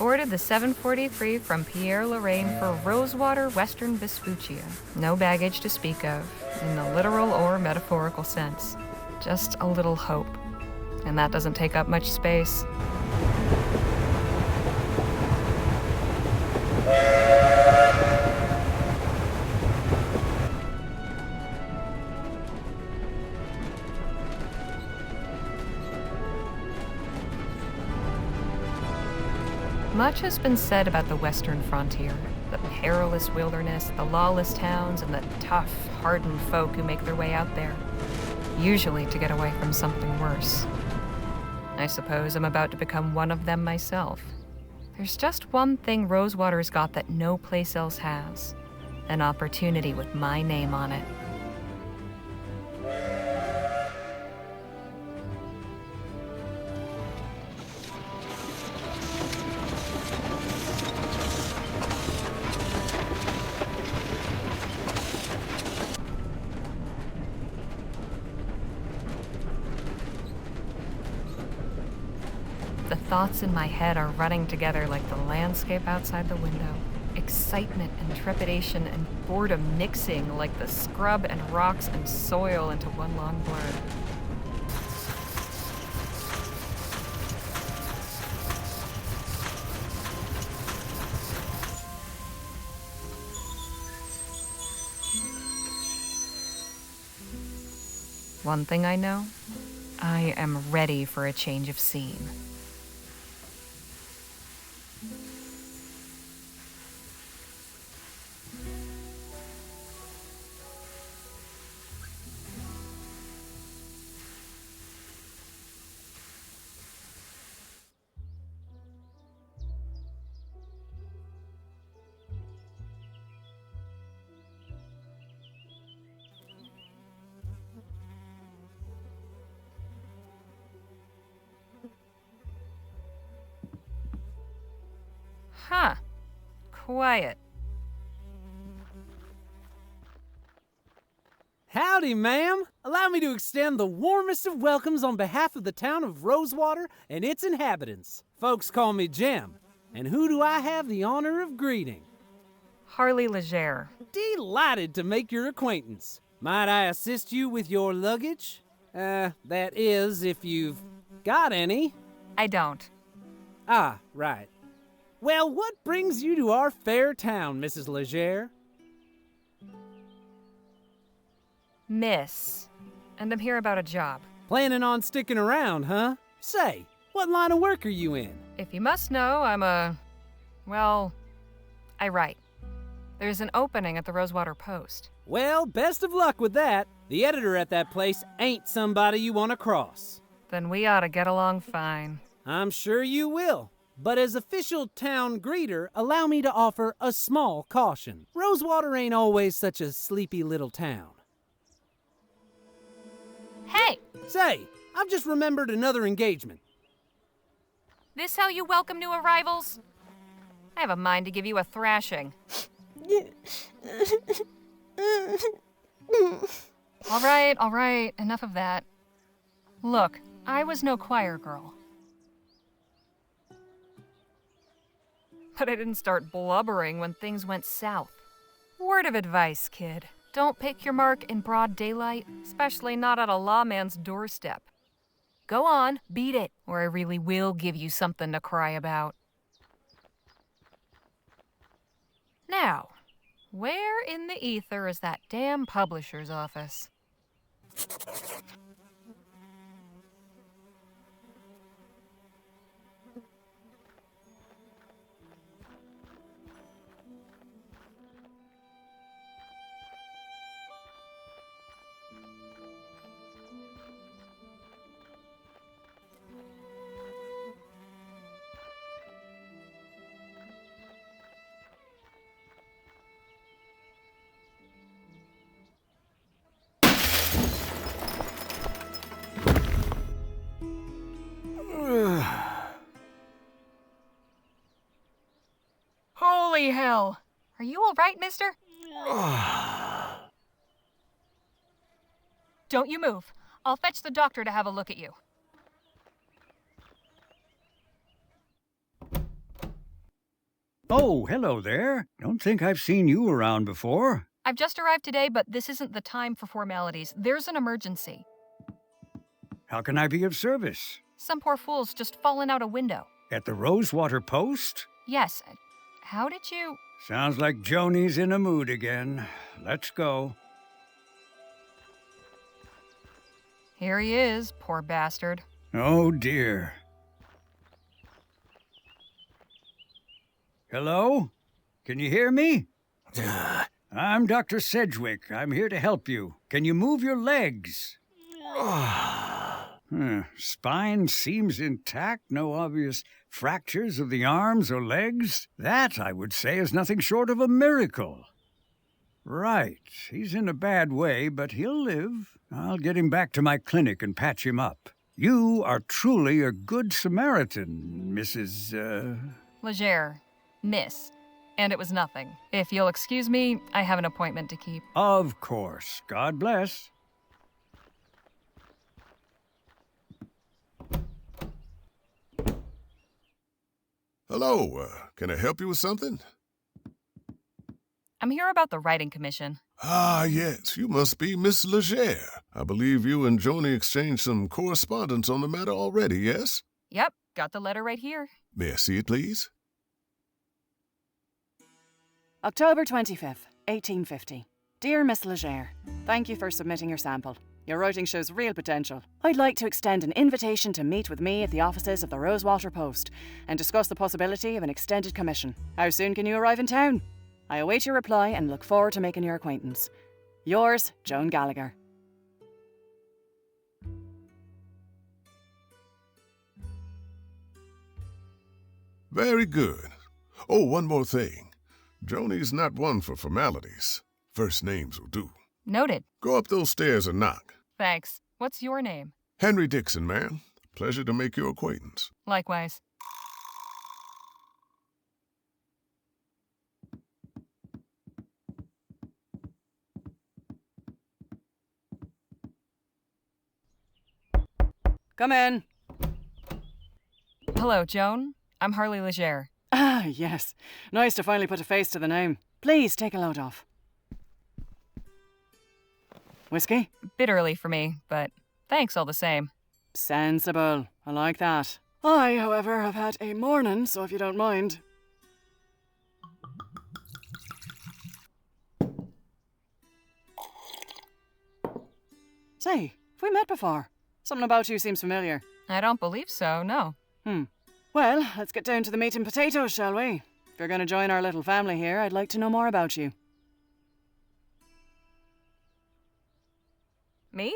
ordered the 743 from Pierre Lorraine for Rosewater, Western Vespuccia. No baggage to speak of, in the literal or metaphorical sense. Just a little hope. And that doesn't take up much space. Much has been said about the Western frontier, the perilous wilderness, the lawless towns, and the tough, hardened folk who make their way out there, usually to get away from something worse. I suppose I'm about to become one of them myself. There's just one thing Rosewater's got that no place else has, an opportunity with my name on it. The thoughts in my head are running together like the landscape outside the window. Excitement and trepidation and boredom mixing like the scrub and rocks and soil into one long blur. One thing I know, I am ready for a change of scene. Huh. Quiet. Howdy, ma'am. Allow me to extend the warmest of welcomes on behalf of the town of Rosewater and its inhabitants. Folks call me Jem. And who do I have the honor of greeting? Harley Leger. Delighted to make your acquaintance. Might I assist you with your luggage? That is, if you've got any. I don't. Ah, right. Well, what brings you to our fair town, Mrs. Leger? Miss. And I'm here about a job. Planning on sticking around, huh? Say, what line of work are you in? If you must know, well, I write. There's an opening at the Rosewater Post. Well, best of luck with that. The editor at that place ain't somebody you want to cross. Then we ought to get along fine. I'm sure you will. But as official town greeter, allow me to offer a small caution. Rosewater ain't always such a sleepy little town. Hey! Say, I've just remembered another engagement. This how you welcome new arrivals? I have a mind to give you a thrashing. All right, enough of that. Look, I was no choir girl. But I didn't start blubbering when things went south. Word of advice, kid. Don't pick your mark in broad daylight, especially not at a lawman's doorstep. Go on, beat it, or I really will give you something to cry about. Now, where in the ether is that damn publisher's office? Holy hell! Are you all right, mister? Don't you move. I'll fetch the doctor to have a look at you. Oh, hello there. Don't think I've seen you around before. I've just arrived today, but this isn't the time for formalities. There's an emergency. How can I be of service? Some poor fool's just fallen out a window. At the Rosewater post? Yes. How did you... Sounds like Joni's in a mood again. Let's go. Here he is, poor bastard. Oh, dear. Hello? Can you hear me? I'm Dr. Sedgwick. I'm here to help you. Can you move your legs? Spine seems intact, no obvious fractures of the arms or legs. That, I would say, is nothing short of a miracle. Right. He's in a bad way, but he'll live. I'll get him back to my clinic and patch him up. You are truly a good Samaritan, Mrs. Leger. Miss. And it was nothing. If you'll excuse me, I have an appointment to keep. Of course. God bless. Hello, can I help you with something? I'm here about the writing commission. Ah, yes, you must be Miss Leger. I believe you and Joni exchanged some correspondence on the matter already, yes? Yep, got the letter right here. May I see it, please? October 25th, 1850. Dear Miss Leger, thank you for submitting your sample. Your writing shows real potential. I'd like to extend an invitation to meet with me at the offices of the Rosewater Post and discuss the possibility of an extended commission. How soon can you arrive in town? I await your reply and look forward to making your acquaintance. Yours, Joan Gallagher. Very good. Oh, one more thing. Joni's not one for formalities. First names will do. Noted. Go up those stairs and knock. Thanks. What's your name? Henry Dixon, ma'am. Pleasure to make your acquaintance. Likewise. Come in. Hello, Joan. I'm Harley Leger. Ah, yes. Nice to finally put a face to the name. Please take a load off. Whiskey? Bit early for me, but thanks all the same. Sensible. I like that. I, however, have had a morning, so if you don't mind. Say, have we met before? Something about you seems familiar. I don't believe so, no. Well, let's get down to the meat and potatoes, shall we? If you're going to join our little family here, I'd like to know more about you. Me?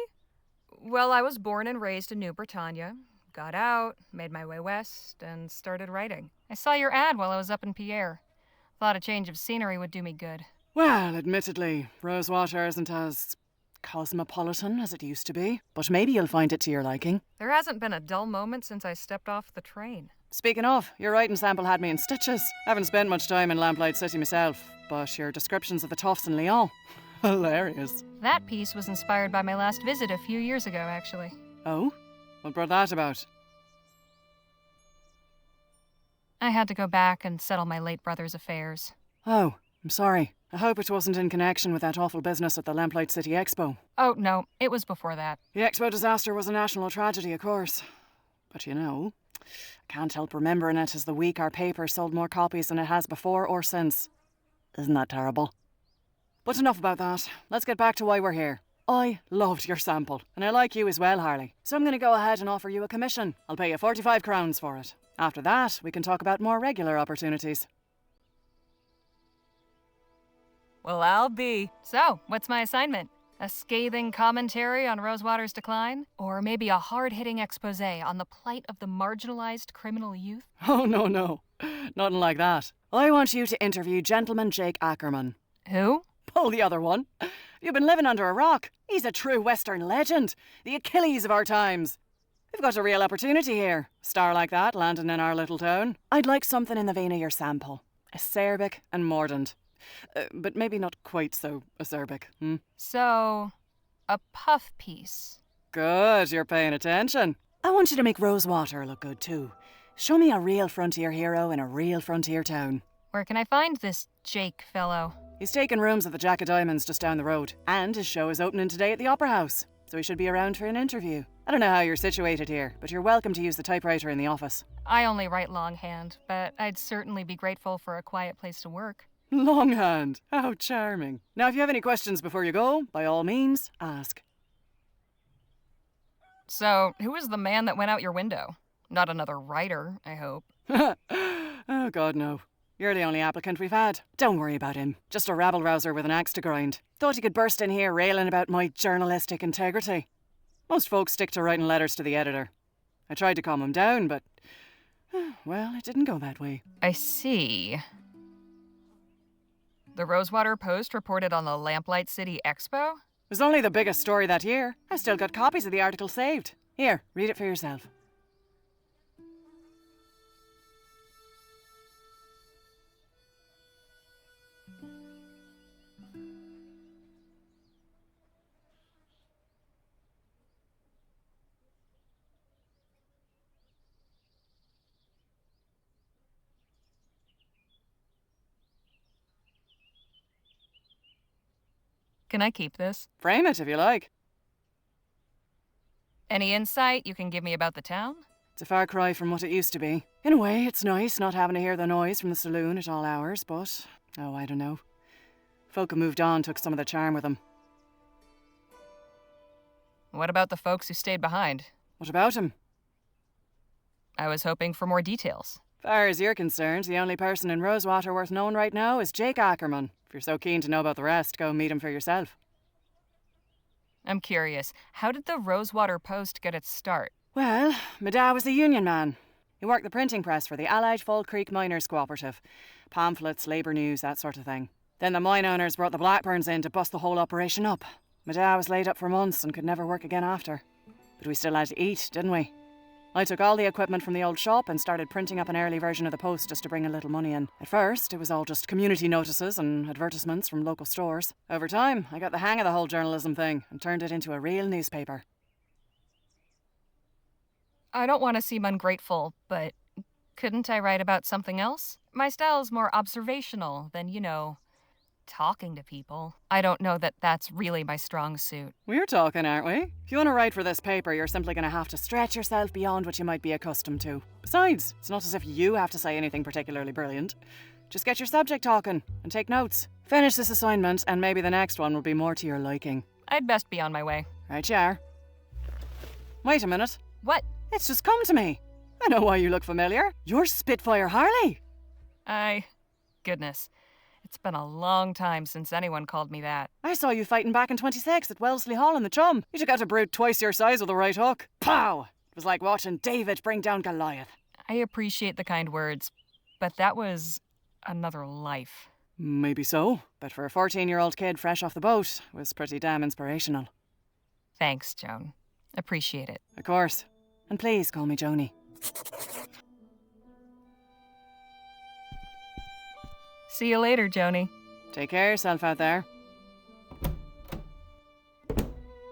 Well, I was born and raised in New Bretagne. Got out, made my way west, and started writing. I saw your ad while I was up in Pierre. Thought a change of scenery would do me good. Well, admittedly, Rosewater isn't as cosmopolitan as it used to be, but maybe you'll find it to your liking. There hasn't been a dull moment since I stepped off the train. Speaking of, your writing sample had me in stitches. Haven't spent much time in Lamplight City myself, but your descriptions of the Toffs in Lyon, hilarious. That piece was inspired by my last visit a few years ago, actually. Oh? What brought that about? I had to go back and settle my late brother's affairs. Oh, I'm sorry. I hope it wasn't in connection with that awful business at the Lamplight City Expo. Oh, no, it was before that. The Expo disaster was a national tragedy, of course. But you know, I can't help remembering it as the week our paper sold more copies than it has before or since. Isn't that terrible? But enough about that. Let's get back to why we're here. I loved your sample, and I like you as well, Harley. So I'm going to go ahead and offer you a commission. I'll pay you 45 crowns for it. After that, we can talk about more regular opportunities. Well, I'll be. So, what's my assignment? A scathing commentary on Rosewater's decline? Or maybe a hard-hitting expose on the plight of the marginalized criminal youth? Oh, no. Nothing like that. I want you to interview Gentleman Jake Ackerman. Who? Pull the other one. You've been living under a rock. He's a true Western legend. The Achilles of our times. We've got a real opportunity here. A star like that landing in our little town. I'd like something in the vein of your sample. Acerbic and mordant. But maybe not quite so acerbic. So, a puff piece. Good, you're paying attention. I want you to make Rosewater look good too. Show me a real frontier hero in a real frontier town. Where can I find this Jake fellow? He's taken rooms at the Jack of Diamonds just down the road, and his show is opening today at the Opera House, so he should be around for an interview. I don't know how you're situated here, but you're welcome to use the typewriter in the office. I only write longhand, but I'd certainly be grateful for a quiet place to work. Longhand. How charming. Now, if you have any questions before you go, by all means, ask. So, who was the man that went out your window? Not another writer, I hope. Oh, God, no. You're the only applicant we've had. Don't worry about him. Just a rabble-rouser with an axe to grind. Thought he could burst in here railing about my journalistic integrity. Most folks stick to writing letters to the editor. I tried to calm him down, but... well, it didn't go that way. I see. The Rosewater Post reported on the Lamplight City Expo? It was only the biggest story that year. I still got copies of the article saved. Here, read it for yourself. Can I keep this? Frame it if you like. Any insight you can give me about the town? It's a far cry from what it used to be. In a way, it's nice not having to hear the noise from the saloon at all hours, but... oh, I don't know. Folk who moved on took some of the charm with them. What about the folks who stayed behind? What about him? I was hoping for more details. Far as you're concerned, the only person in Rosewater worth knowing right now is Jake Ackerman. If you're so keen to know about the rest, go meet him for yourself. I'm curious, how did the Rosewater Post get its start? Well, my dad was a union man. He worked the printing press for the Allied Fall Creek Miners Cooperative. Pamphlets, labour news, that sort of thing. Then the mine owners brought the Blackburns in to bust the whole operation up. My dad was laid up for months and could never work again after. But we still had to eat, didn't we? I took all the equipment from the old shop and started printing up an early version of the Post just to bring a little money in. At first, it was all just community notices and advertisements from local stores. Over time, I got the hang of the whole journalism thing and turned it into a real newspaper. I don't want to seem ungrateful, but couldn't I write about something else? My style's more observational than, talking to people. I don't know that that's really my strong suit. We're talking, aren't we? If you want to write for this paper, you're simply going to have to stretch yourself beyond what you might be accustomed to. Besides, it's not as if you have to say anything particularly brilliant. Just get your subject talking and take notes. Finish this assignment, and maybe the next one will be more to your liking. I'd best be on my way. Right you are. Wait a minute. What? It's just come to me. I know why you look familiar. You're Spitfire Harley. Goodness. It's been a long time since anyone called me that. I saw you fighting back in 26 at Wellesley Hall in the Chum. You took out a brute twice your size with a right hook. Pow! It was like watching David bring down Goliath. I appreciate the kind words, but that was another life. Maybe so, but for a 14-year-old kid fresh off the boat, it was pretty damn inspirational. Thanks, Joan. Appreciate it. Of course. And please call me Joni. See you later, Joni. Take care of yourself out there.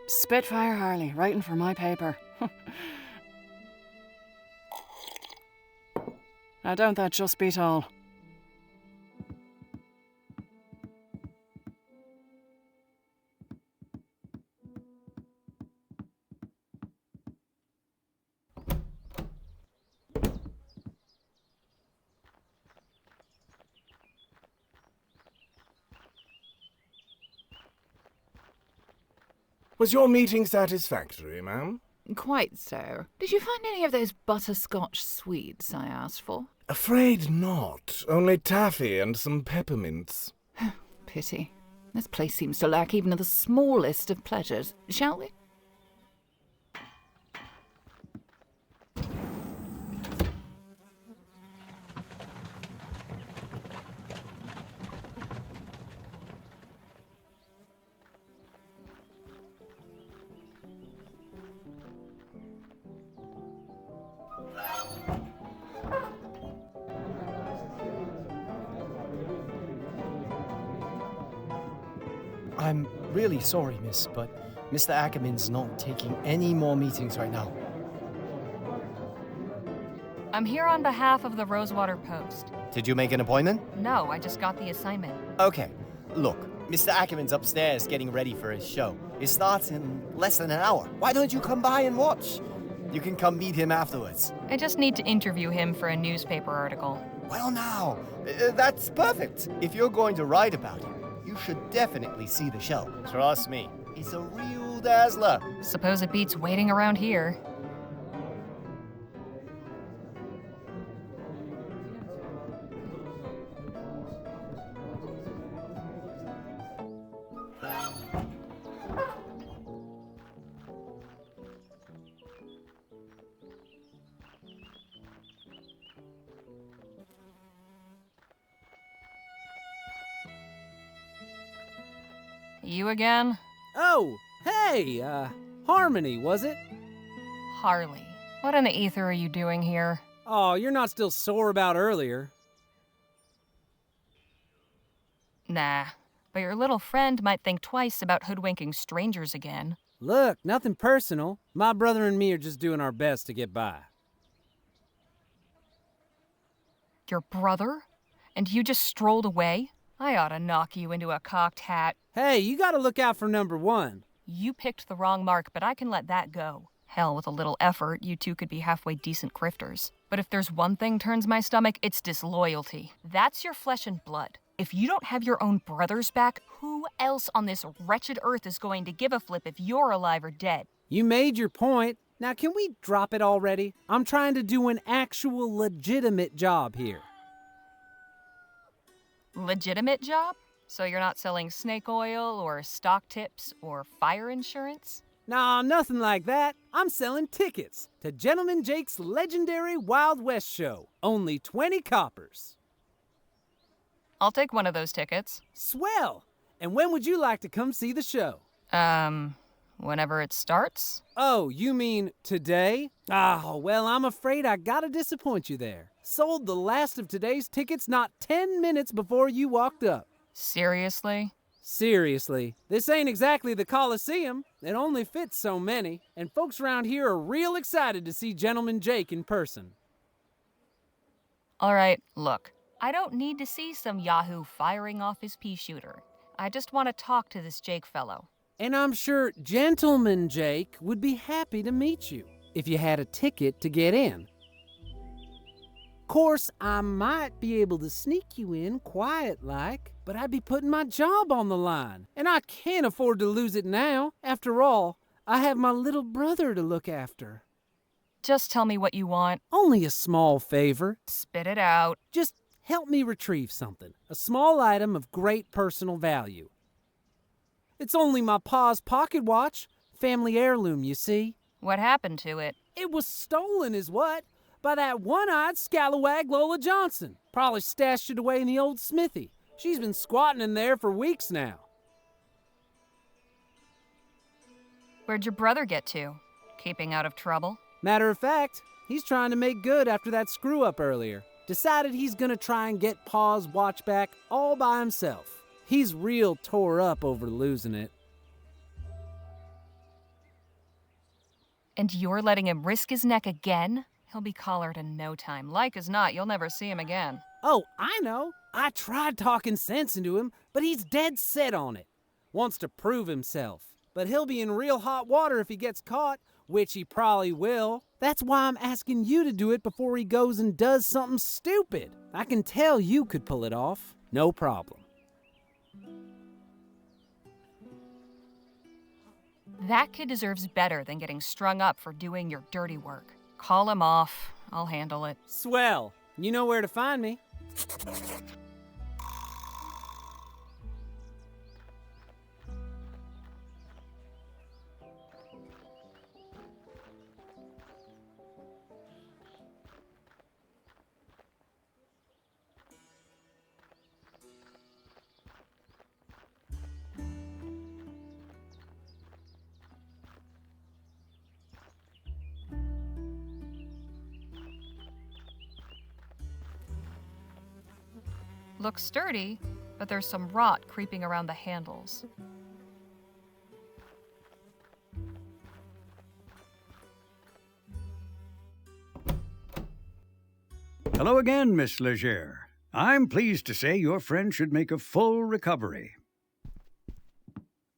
Spitfire Harley, writing for my paper. Now don't that just beat all? Was your meeting satisfactory, ma'am? Quite so. Did you find any of those butterscotch sweets I asked for? Afraid not. Only taffy and some peppermints. Pity. This place seems to lack even the smallest of pleasures. Shall we? I'm really sorry, miss, but Mr. Ackerman's not taking any more meetings right now. I'm here on behalf of the Rosewater Post. Did you make an appointment? No, I just got the assignment. Okay, look, Mr. Ackerman's upstairs getting ready for his show. It starts in less than an hour. Why don't you come by and watch? You can come meet him afterwards. I just need to interview him for a newspaper article. Well now, that's perfect. If you're going to write about him, you should definitely see the show. Trust me, it's a real dazzler. Suppose it beats waiting around here. You again? Oh, hey, Harmony, was it? Harley. What in the ether are you doing here? Oh, you're not still sore about earlier. Nah, but your little friend might think twice about hoodwinking strangers again. Look, nothing personal. My brother and me are just doing our best to get by. Your brother? And you just strolled away? I ought to knock you into a cocked hat. Hey, you gotta look out for number one. You picked the wrong mark, but I can let that go. Hell, with a little effort, you two could be halfway decent grifters. But if there's one thing turns my stomach, it's disloyalty. That's your flesh and blood. If you don't have your own brothers back, who else on this wretched earth is going to give a flip if you're alive or dead? You made your point. Now can we drop it already? I'm trying to do an actual legitimate job here. Legitimate job? So you're not selling snake oil or stock tips or fire insurance? Nah, nothing like that. I'm selling tickets to Gentleman Jake's legendary Wild West show. Only 20 coppers. I'll take one of those tickets. Swell! And when would you like to come see the show? Whenever it starts? Oh, you mean today? Ah, well, I'm afraid I gotta disappoint you there. Sold the last of today's tickets not 10 minutes before you walked up. Seriously? Seriously, this ain't exactly the Coliseum. It only fits so many, and folks around here are real excited to see Gentleman Jake in person. All right, look. I don't need to see some yahoo firing off his pea shooter. I just want to talk to this Jake fellow. And I'm sure Gentleman Jake would be happy to meet you if you had a ticket to get in. Course, I might be able to sneak you in quiet-like, but I'd be putting my job on the line, and I can't afford to lose it now. After all, I have my little brother to look after. Just tell me what you want. Only a small favor. Spit it out. Just help me retrieve something. A small item of great personal value. It's only my pa's pocket watch. Family heirloom, you see. What happened to it? It was stolen is what? By that one-eyed scalawag Lola Johnson. Probably stashed it away in the old smithy. She's been squatting in there for weeks now. Where'd your brother get to? Keeping out of trouble? Matter of fact, he's trying to make good after that screw-up earlier. Decided he's gonna try and get Pa's watch back all by himself. He's real tore up over losing it. And you're letting him risk his neck again? He'll be collared in no time. Like as not, you'll never see him again. Oh, I know. I tried talking sense into him, but he's dead set on it. Wants to prove himself. But he'll be in real hot water if he gets caught, which he probably will. That's why I'm asking you to do it before he goes and does something stupid. I can tell you could pull it off. No problem. That kid deserves better than getting strung up for doing your dirty work. Call him off. I'll handle it. Swell. You know where to find me. Looks sturdy, but there's some rot creeping around the handles. Hello again, Miss Leger. I'm pleased to say your friend should make a full recovery.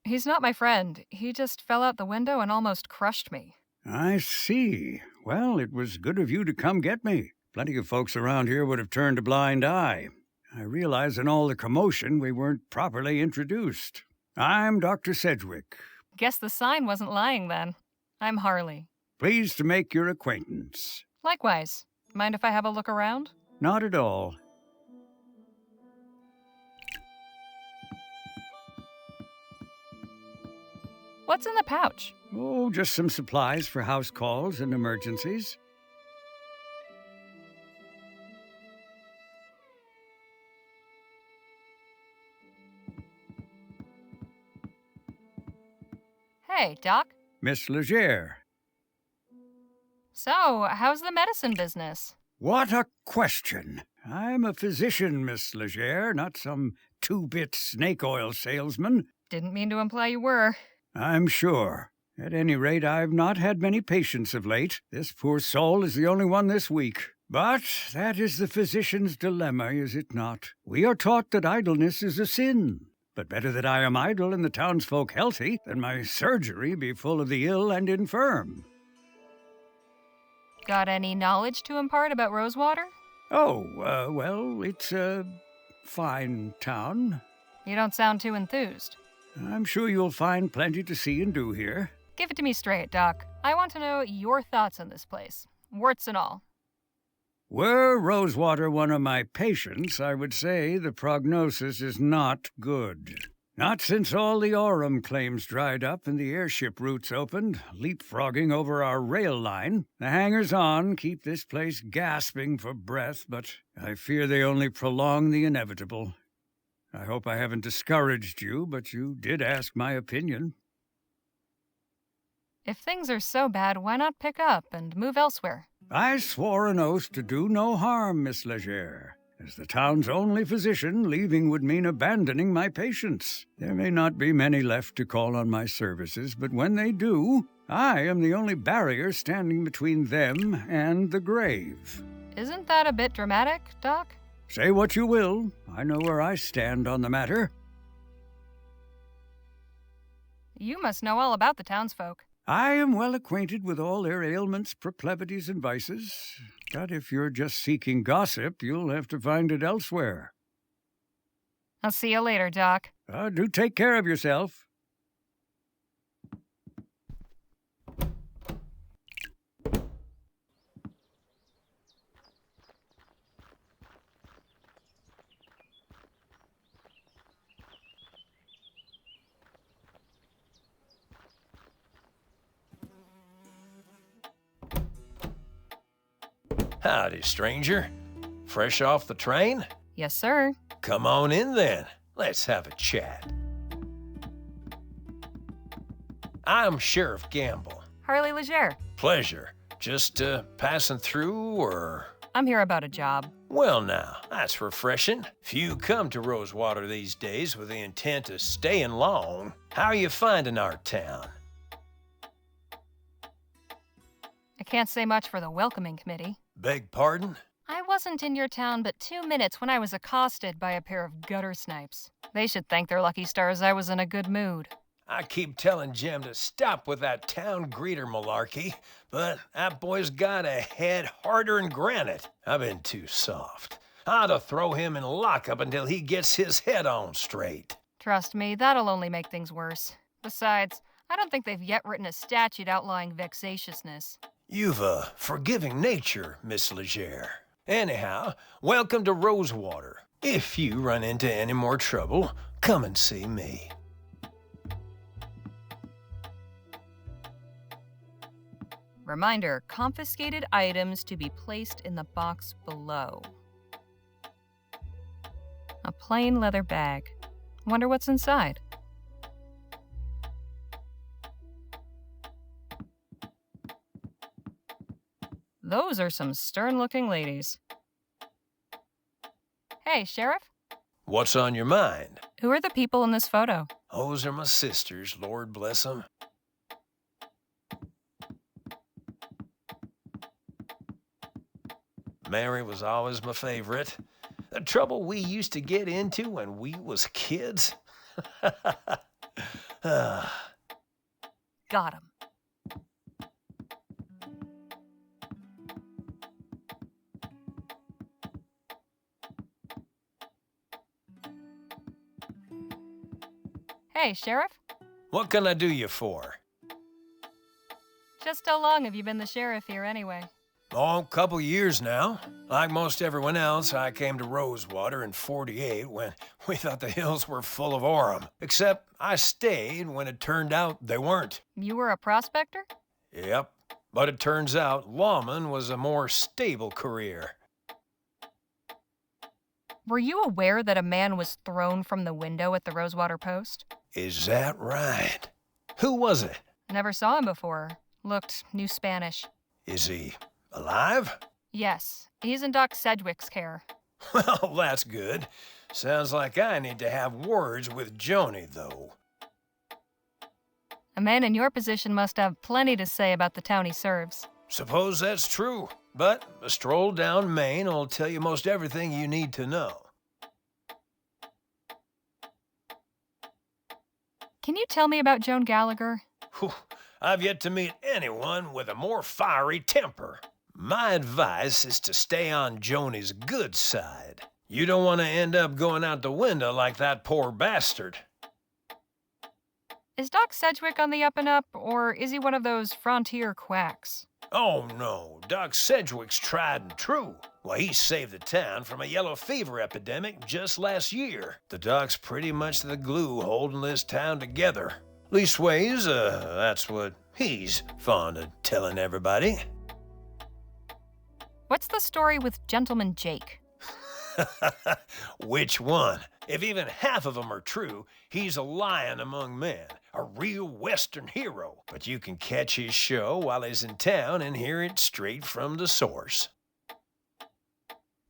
He's not my friend. He just fell out the window and almost crushed me. I see. Well, it was good of you to come get me. Plenty of folks around here would have turned a blind eye. I realize in all the commotion we weren't properly introduced. I'm Dr. Sedgwick. Guess the sign wasn't lying then. I'm Harley. Pleased to make your acquaintance. Likewise. Mind if I have a look around? Not at all. What's in the pouch? Oh, just some supplies for house calls and emergencies. Hey, Doc. Miss Leger. So, how's the medicine business? What a question. I'm a physician, Miss Leger, not some two-bit snake oil salesman. Didn't mean to imply you were. I'm sure. At any rate, I've not had many patients of late. This poor soul is the only one this week. But that is the physician's dilemma, is it not? We are taught that idleness is a sin. But better that I am idle and the townsfolk healthy than my surgery be full of the ill and infirm. Got any knowledge to impart about Rosewater? Oh, well, it's a fine town. You don't sound too enthused. I'm sure you'll find plenty to see and do here. Give it to me straight, Doc. I want to know your thoughts on this place. Warts and all. Were Rosewater one of my patients, I would say the prognosis is not good. Not since all the aurum claims dried up and the airship routes opened, leapfrogging over our rail line. The hangers-on keep this place gasping for breath, but I fear they only prolong the inevitable. I hope I haven't discouraged you, but you did ask my opinion. If things are so bad, why not pick up and move elsewhere? I swore an oath to do no harm, Miss Leger. As the town's only physician, leaving would mean abandoning my patients. There may not be many left to call on my services, but when they do, I am the only barrier standing between them and the grave. Isn't that a bit dramatic, Doc? Say what you will. I know where I stand on the matter. You must know all about the townsfolk. I am well acquainted with all their ailments, proclivities, and vices. But if you're just seeking gossip, you'll have to find it elsewhere. I'll see you later, Doc. Do take care of yourself. Howdy, stranger. Fresh off the train? Yes, sir. Come on in then. Let's have a chat. I'm Sheriff Gamble. Harley Leger. Pleasure. Just passing through, or? I'm here about a job. Well now, that's refreshing. Few come to Rosewater these days with the intent of staying long. How are you finding our town? I can't say much for the welcoming committee. Beg pardon? I wasn't in your town but 2 minutes when I was accosted by a pair of gutter snipes. They should thank their lucky stars I was in a good mood. I keep telling Jim to stop with that town greeter malarkey, but that boy's got a head harder than granite. I've been too soft. I ought to throw him in lockup until he gets his head on straight. Trust me, that'll only make things worse. Besides, I don't think they've yet written a statute outlawing vexatiousness. You've a forgiving nature, Miss Leger. Anyhow, welcome to Rosewater. If you run into any more trouble, come and see me. Reminder, confiscated items to be placed in the box below. A plain leather bag. Wonder what's inside. Those are some stern-looking ladies. Hey, Sheriff? What's on your mind? Who are the people in this photo? Those are my sisters, Lord bless them. Mary was always my favorite. The trouble we used to get into when we was kids. Got him. Hey, Sheriff? What can I do you for? Just how long have you been the sheriff here anyway? Oh, a couple years now. Like most everyone else, I came to Rosewater in '48 when we thought the hills were full of Orem. Except I stayed when it turned out they weren't. You were a prospector? Yep. But it turns out lawman was a more stable career. Were you aware that a man was thrown from the window at the Rosewater Post? Is that right? Who was it? Never saw him before. Looked New Spanish. Is he alive? Yes, he's in Doc Sedgwick's care. Well, that's good. Sounds like I need to have words with Joni, though. A man in your position must have plenty to say about the town he serves. Suppose that's true, but a stroll down Main will tell you most everything you need to know. Can you tell me about Joan Gallagher? Whew, I've yet to meet anyone with a more fiery temper. My advice is to stay on Joni's good side. You don't want to end up going out the window like that poor bastard. Is Doc Sedgwick on the up and up, or is he one of those frontier quacks? Oh, no. Doc Sedgwick's tried and true. Well, he saved the town from a yellow fever epidemic just last year. The doc's pretty much the glue holding this town together. Leastways, that's what he's fond of telling everybody. What's the story with Gentleman Jake? Which one? If even half of them are true, he's a lion among men, a real Western hero. But you can catch his show while he's in town and hear it straight from the source.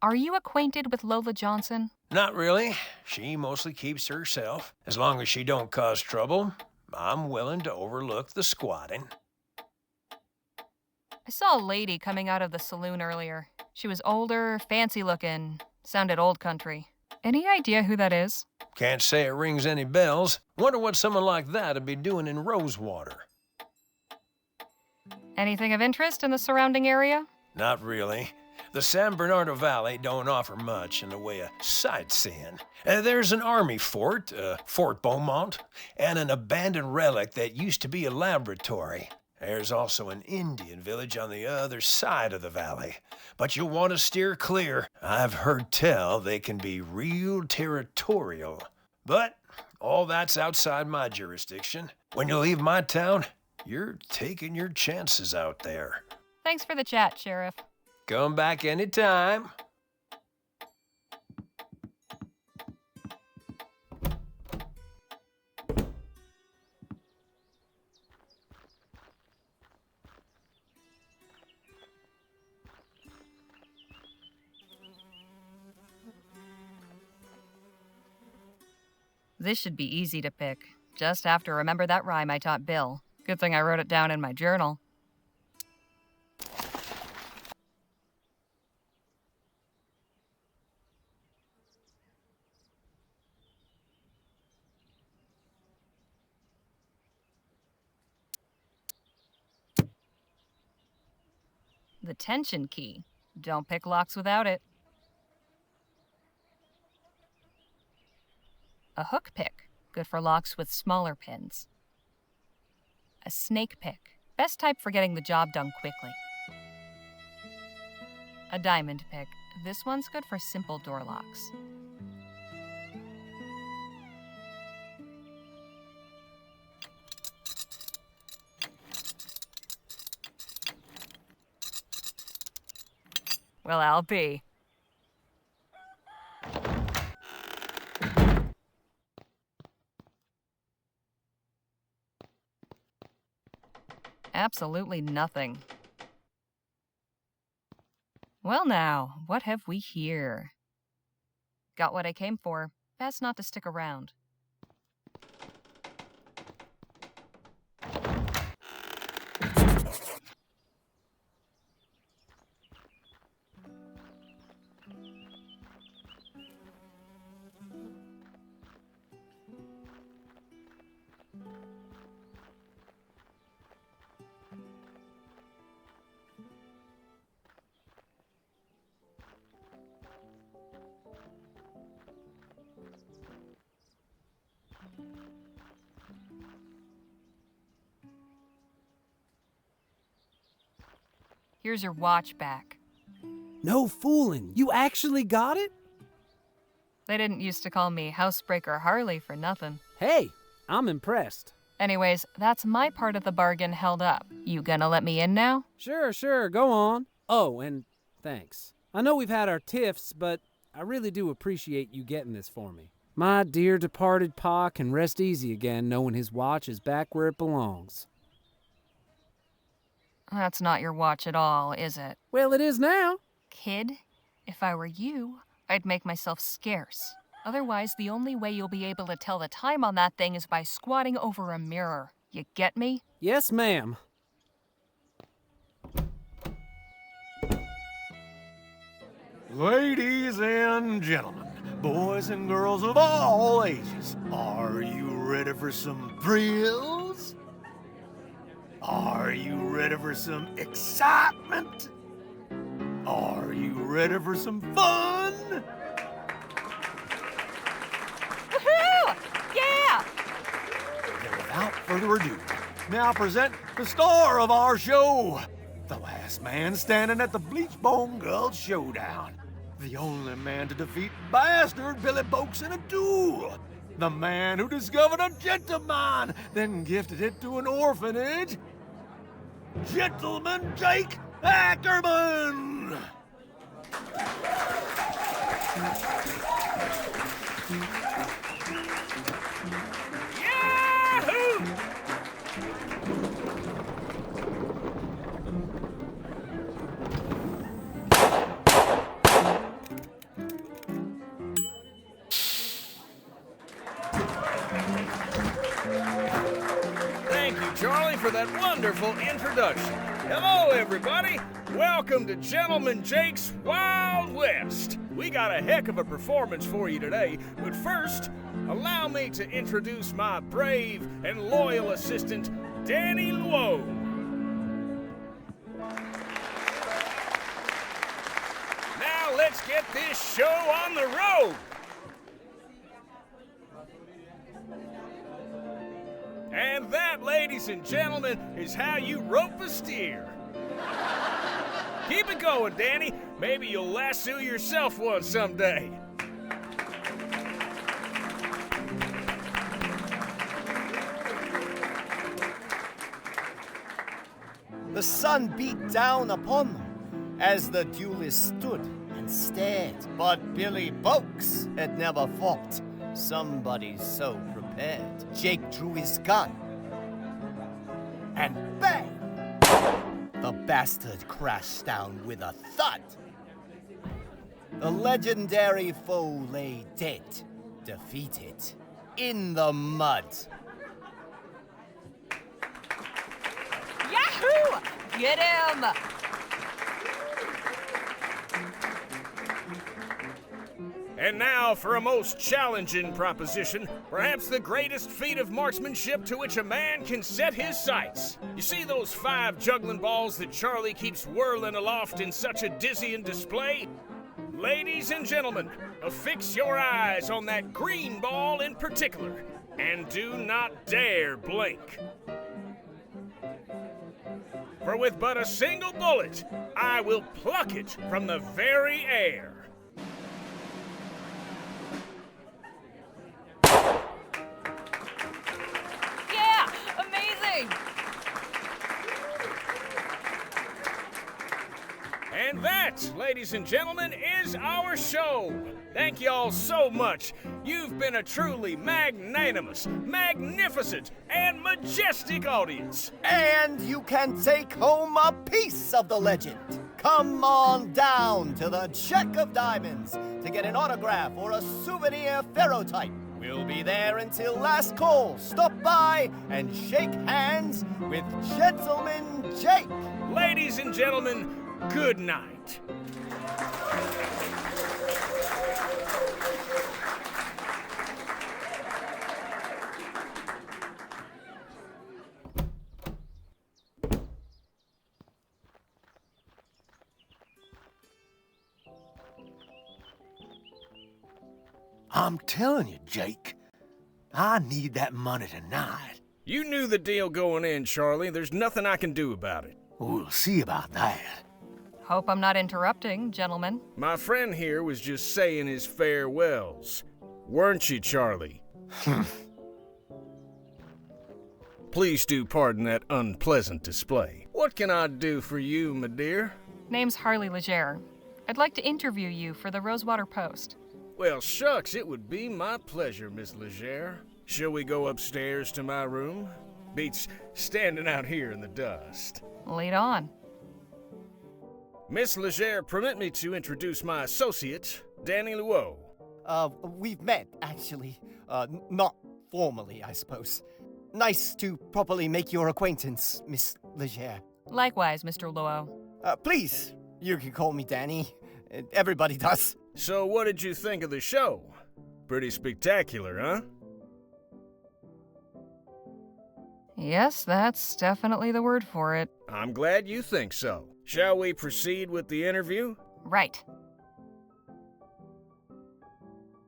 Are you acquainted with Lola Johnson? Not really. She mostly keeps to herself. As long as she don't cause trouble, I'm willing to overlook the squatting. I saw a lady coming out of the saloon earlier. She was older, fancy looking, sounded old country. Any idea who that is? Can't say it rings any bells. Wonder what someone like that'd be doing in Rosewater. Anything of interest in the surrounding area? Not really. The San Bernardo Valley don't offer much in the way of sightseeing. There's an army fort, Fort Beaumont, and an abandoned relic that used to be a laboratory. There's also an Indian village on the other side of the valley, but you'll want to steer clear. I've heard tell they can be real territorial, but all that's outside my jurisdiction. When you leave my town, you're taking your chances out there. Thanks for the chat, Sheriff. Come back anytime. This should be easy to pick. Just have to remember that rhyme I taught Bill. Good thing I wrote it down in my journal. The tension key. Don't pick locks without it. A hook pick, good for locks with smaller pins. A snake pick, best type for getting the job done quickly. A diamond pick, this one's good for simple door locks. Well, I'll be. Absolutely nothing. Well now, what have we here? Got what I came for. Best not to stick around. Here's your watch back. No fooling. You actually got it? They didn't used to call me Housebreaker Harley for nothing. Hey, I'm impressed. Anyways, that's my part of the bargain held up. You gonna let me in now? Sure, go on. Oh, and thanks. I know we've had our tiffs, but I really do appreciate you getting this for me. My dear departed pa can rest easy again knowing his watch is back where it belongs. That's not your watch at all, is it? Well, it is now. Kid, if I were you, I'd make myself scarce. Otherwise, the only way you'll be able to tell the time on that thing is by squatting over a mirror. You get me? Yes, ma'am. Ladies and gentlemen, boys and girls of all ages, are you ready for some thrills? Are you ready for some excitement? Are you ready for some fun? Woohoo! Yeah! Then without further ado, now present the star of our show, the last man standing at the Bleachbone Gulch Showdown. The only man to defeat Bastard Billy Boakes in a duel. The man who discovered a gentleman, then gifted it to an orphanage. Gentleman Jake Ackerman! Yahoo! Thank you, Charlie, for that wonderful introduction. Hello, everybody. Welcome to Gentleman Jake's Wild West. We got a heck of a performance for you today, but first, allow me to introduce my brave and loyal assistant, Danny Luo. Now let's get this show on the road. And that, ladies and gentlemen, is how you rope a steer. Keep it going, Danny. Maybe you'll lasso yourself one someday. The sun beat down upon them as the duelists stood and stared. But Billy Boakes had never fought somebody so prepared. Jake drew his gun, and bang! The bastard crashed down with a thud. The legendary foe lay dead, defeated, in the mud. Yahoo! Get him! And now for a most challenging proposition, perhaps the greatest feat of marksmanship to which a man can set his sights. You see those 5 juggling balls that Charlie keeps whirling aloft in such a dizzying display? Ladies and gentlemen, affix your eyes on that green ball in particular, and do not dare blink. For with but a single bullet, I will pluck it from the very air. Yeah! Amazing! And that, ladies and gentlemen, is our show. Thank you all so much. You've been a truly magnanimous, magnificent, and majestic audience. And you can take home a piece of the legend. Come on down to the Jack of Diamonds to get an autograph or a souvenir ferrotype. We'll be there until last call. Stop by and shake hands with Gentleman Jake. Ladies and gentlemen, good night. I'm telling you, Jake, I need that money tonight. You knew the deal going in, Charlie. There's nothing I can do about it. We'll see about that. Hope I'm not interrupting, gentlemen. My friend here was just saying his farewells. Weren't you, Charlie? Please do pardon that unpleasant display. What can I do for you, my dear? Name's Harley Leger. I'd like to interview you for the Rosewater Post. Well, shucks, it would be my pleasure, Miss Leger. Shall we go upstairs to my room? Beats standing out here in the dust. Lead on. Miss Leger, permit me to introduce my associate, Danny Luo. We've met, actually. Not formally, I suppose. Nice to properly make your acquaintance, Miss Leger. Likewise, Mr. Luo. Please, you can call me Danny. Everybody does. So what did you think of the show? Pretty spectacular, huh? Yes, that's definitely the word for it. I'm glad you think so. Shall we proceed with the interview? Right.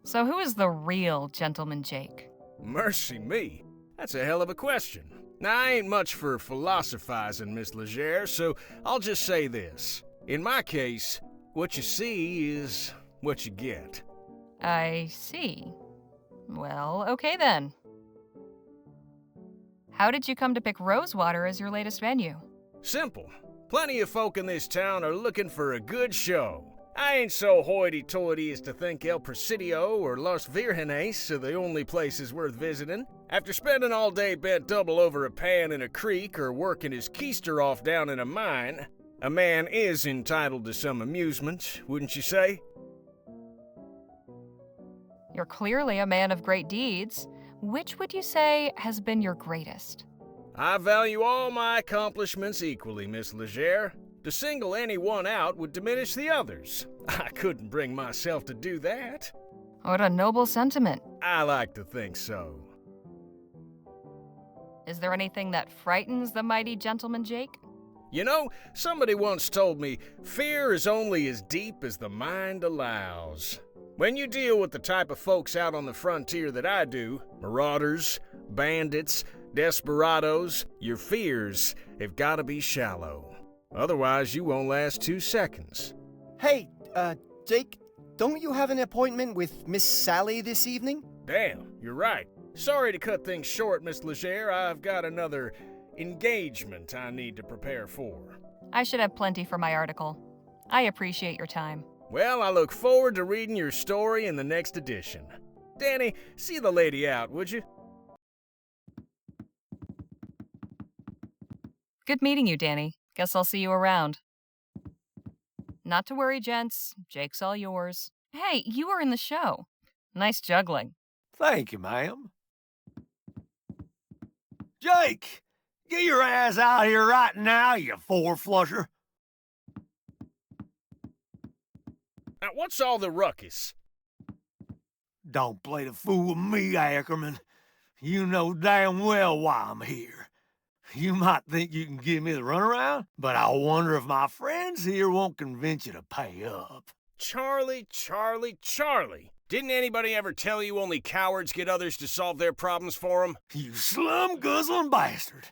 So who is the real Gentleman Jake? Mercy me. That's a hell of a question. Now, I ain't much for philosophizing, Miss Leger, so I'll just say this. In my case, what you see is what you get. I see. Well, okay then. How did you come to pick Rosewater as your latest venue? Simple. Plenty of folk in this town are looking for a good show. I ain't so hoity-toity as to think El Presidio or Los Virgenes are the only places worth visiting. After spending all day bent double over a pan in a creek or working his keister off down in a mine, a man is entitled to some amusement, wouldn't you say? You're clearly a man of great deeds. Which would you say has been your greatest? I value all my accomplishments equally, Miss Leger. To single any one out would diminish the others. I couldn't bring myself to do that. What a noble sentiment. I like to think so. Is there anything that frightens the mighty Gentleman Jake? You know, somebody once told me, fear is only as deep as the mind allows. When you deal with the type of folks out on the frontier that I do, marauders, bandits, desperados, your fears have got to be shallow. Otherwise, you won't last 2 seconds. Hey, Jake, don't you have an appointment with Miss Sally this evening? Damn, you're right. Sorry to cut things short, Miss Leger. I've got another engagement I need to prepare for. I should have plenty for my article. I appreciate your time. Well, I look forward to reading your story in the next edition. Danny, see the lady out, would you? Good meeting you, Danny. Guess I'll see you around. Not to worry, gents. Jake's all yours. Hey, you were in the show. Nice juggling. Thank you, ma'am. Jake, get your ass out here right now, you four-flusher. Now, what's all the ruckus? Don't play the fool with me, Ackerman. You know damn well why I'm here. You might think you can give me the runaround, but I wonder if my friends here won't convince you to pay up. Charlie. Didn't anybody ever tell you only cowards get others to solve their problems for them? You slum-guzzling bastard.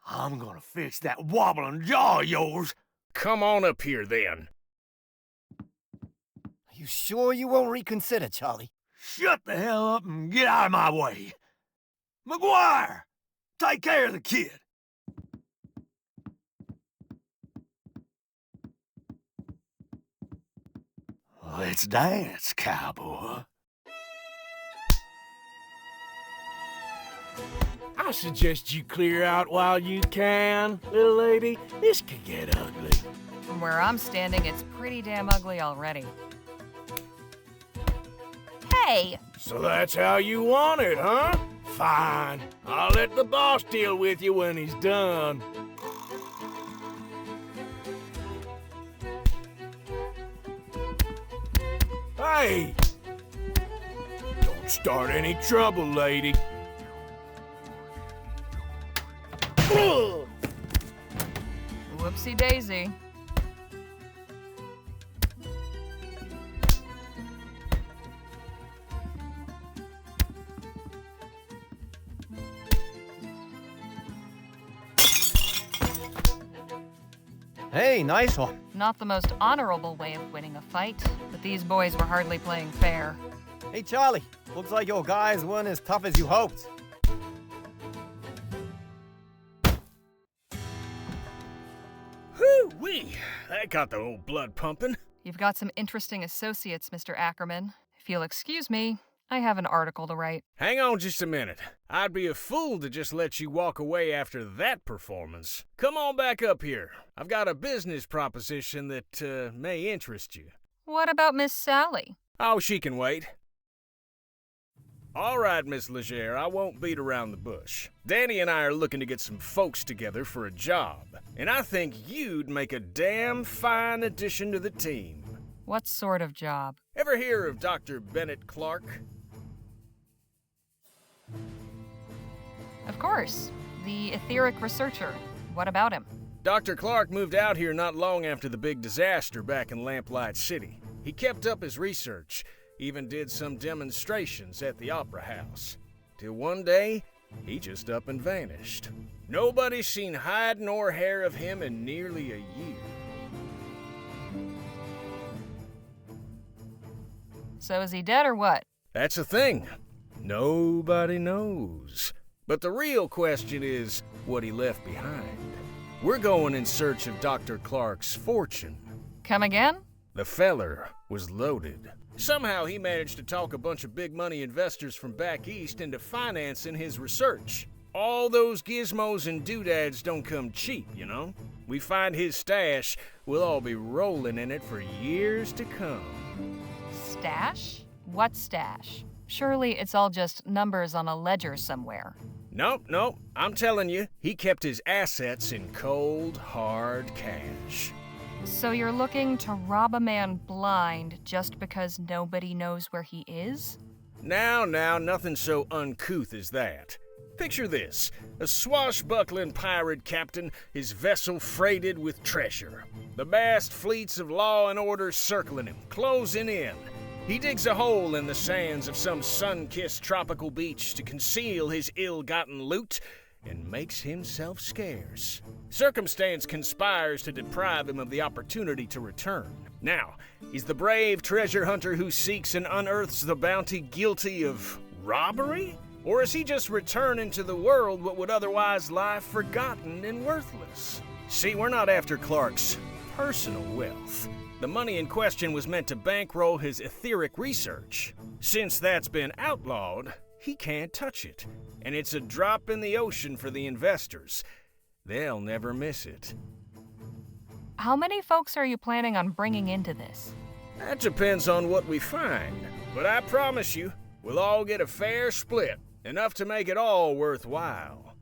I'm gonna fix that wobbling jaw of yours. Come on up here, then. Are you sure you won't reconsider, Charlie? Shut the hell up and get out of my way. McGuire, take care of the kid. Let's dance, cowboy. I suggest you clear out while you can, little lady. This could get ugly. From where I'm standing, it's pretty damn ugly already. Hey! So that's how you want it, huh? Fine. I'll let the boss deal with you when he's done. Hey! Don't start any trouble, lady. Whoopsie daisy. Hey, nice one. Not the most honorable way of winning a fight, but these boys were hardly playing fair. Hey, Charlie. Looks like your guys weren't as tough as you hoped. Whoo-wee! That got the old blood pumping. You've got some interesting associates, Mr. Ackerman. If you'll excuse me, I have an article to write. Hang on just a minute. I'd be a fool to just let you walk away after that performance. Come on back up here. I've got a business proposition that may interest you. What about Miss Sally? Oh, she can wait. All right, Miss Leger, I won't beat around the bush. Danny and I are looking to get some folks together for a job, and I think you'd make a damn fine addition to the team. What sort of job? Ever hear of Dr. Bennett Clark? Of course. The etheric researcher. What about him? Dr. Clark moved out here not long after the big disaster back in Lamplight City. He kept up his research, even did some demonstrations at the Opera House. Till one day, he just up and vanished. Nobody's seen hide nor hair of him in nearly a year. So is he dead or what? That's the thing. Nobody knows. But the real question is what he left behind. We're going in search of Dr. Clark's fortune. Come again? The feller was loaded. Somehow he managed to talk a bunch of big money investors from back east into financing his research. All those gizmos and doodads don't come cheap, you know? We find his stash, we'll all be rolling in it for years to come. Stash? What stash? Surely it's all just numbers on a ledger somewhere. Nope. I'm telling you, he kept his assets in cold, hard cash. So you're looking to rob a man blind just because nobody knows where he is? Now, nothing so uncouth as that. Picture this, a swashbuckling pirate captain, his vessel freighted with treasure. The vast fleets of law and order circling him, closing in. He digs a hole in the sands of some sun-kissed tropical beach to conceal his ill-gotten loot and makes himself scarce. Circumstance conspires to deprive him of the opportunity to return. Now, is the brave treasure hunter who seeks and unearths the bounty guilty of robbery? Or is he just returning to the world what would otherwise lie forgotten and worthless? See, we're not after Clark's personal wealth. The money in question was meant to bankroll his etheric research. Since that's been outlawed, he can't touch it. And it's a drop in the ocean for the investors. They'll never miss it. How many folks are you planning on bringing into this? That depends on what we find. But I promise you, we'll all get a fair split. Enough to make it all worthwhile.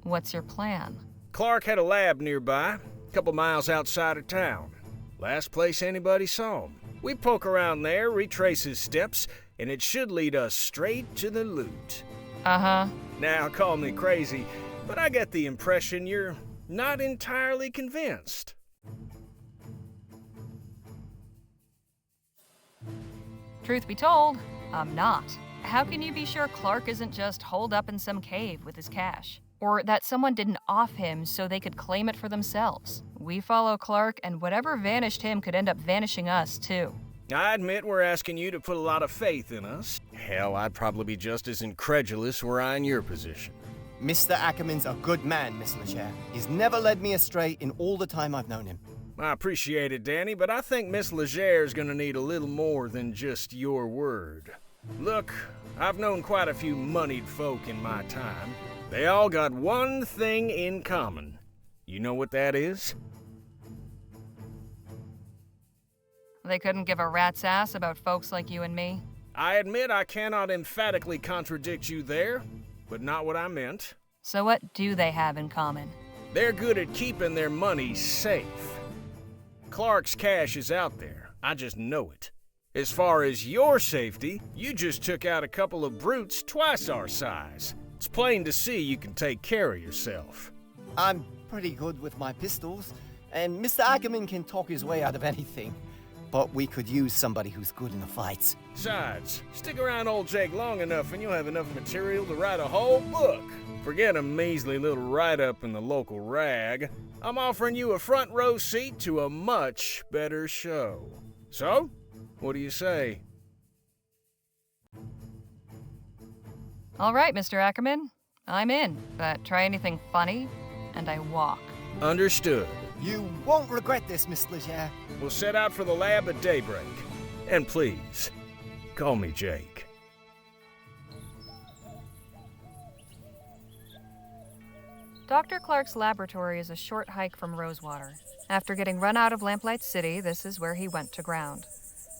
What's your plan? Clark had a lab nearby, a couple miles outside of town. Last place anybody saw him. We poke around there, retrace his steps, and it should lead us straight to the loot. Uh-huh. Now, call me crazy, but I get the impression you're not entirely convinced. Truth be told, I'm not. How can you be sure Clark isn't just holed up in some cave with his cash? Or that someone didn't off him so they could claim it for themselves? We follow Clark, and whatever vanished him could end up vanishing us, too. I admit we're asking you to put a lot of faith in us. Hell, I'd probably be just as incredulous were I in your position. Mr. Ackerman's a good man, Miss Leger. He's never led me astray in all the time I've known him. I appreciate it, Danny, but I think Miss Leger's gonna need a little more than just your word. Look, I've known quite a few moneyed folk in my time. They all got one thing in common. You know what that is? They couldn't give a rat's ass about folks like you and me. I admit I cannot emphatically contradict you there, but not what I meant. So what do they have in common? They're good at keeping their money safe. Clark's cash is out there. I just know it. As far as your safety, you just took out a couple of brutes twice our size. It's plain to see you can take care of yourself. I'm pretty good with my pistols, and Mr. Ackerman can talk his way out of anything. But we could use somebody who's good in the fights. Besides, stick around old Jake long enough and you'll have enough material to write a whole book. Forget a measly little write-up in the local rag. I'm offering you a front row seat to a much better show. So, what do you say? All right, Mr. Ackerman. I'm in, but try anything funny, and I walk. Understood. You won't regret this, Miss Leger. We'll set out for the lab at daybreak. And please, call me Jake. Dr. Clark's laboratory is a short hike from Rosewater. After getting run out of Lamplight City, this is where he went to ground.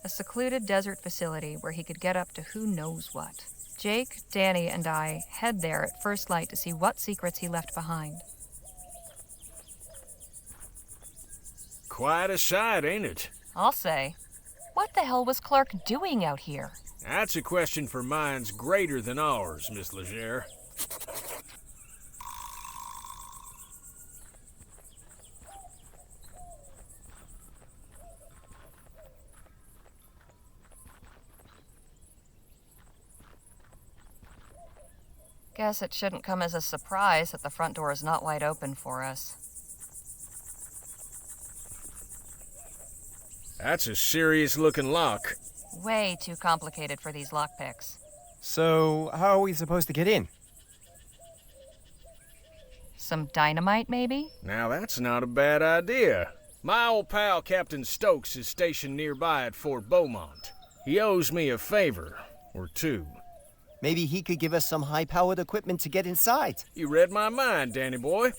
A secluded desert facility where he could get up to who knows what. Jake, Danny, and I head there at first light to see what secrets he left behind. Quite a sight, ain't it? I'll say. What the hell was Clark doing out here? That's a question for minds greater than ours, Miss Leger. Guess it shouldn't come as a surprise that the front door is not wide open for us. That's a serious-looking lock. Way too complicated for these lockpicks. So, how are we supposed to get in? Some dynamite, maybe? Now that's not a bad idea. My old pal Captain Stokes is stationed nearby at Fort Beaumont. He owes me a favor, or two. Maybe he could give us some high-powered equipment to get inside. You read my mind, Danny boy.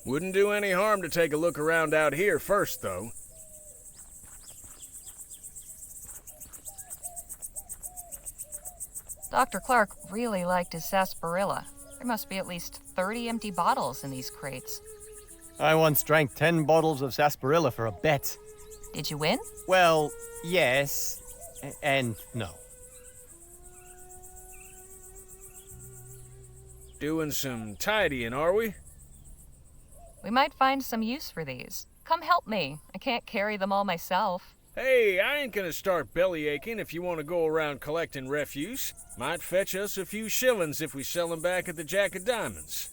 Wouldn't do any harm to take a look around out here first, though. Dr. Clark really liked his sarsaparilla. There must be at least 30 empty bottles in these crates. I once drank 10 bottles of sarsaparilla for a bet. Did you win? Well, yes, and no. Doing some tidying, are we? We might find some use for these. Come help me. I can't carry them all myself. Hey, I ain't gonna start belly aching if you want to go around collecting refuse. Might fetch us a few shillings if we sell them back at the Jack of Diamonds.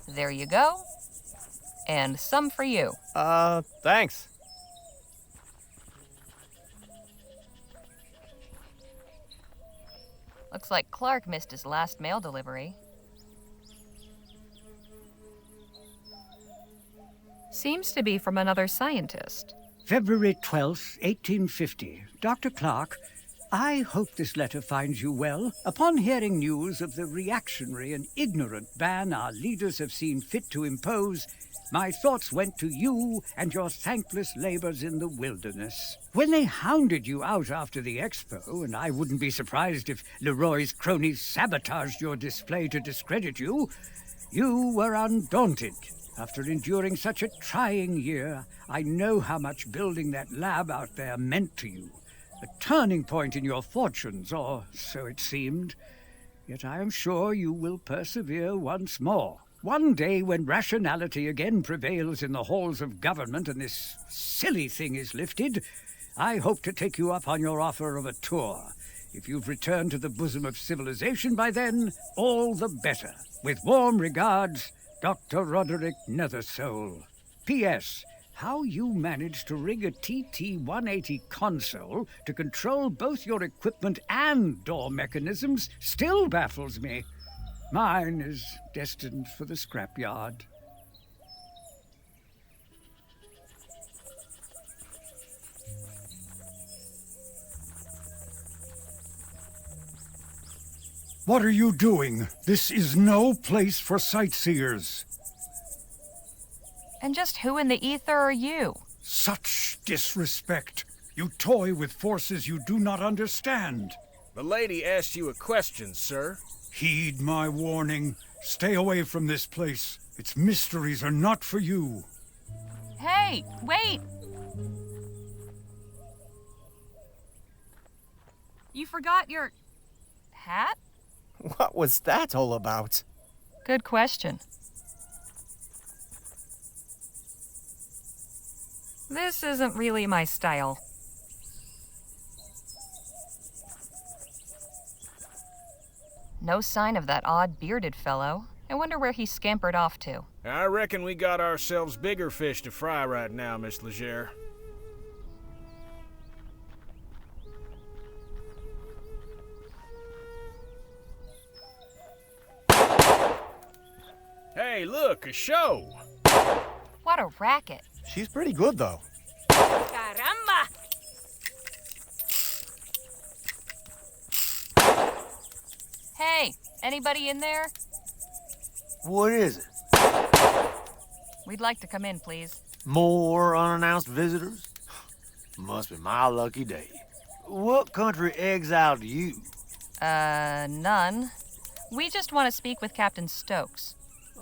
There you go. And some for you. Thanks. Looks like Clark missed his last mail delivery. Seems to be from another scientist. February 12th, 1850. Dr. Clark, I hope this letter finds you well. Upon hearing news of the reactionary and ignorant ban our leaders have seen fit to impose, my thoughts went to you and your thankless labors in the wilderness. When they hounded you out after the expo, and I wouldn't be surprised if Leroy's cronies sabotaged your display to discredit you, you were undaunted. After enduring such a trying year, I know how much building that lab out there meant to you. A turning point in your fortunes, or so it seemed. Yet I am sure you will persevere once more. One day when rationality again prevails in the halls of government and this silly thing is lifted, I hope to take you up on your offer of a tour. If you've returned to the bosom of civilization by then, all the better. With warm regards, Dr. Roderick Nethersoul. P.S. How you managed to rig a TT-180 console to control both your equipment and door mechanisms still baffles me. Mine is destined for the scrapyard. What are you doing? This is no place for sightseers. And just who in the ether are you? Such disrespect. You toy with forces you do not understand. The lady asked you a question, sir. Heed my warning. Stay away from this place. Its mysteries are not for you. Hey, wait! You forgot your... hat? What was that all about? Good question. This isn't really my style. No sign of that odd bearded fellow. I wonder where he scampered off to. I reckon we got ourselves bigger fish to fry right now, Miss Leger. Hey, look, a show! What a racket. She's pretty good, though. Caramba! Hey, anybody in there? What is it? We'd like to come in, please. More unannounced visitors? Must be my lucky day. What country exiled you? None. We just want to speak with Captain Stokes.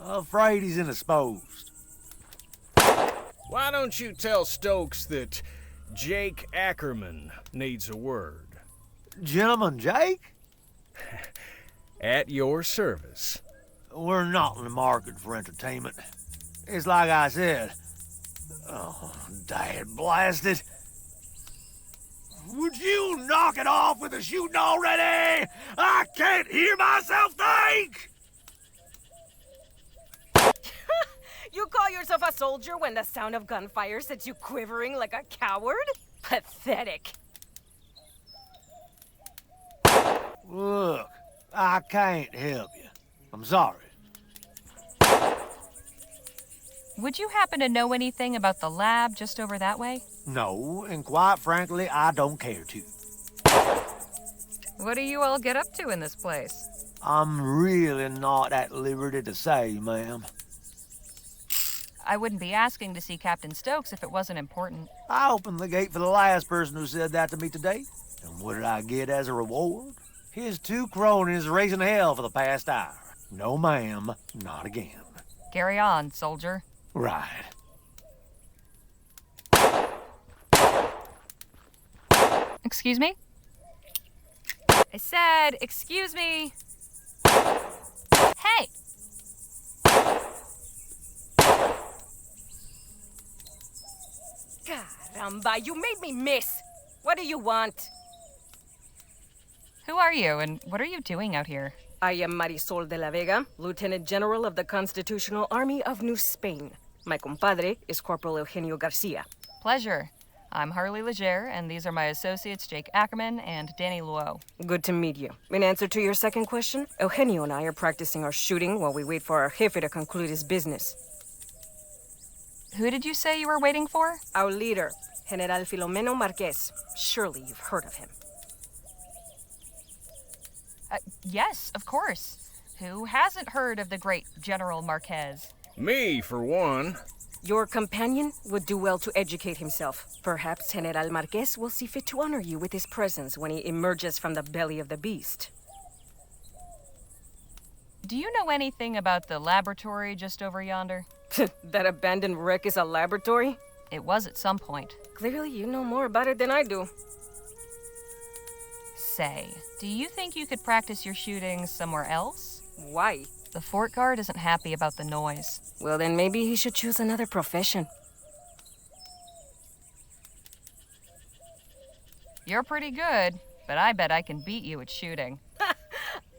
Afraid he's indisposed. Why don't you tell Stokes that Jake Ackerman needs a word? Gentleman Jake? At your service. We're not in the market for entertainment. It's like I said. Oh, dad blasted. Would you knock it off with the shooting already? I can't hear myself think! You call yourself a soldier when the sound of gunfire sets you quivering like a coward? Pathetic. Look, I can't help you. I'm sorry. Would you happen to know anything about the lab just over that way? No, and quite frankly, I don't care to. What do you all get up to in this place? I'm really not at liberty to say, ma'am. I wouldn't be asking to see Captain Stokes if it wasn't important. I opened the gate for the last person who said that to me today. And what did I get as a reward? His 2 cronies raising hell for the past hour. No, ma'am, not again. Carry on, soldier. Right. Excuse me? I said, excuse me. Hey! Caramba, you made me miss. What do you want? Who are you, and what are you doing out here? I am Marisol de la Vega, Lieutenant General of the Constitutional Army of New Spain. My compadre is Corporal Eugenio Garcia. Pleasure. I'm Harley Leger, and these are my associates Jake Ackerman and Danny Luo. Good to meet you. In answer to your second question, Eugenio and I are practicing our shooting while we wait for our jefe to conclude his business. Who did you say you were waiting for? Our leader, General Filomeno Marquez. Surely you've heard of him. Yes, of course. Who hasn't heard of the great General Marquez? Me, for one. Your companion would do well to educate himself. Perhaps General Marquez will see fit to honor you with his presence when he emerges from the belly of the beast. Do you know anything about the laboratory just over yonder? That abandoned wreck is a laboratory? It was at some point. Clearly you know more about it than I do. Say, do you think you could practice your shooting somewhere else? Why? The fort guard isn't happy about the noise. Well, then maybe he should choose another profession. You're pretty good, but I bet I can beat you at shooting.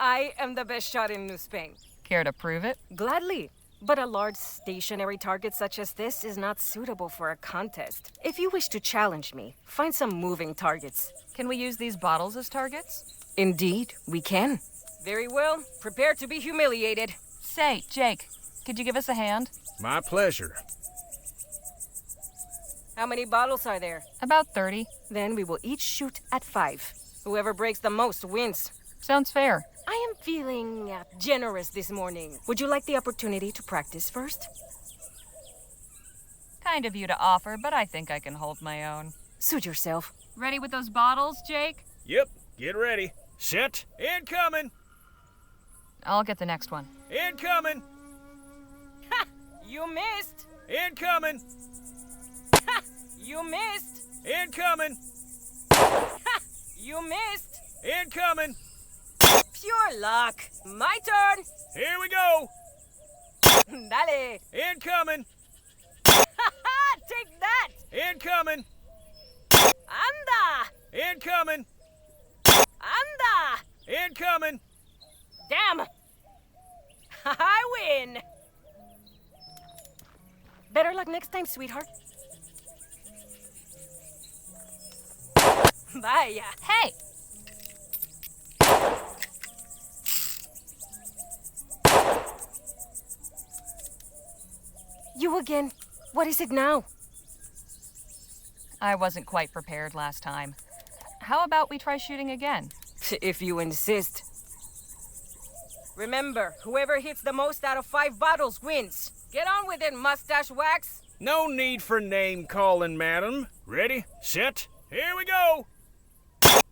I am the best shot in New Spain. Care to prove it? Gladly. But a large stationary target such as this is not suitable for a contest. If you wish to challenge me, find some moving targets. Can we use these bottles as targets? Indeed, we can. Very well. Prepare to be humiliated. Say, Jake, could you give us a hand? My pleasure. How many bottles are there? About 30. Then we will each shoot at 5. Whoever breaks the most wins. Sounds fair. I am feeling generous this morning. Would you like the opportunity to practice first? Kind of you to offer, but I think I can hold my own. Suit yourself. Ready with those bottles, Jake? Yep, get ready. Set. Incoming! I'll get the next one. Incoming! Ha! You missed! Incoming! Ha! You missed! Incoming! Ha! You missed! Incoming! Pure luck. My turn. Here we go. Dale. Incoming. Take that. Incoming. Anda. Incoming. Anda. Incoming. Damn! I win! Better luck next time, sweetheart. Vaya. Hey! You again. What is it now? I wasn't quite prepared last time. How about we try shooting again? If you insist. Remember, whoever hits the most out of 5 bottles wins. Get on with it, mustache wax. No need for name calling, madam. Ready, set, here we go.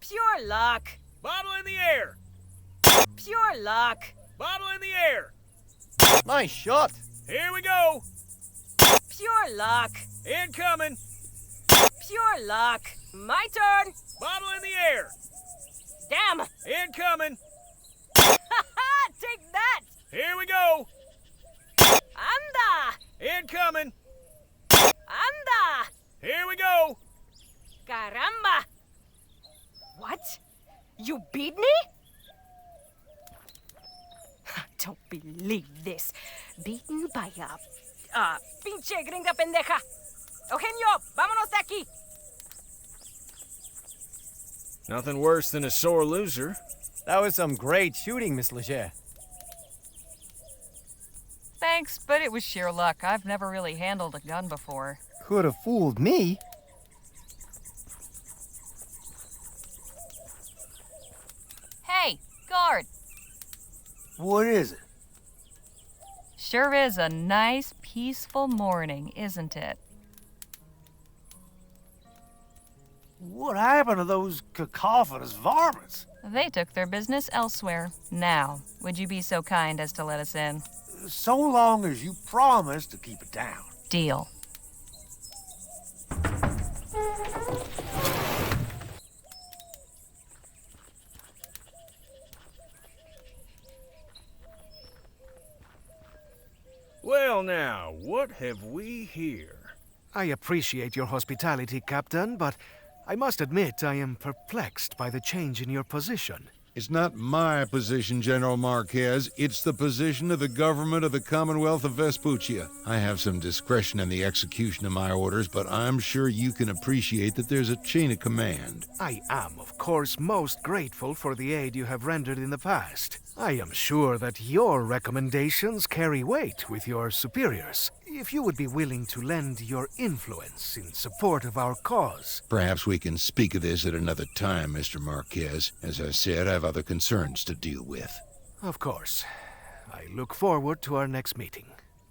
Pure luck. Bottle in the air. Pure luck. Bottle in the air. Nice shot. Here we go. Pure luck. Incoming. Pure luck. My turn. Bottle in the air. Damn. Incoming. Take that. Here we go. Anda. Incoming. Anda. Here we go. Caramba. What? You beat me? Don't believe this. Beaten by a... pinche gringa pendeja. Eugenio, vámonos de aquí. Nothing worse than a sore loser. That was some great shooting, Miss Leger. Thanks, but it was sheer luck. I've never really handled a gun before. Could have fooled me. Hey, guard! What is it? Sure is a nice, peaceful morning, isn't it? What happened to those cacophonous varmints? They took their business elsewhere. Now, would you be so kind as to let us in? So long as you promise to keep it down. Deal. Well now, what have we here? I appreciate your hospitality, Captain, but I must admit I am perplexed by the change in your position. It's not my position, General Marquez. It's the position of the government of the Commonwealth of Vespuccia. I have some discretion in the execution of my orders, but I'm sure you can appreciate that there's a chain of command. I am, of course, most grateful for the aid you have rendered in the past. I am sure that your recommendations carry weight with your superiors. If you would be willing to lend your influence in support of our cause. Perhaps we can speak of this at another time, Mr. Marquez. As I said, I have other concerns to deal with. Of course. I look forward to our next meeting.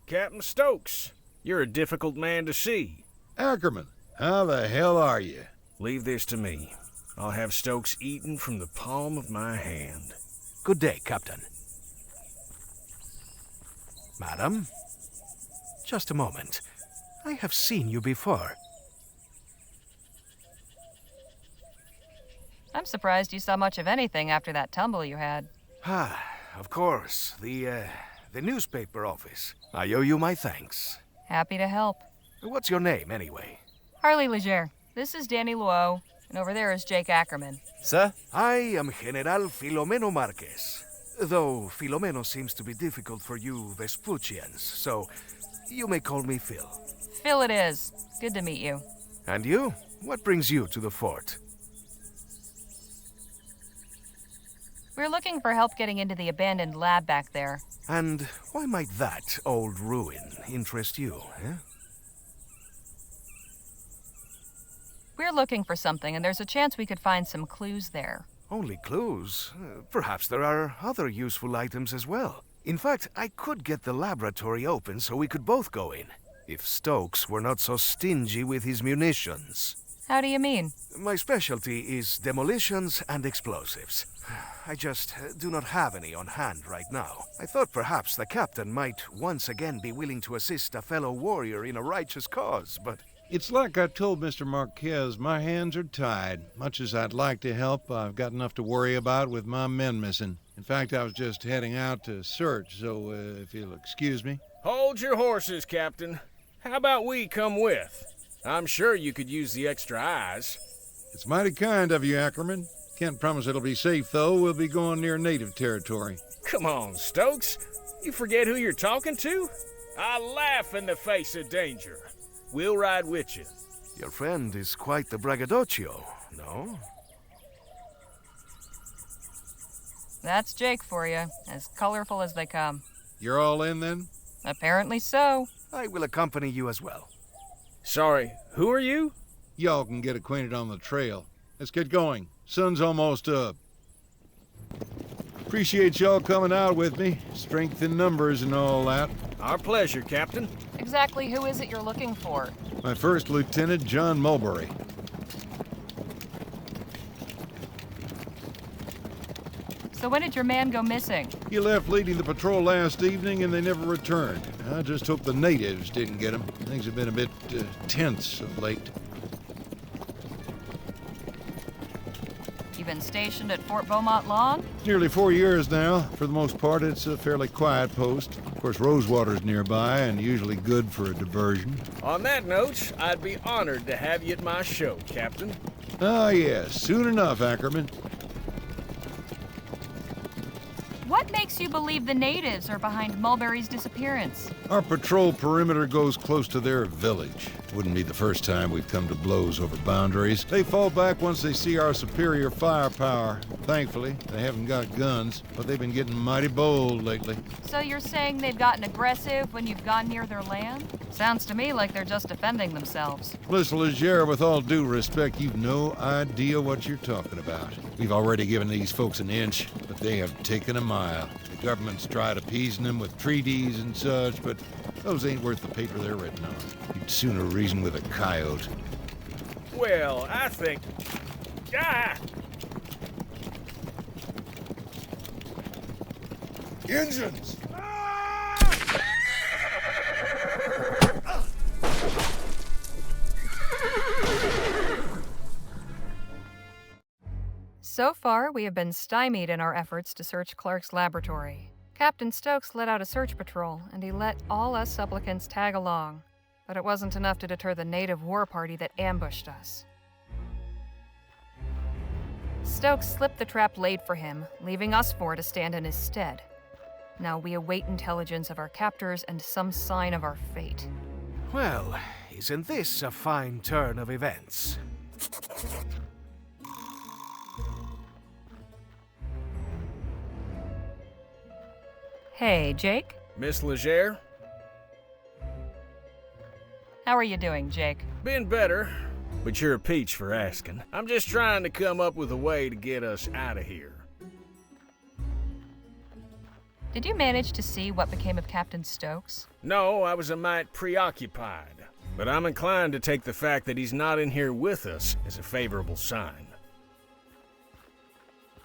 Captain Stokes, you're a difficult man to see. Ackerman, how the hell are you? Leave this to me. I'll have Stokes eaten from the palm of my hand. Good day, Captain. Madam? Just a moment. I have seen you before. I'm surprised you saw much of anything after that tumble you had. Ah, of course. The newspaper office. I owe you my thanks. Happy to help. What's your name, anyway? Harley Leger. This is Danny Luo, and over there is Jake Ackerman. Sir? I am General Filomeno Marquez. Though Filomeno seems to be difficult for you Vespuccians, so you may call me Phil. Phil it is. Good to meet you. And you? What brings you to the fort? We're looking for help getting into the abandoned lab back there. And why might that old ruin interest you, eh? We're looking for something, and there's a chance we could find some clues there. Only clues? Perhaps there are other useful items as well. In fact, I could get the laboratory open so we could both go in, if Stokes were not so stingy with his munitions. How do you mean? My specialty is demolitions and explosives. I just do not have any on hand right now. I thought perhaps the captain might once again be willing to assist a fellow warrior in a righteous cause, but... It's like I told Mr. Marquez, my hands are tied. Much as I'd like to help, I've got enough to worry about with my men missing. In fact, I was just heading out to search, so if you'll excuse me. Hold your horses, Captain. How about we come with? I'm sure you could use the extra eyes. It's mighty kind of you, Ackerman. Can't promise it'll be safe, though. We'll be going near native territory. Come on, Stokes. You forget who you're talking to? I laugh in the face of danger. We'll ride with you. Your friend is quite the braggadocio, no? That's Jake for you, as colorful as they come. You're all in, then? Apparently so. I will accompany you as well. Sorry, who are you? Y'all can get acquainted on the trail. Let's get going. Sun's almost up. Appreciate y'all coming out with me. Strength in numbers and all that. Our pleasure, Captain. Exactly who is it you're looking for? My first lieutenant, John Mulberry. So when did your man go missing? He left leading the patrol last evening and they never returned. I just hope the natives didn't get him. Things have been a bit tense of late. You've been stationed at Fort Beaumont long? Nearly 4 years now. For the most part, it's a fairly quiet post. Of course, Rosewater's nearby and usually good for a diversion. On that note, I'd be honored to have you at my show, Captain. Ah, yes. Soon enough, Ackerman. What makes you believe the natives are behind Mulberry's disappearance? Our patrol perimeter goes close to their village. Wouldn't be the first time we've come to blows over boundaries. They fall back once they see our superior firepower. Thankfully, they haven't got guns, but they've been getting mighty bold lately. So you're saying they've gotten aggressive when you've gone near their land? Sounds to me like they're just defending themselves. Miss Leger, with all due respect, you've no idea what you're talking about. We've already given these folks an inch, but they have taken a mile. The government's tried appeasing them with treaties and such, but those ain't worth the paper they're written on. You'd sooner reason with a coyote. Well, I think... Ah! Engines! So far, we have been stymied in our efforts to search Clark's laboratory. Captain Stokes let out a search patrol, and he let all us supplicants tag along. But it wasn't enough to deter the native war party that ambushed us. Stokes slipped the trap laid for him, leaving us four to stand in his stead. Now we await intelligence of our captors and some sign of our fate. Well, isn't this a fine turn of events? Hey, Jake? Miss Leger? How are you doing, Jake? Been better, but you're a peach for asking. I'm just trying to come up with a way to get us out of here. Did you manage to see what became of Captain Stokes? No, I was a mite preoccupied. But I'm inclined to take the fact that he's not in here with us as a favorable sign.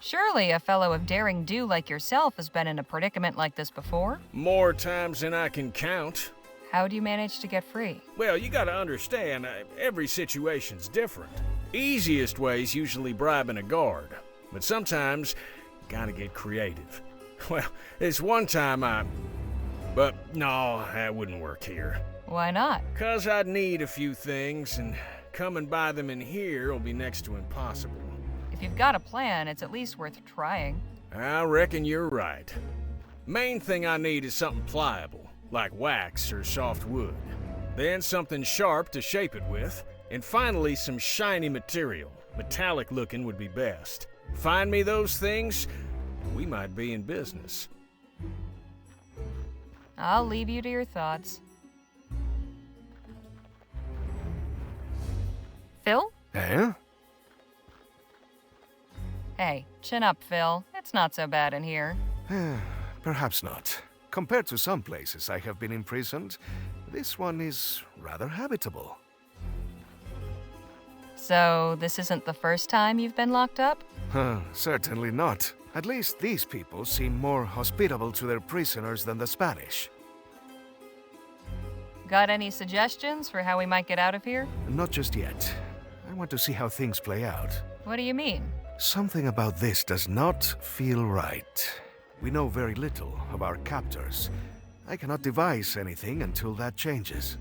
Surely a fellow of daring do like yourself has been in a predicament like this before? More times than I can count. How'd you manage to get free? Well, you gotta understand, every situation's different. Easiest way's usually bribing a guard, but sometimes you gotta get creative. Well, this one time but no, that wouldn't work here. Why not? 'Cause I'd need a few things, and coming by them in here will be next to impossible. If you've got a plan, it's at least worth trying. I reckon you're right. Main thing I need is something pliable, like wax or soft wood. Then something sharp to shape it with, and finally some shiny material. Metallic looking would be best. Find me those things, we might be in business. I'll leave you to your thoughts. Phil? Eh? Hey, chin up, Phil. It's not so bad in here. Perhaps not. Compared to some places I have been imprisoned, this one is rather habitable. So, this isn't the first time you've been locked up? Certainly not. At least these people seem more hospitable to their prisoners than the Spanish. Got any suggestions for how we might get out of here? Not just yet. I want to see how things play out. What do you mean? Something about this does not feel right. We know very little of our captors. I cannot devise anything until that changes.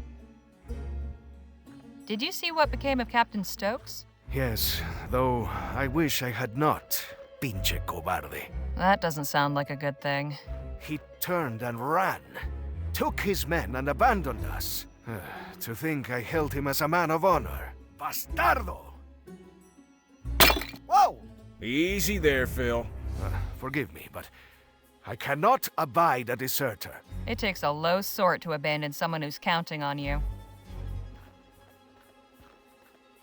Did you see what became of Captain Stokes? Yes, though I wish I had not, pinche cobarde. That doesn't sound like a good thing. He turned and ran, took his men and abandoned us. To think I held him as a man of honor. Bastardo! Whoa! Easy there, Phil. Forgive me, but I cannot abide a deserter. It takes a low sort to abandon someone who's counting on you.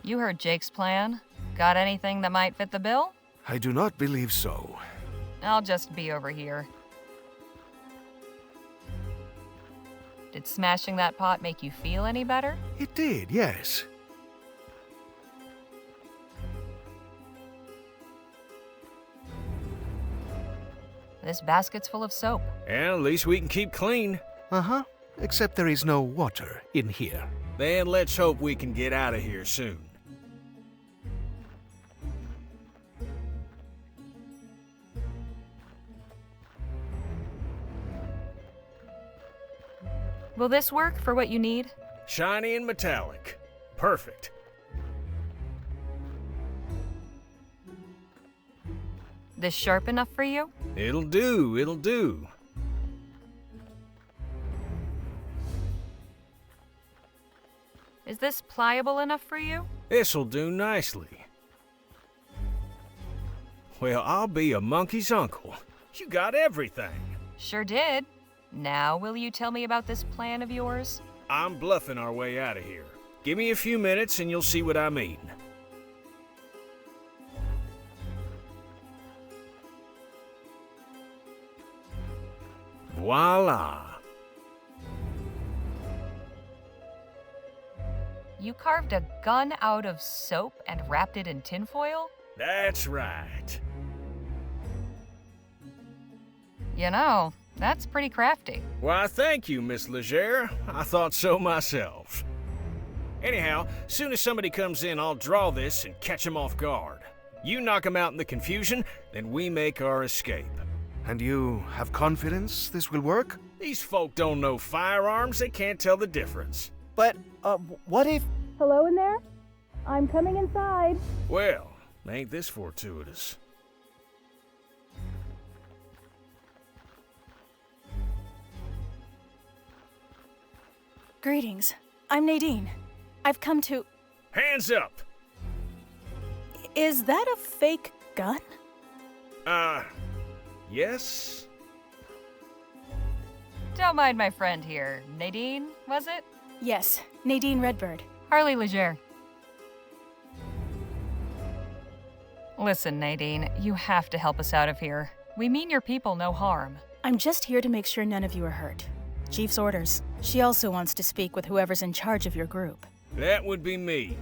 You heard Jake's plan? Got anything that might fit the bill? I do not believe so. I'll just be over here. Did smashing that pot make you feel any better? It did, yes. This basket's full of soap. Yeah, at least we can keep clean. Uh-huh. Except there is no water in here. Then let's hope we can get out of here soon. Will this work for what you need? Shiny and metallic. Perfect. This sharp enough for you? It'll do, it'll do. Is this pliable enough for you? This'll do nicely. Well, I'll be a monkey's uncle. You got everything. Sure did. Now, will you tell me about this plan of yours? I'm bluffing our way out of here. Give me a few minutes and you'll see what I mean. Voila! You carved a gun out of soap and wrapped it in tinfoil? That's right. You know, that's pretty crafty. Why, thank you, Miss Leger. I thought so myself. Anyhow, soon as somebody comes in, I'll draw this and catch him off guard. You knock him out in the confusion, then we make our escape. And you have confidence this will work? These folk don't know firearms, they can't tell the difference. But, what if... Hello in there? I'm coming inside. Well, ain't this fortuitous? Greetings. I'm Nadine. I've come to... Hands up! Is that a fake gun? Yes? Don't mind my friend here. Nadine, was it? Yes, Nadine Redbird. Harley Leger. Listen, Nadine, you have to help us out of here. We mean your people no harm. I'm just here to make sure none of you are hurt. Chief's orders. She also wants to speak with whoever's in charge of your group. That would be me.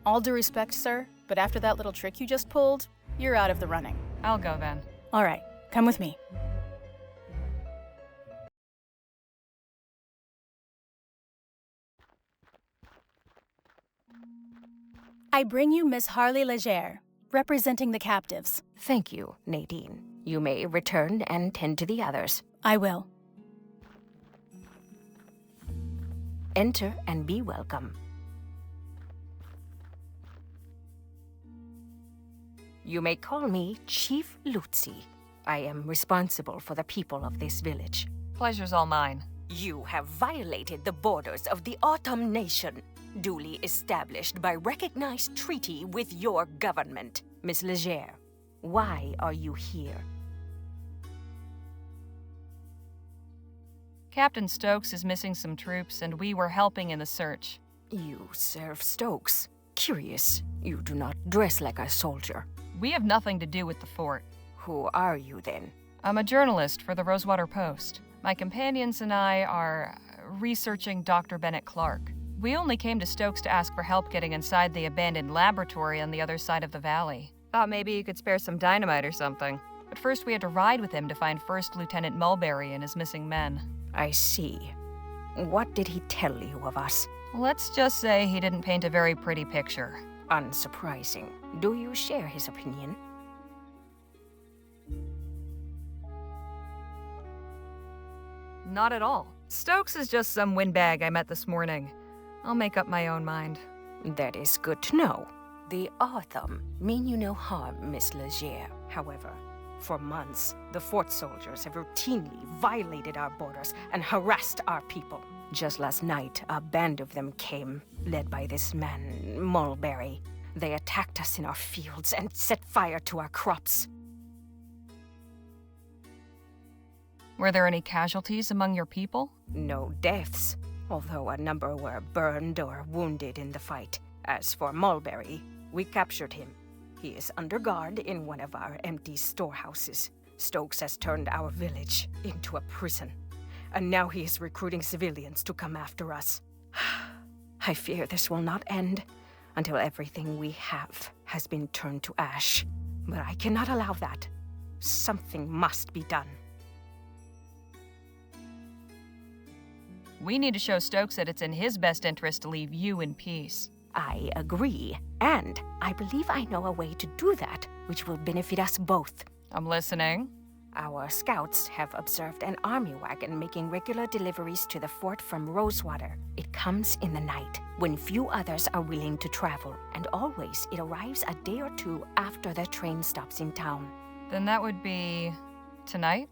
All due respect, sir, but after that little trick you just pulled, you're out of the running. I'll go then. All right, come with me. I bring you Miss Harley Leger, representing the captives. Thank you, Nadine. You may return and tend to the others. I will. Enter and be welcome. You may call me Chief Lutzi. I am responsible for the people of this village. Pleasure's all mine. You have violated the borders of the Autumn Nation, duly established by recognized treaty with your government. Miss Leger, why are you here? Captain Stokes is missing some troops, and we were helping in the search. You serve Stokes. Curious, you do not dress like a soldier. We have nothing to do with the fort. Who are you then? I'm a journalist for the Rosewater Post. My companions and I are researching Dr. Bennett Clark. We only came to Stokes to ask for help getting inside the abandoned laboratory on the other side of the valley. Thought maybe you could spare some dynamite or something. But first we had to ride with him to find First Lieutenant Mulberry and his missing men. I see. What did he tell you of us? Let's just say he didn't paint a very pretty picture. Unsurprising. Do you share his opinion? Not at all. Stokes is just some windbag I met this morning. I'll make up my own mind. That is good to know. The autumn mean you no harm, Miss Leger. However, for months, the fort soldiers have routinely violated our borders and harassed our people. Just last night, a band of them came, led by this man, Mulberry. They attacked us in our fields and set fire to our crops. Were there any casualties among your people? No deaths, although a number were burned or wounded in the fight. As for Mulberry, we captured him. He is under guard in one of our empty storehouses. Stokes has turned our village into a prison, and now he is recruiting civilians to come after us. I fear this will not end until everything we have has been turned to ash. But I cannot allow that. Something must be done. We need to show Stokes that it's in his best interest to leave you in peace. I agree, and I believe I know a way to do that, which will benefit us both. I'm listening. Our scouts have observed an army wagon making regular deliveries to the fort from Rosewater. It comes in the night, when few others are willing to travel, and always it arrives a day or two after the train stops in town. Then that would be tonight?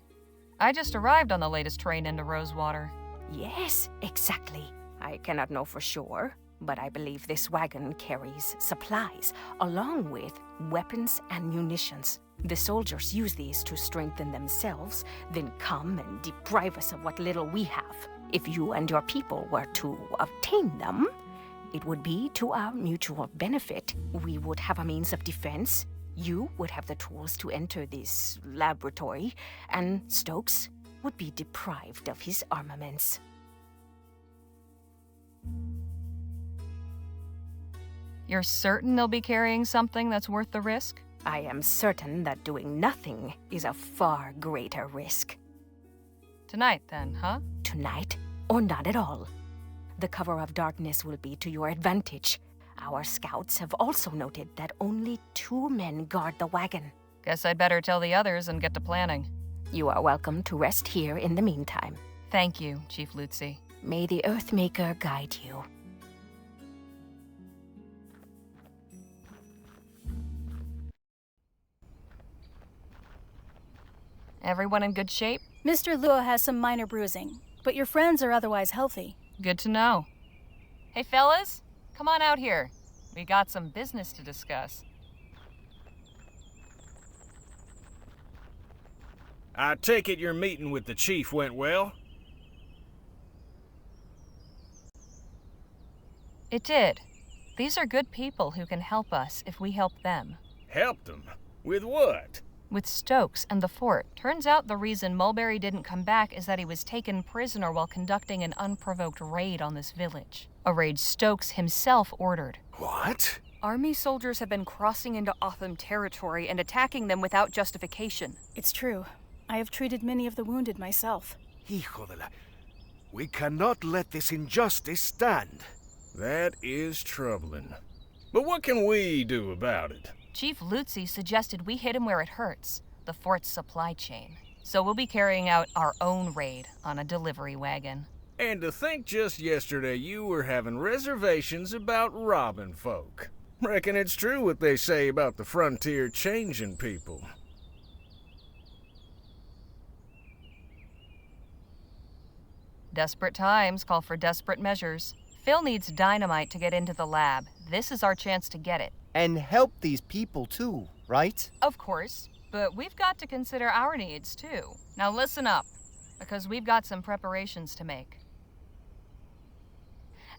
I just arrived on the latest train into Rosewater. Yes, exactly. I cannot know for sure, but I believe this wagon carries supplies, along with weapons and munitions. The soldiers use these to strengthen themselves, then come and deprive us of what little we have. If you and your people were to obtain them, it would be to our mutual benefit. We would have a means of defense, you would have the tools to enter this laboratory, and Stokes would be deprived of his armaments. You're certain they'll be carrying something that's worth the risk? I am certain that doing nothing is a far greater risk. Tonight, then, huh? Tonight, or not at all. The cover of darkness will be to your advantage. Our scouts have also noted that only 2 men guard the wagon. Guess I'd better tell the others and get to planning. You are welcome to rest here in the meantime. Thank you, Chief Lutzi. May the Earthmaker guide you. Everyone in good shape? Mr. Luo has some minor bruising, but your friends are otherwise healthy. Good to know. Hey, fellas, come on out here. We got some business to discuss. I take it your meeting with the chief went well? It did. These are good people who can help us if we help them. Helped them? With what? With Stokes and the fort. Turns out the reason Mulberry didn't come back is that he was taken prisoner while conducting an unprovoked raid on this village. A raid Stokes himself ordered. What? Army soldiers have been crossing into Otham territory and attacking them without justification. It's true. I have treated many of the wounded myself. Hijo de la... We cannot let this injustice stand. That is troubling. But what can we do about it? Chief Lutzi suggested we hit him where it hurts, the fort's supply chain. So we'll be carrying out our own raid on a delivery wagon. And to think just yesterday you were having reservations about robbing folk. Reckon it's true what they say about the frontier changing people. Desperate times call for desperate measures. Phil needs dynamite to get into the lab. This is our chance to get it. And help these people too, right? Of course, but we've got to consider our needs too. Now listen up, because we've got some preparations to make.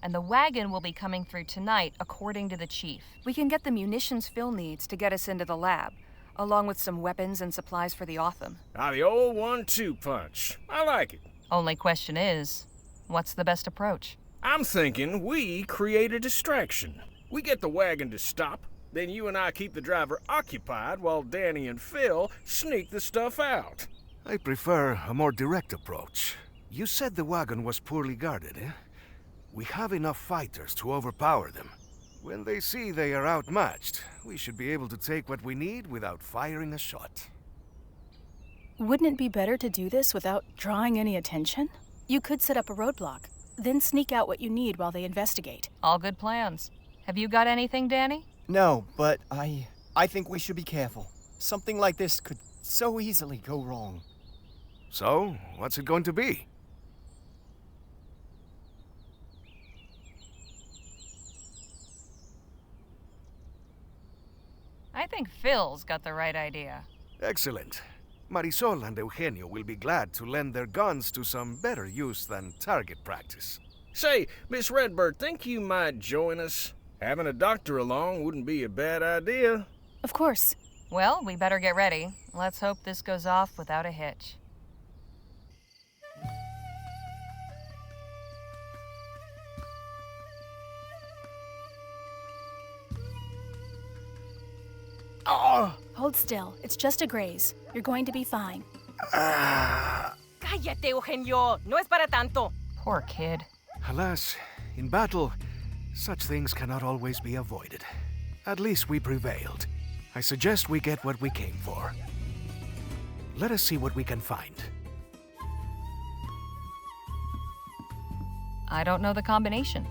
And the wagon will be coming through tonight, according to the chief. We can get the munitions Phil needs to get us into the lab, along with some weapons and supplies for the Otham. Ah, the old 1-2 punch. I like it. Only question is, what's the best approach? I'm thinking we create a distraction. We get the wagon to stop, then you and I keep the driver occupied while Danny and Phil sneak the stuff out. I prefer a more direct approach. You said the wagon was poorly guarded, eh? We have enough fighters to overpower them. When they see they are outmatched, we should be able to take what we need without firing a shot. Wouldn't it be better to do this without drawing any attention? You could set up a roadblock, then sneak out what you need while they investigate. All good plans. Have you got anything, Danny? No, but I think we should be careful. Something like this could so easily go wrong. So, what's it going to be? I think Phil's got the right idea. Excellent. Marisol and Eugenio will be glad to lend their guns to some better use than target practice. Say, Miss Redbird, think you might join us? Having a doctor along wouldn't be a bad idea. Of course. Well, we better get ready. Let's hope this goes off without a hitch. Oh! Hold still. It's just a graze. You're going to be fine. Cállate, Eugenio. No es para tanto. Poor kid. Alas, in battle, such things cannot always be avoided. At least we prevailed. I suggest we get what we came for. Let us see what we can find. I don't know the combination.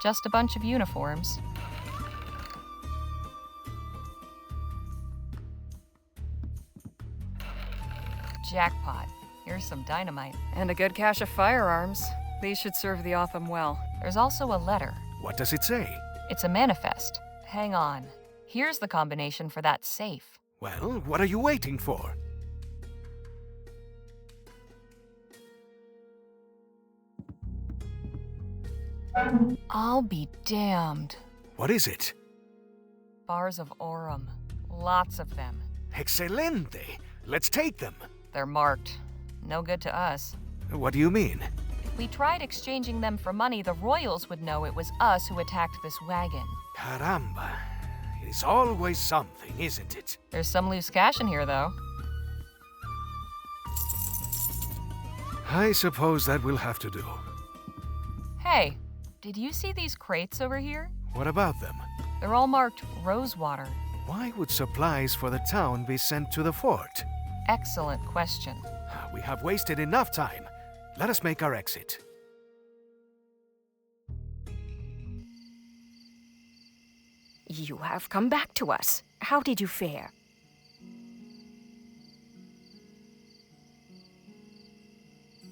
Just a bunch of uniforms. Jackpot. Here's some dynamite. And a good cache of firearms. These should serve the Otham well. There's also a letter. What does it say? It's a manifest. Hang on. Here's the combination for that safe. Well, what are you waiting for? I'll be damned. What is it? Bars of Aurum. Lots of them. Excelente! Let's take them. They're marked. No good to us. What do you mean? If we tried exchanging them for money, the royals would know it was us who attacked this wagon. Caramba. It is always something, isn't it? There's some loose cash in here, though. I suppose that will have to do. Hey, did you see these crates over here? What about them? They're all marked Rosewater. Why would supplies for the town be sent to the fort? Excellent question. We have wasted enough time. Let us make our exit. You have come back to us. How did you fare?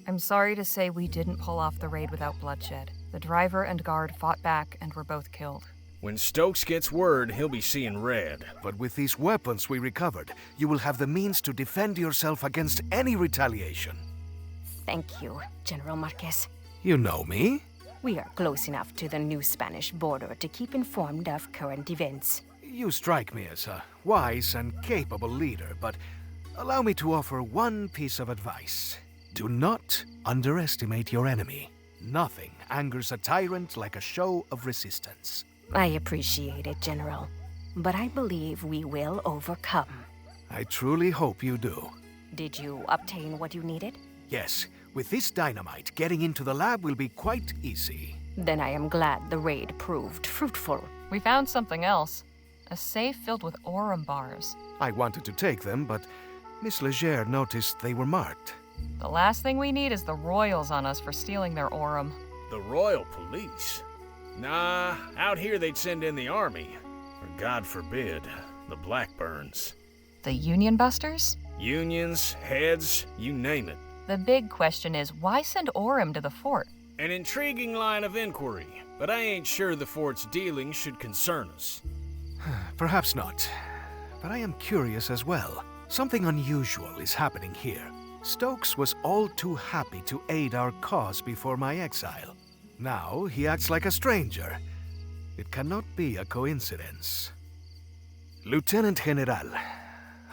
I'm sorry to say we didn't pull off the raid without bloodshed. The driver and guard fought back and were both killed. When Stokes gets word, he'll be seeing red. But with these weapons we recovered, you will have the means to defend yourself against any retaliation. Thank you, General Marquez. You know me? We are close enough to the new Spanish border to keep informed of current events. You strike me as a wise and capable leader, but allow me to offer one piece of advice. Do not underestimate your enemy. Nothing angers a tyrant like a show of resistance. I appreciate it, General. But I believe we will overcome. I truly hope you do. Did you obtain what you needed? Yes. With this dynamite, getting into the lab will be quite easy. Then I am glad the raid proved fruitful. We found something else. A safe filled with Aurum bars. I wanted to take them, but Miss Leger noticed they were marked. The last thing we need is the royals on us for stealing their Aurum. The royal police? Nah, out here they'd send in the army. Or God forbid, the Blackburns. The Union Busters? Unions, heads, you name it. The big question is, why send Aurum to the fort? An intriguing line of inquiry, but I ain't sure the fort's dealings should concern us. Perhaps not. But I am curious as well. Something unusual is happening here. Stokes was all too happy to aid our cause before my exile. Now he acts like a stranger. It cannot be a coincidence. Lieutenant General,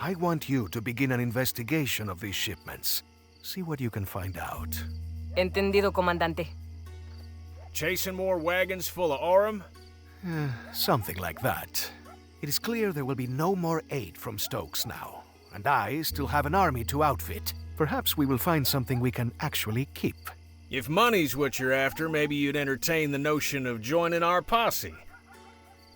I want you to begin an investigation of these shipments. See what you can find out. Entendido, Comandante. Chasing more wagons full of Aurum? Something like that. It is clear there will be no more aid from Stokes now, and I still have an army to outfit. Perhaps we will find something we can actually keep. If money's what you're after, maybe you'd entertain the notion of joining our posse.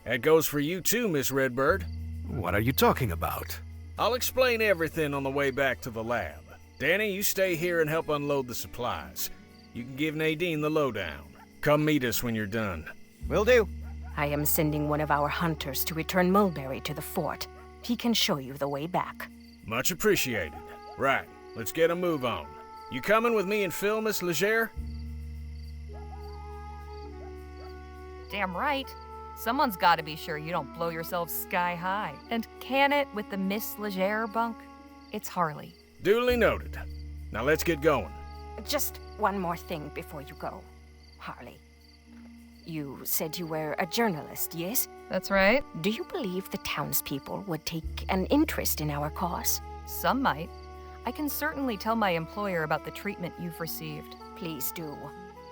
That goes for you too, Miss Redbird. What are you talking about? I'll explain everything on the way back to the lab. Danny, you stay here and help unload the supplies. You can give Nadine the lowdown. Come meet us when you're done. Will do. I am sending one of our hunters to return Mulberry to the fort. He can show you the way back. Much appreciated. Right, let's get a move on. You coming with me and Phil, Miss Leger? Damn right. Someone's got to be sure you don't blow yourself sky high. And can it with the Miss Leger bunk? It's Harley. Duly noted. Now let's get going. Just one more thing before you go, Harley. You said you were a journalist, yes? That's right. Do you believe the townspeople would take an interest in our cause? Some might. I can certainly tell my employer about the treatment you've received. Please do.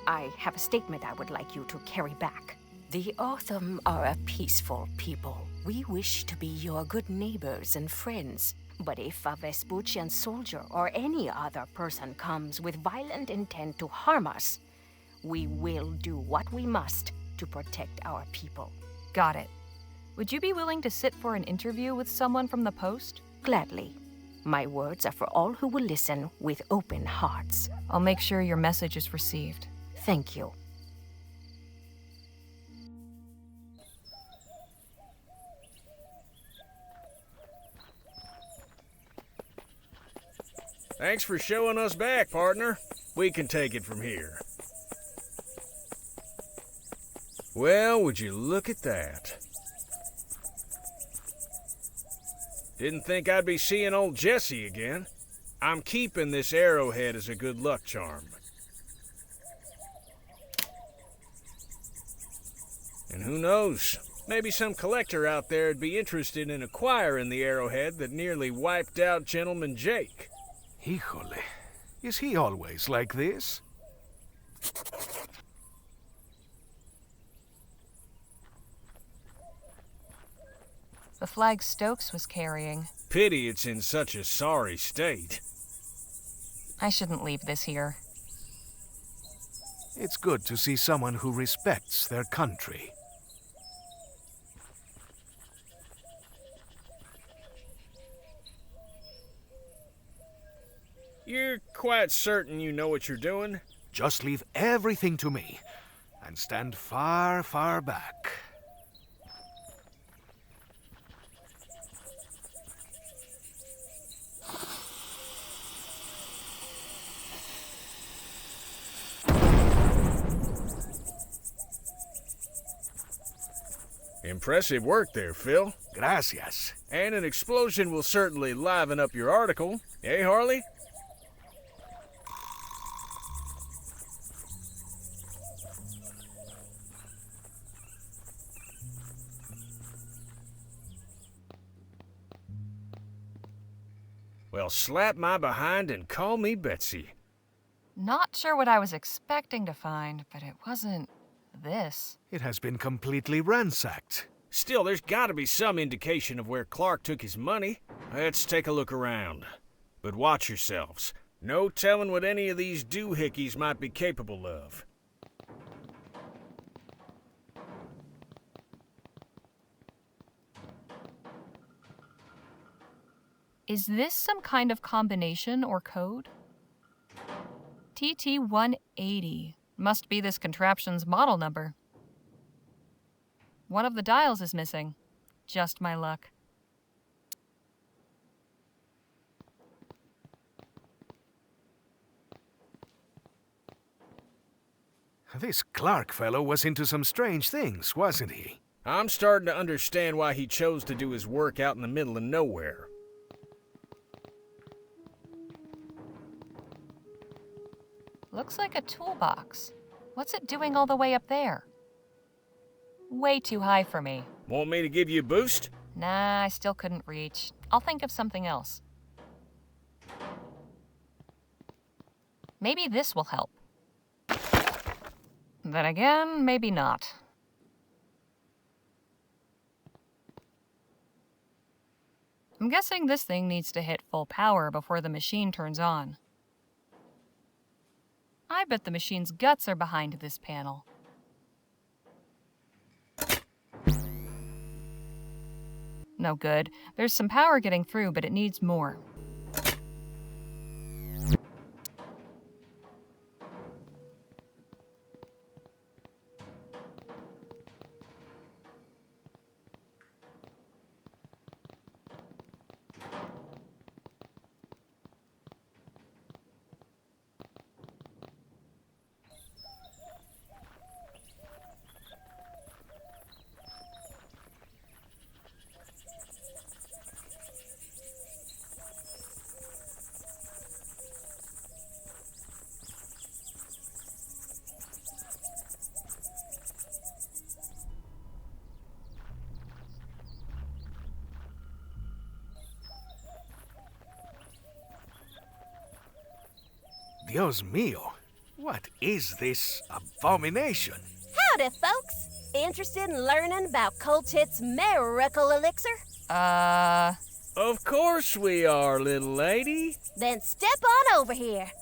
I have a statement I would like you to carry back. The Otham are a peaceful people. We wish to be your good neighbors and friends. But if a Vespuccian soldier or any other person comes with violent intent to harm us, we will do what we must to protect our people. Got it. Would you be willing to sit for an interview with someone from the post? Gladly. My words are for all who will listen with open hearts. I'll make sure your message is received. Thank you. Thanks for showing us back, partner. We can take it from here. Well, would you look at that? Didn't think I'd be seeing old Jesse again. I'm keeping this arrowhead as a good luck charm. And who knows? Maybe some collector out there would be interested in acquiring the arrowhead that nearly wiped out Gentleman Jake. Híjole. Is he always like this? The flag Stokes was carrying. Pity it's in such a sorry state. I shouldn't leave this here. It's good to see someone who respects their country. You're quite certain you know what you're doing? Just leave everything to me, and stand far, far back. Impressive work there, Phil. Gracias. And an explosion will certainly liven up your article. Eh, Harley? Well, slap my behind and call me Betsy. Not sure what I was expecting to find, but it wasn't this. It has been completely ransacked. Still, there's gotta be some indication of where Clark took his money. Let's take a look around. But watch yourselves. No telling what any of these doohickeys might be capable of. Is this some kind of combination or code? TT-180. Must be this contraption's model number. One of the dials is missing. Just my luck. This Clark fellow was into some strange things, wasn't he? I'm starting to understand why he chose to do his work out in the middle of nowhere. Looks like a toolbox. What's it doing all the way up there? Way too high for me. Want me to give you a boost? Nah, I still couldn't reach. I'll think of something else. Maybe this will help. Then again, maybe not. I'm guessing this thing needs to hit full power before the machine turns on. I bet the machine's guts are behind this panel. No good. There's some power getting through, but it needs more. Dios mío. What is this abomination? Howdy, folks. Interested in learning about Coltit's miracle elixir? Of course we are, little lady. Then step on over here.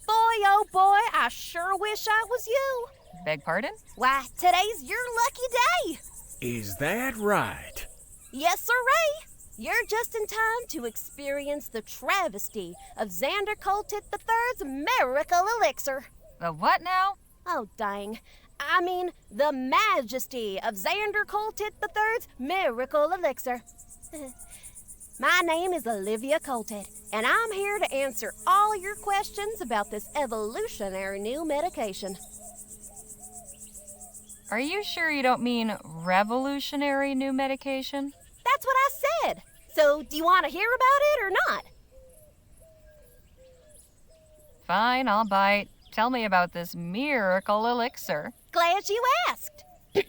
Boy, oh boy, I sure wish I was you. Beg pardon? Why, today's your lucky day. Is that right? Yes, sirree. You're just in time to experience the travesty of Xander Coltit III's miracle elixir. The what now? Oh, dang. I mean, the majesty of Xander Coltit III's miracle elixir. My name is Olivia Coltit, and I'm here to answer all your questions about this evolutionary new medication. Are you sure you don't mean revolutionary new medication? That's what I said. So, do you want to hear about it or not? Fine, I'll bite. Tell me about this miracle elixir. Glad you asked. From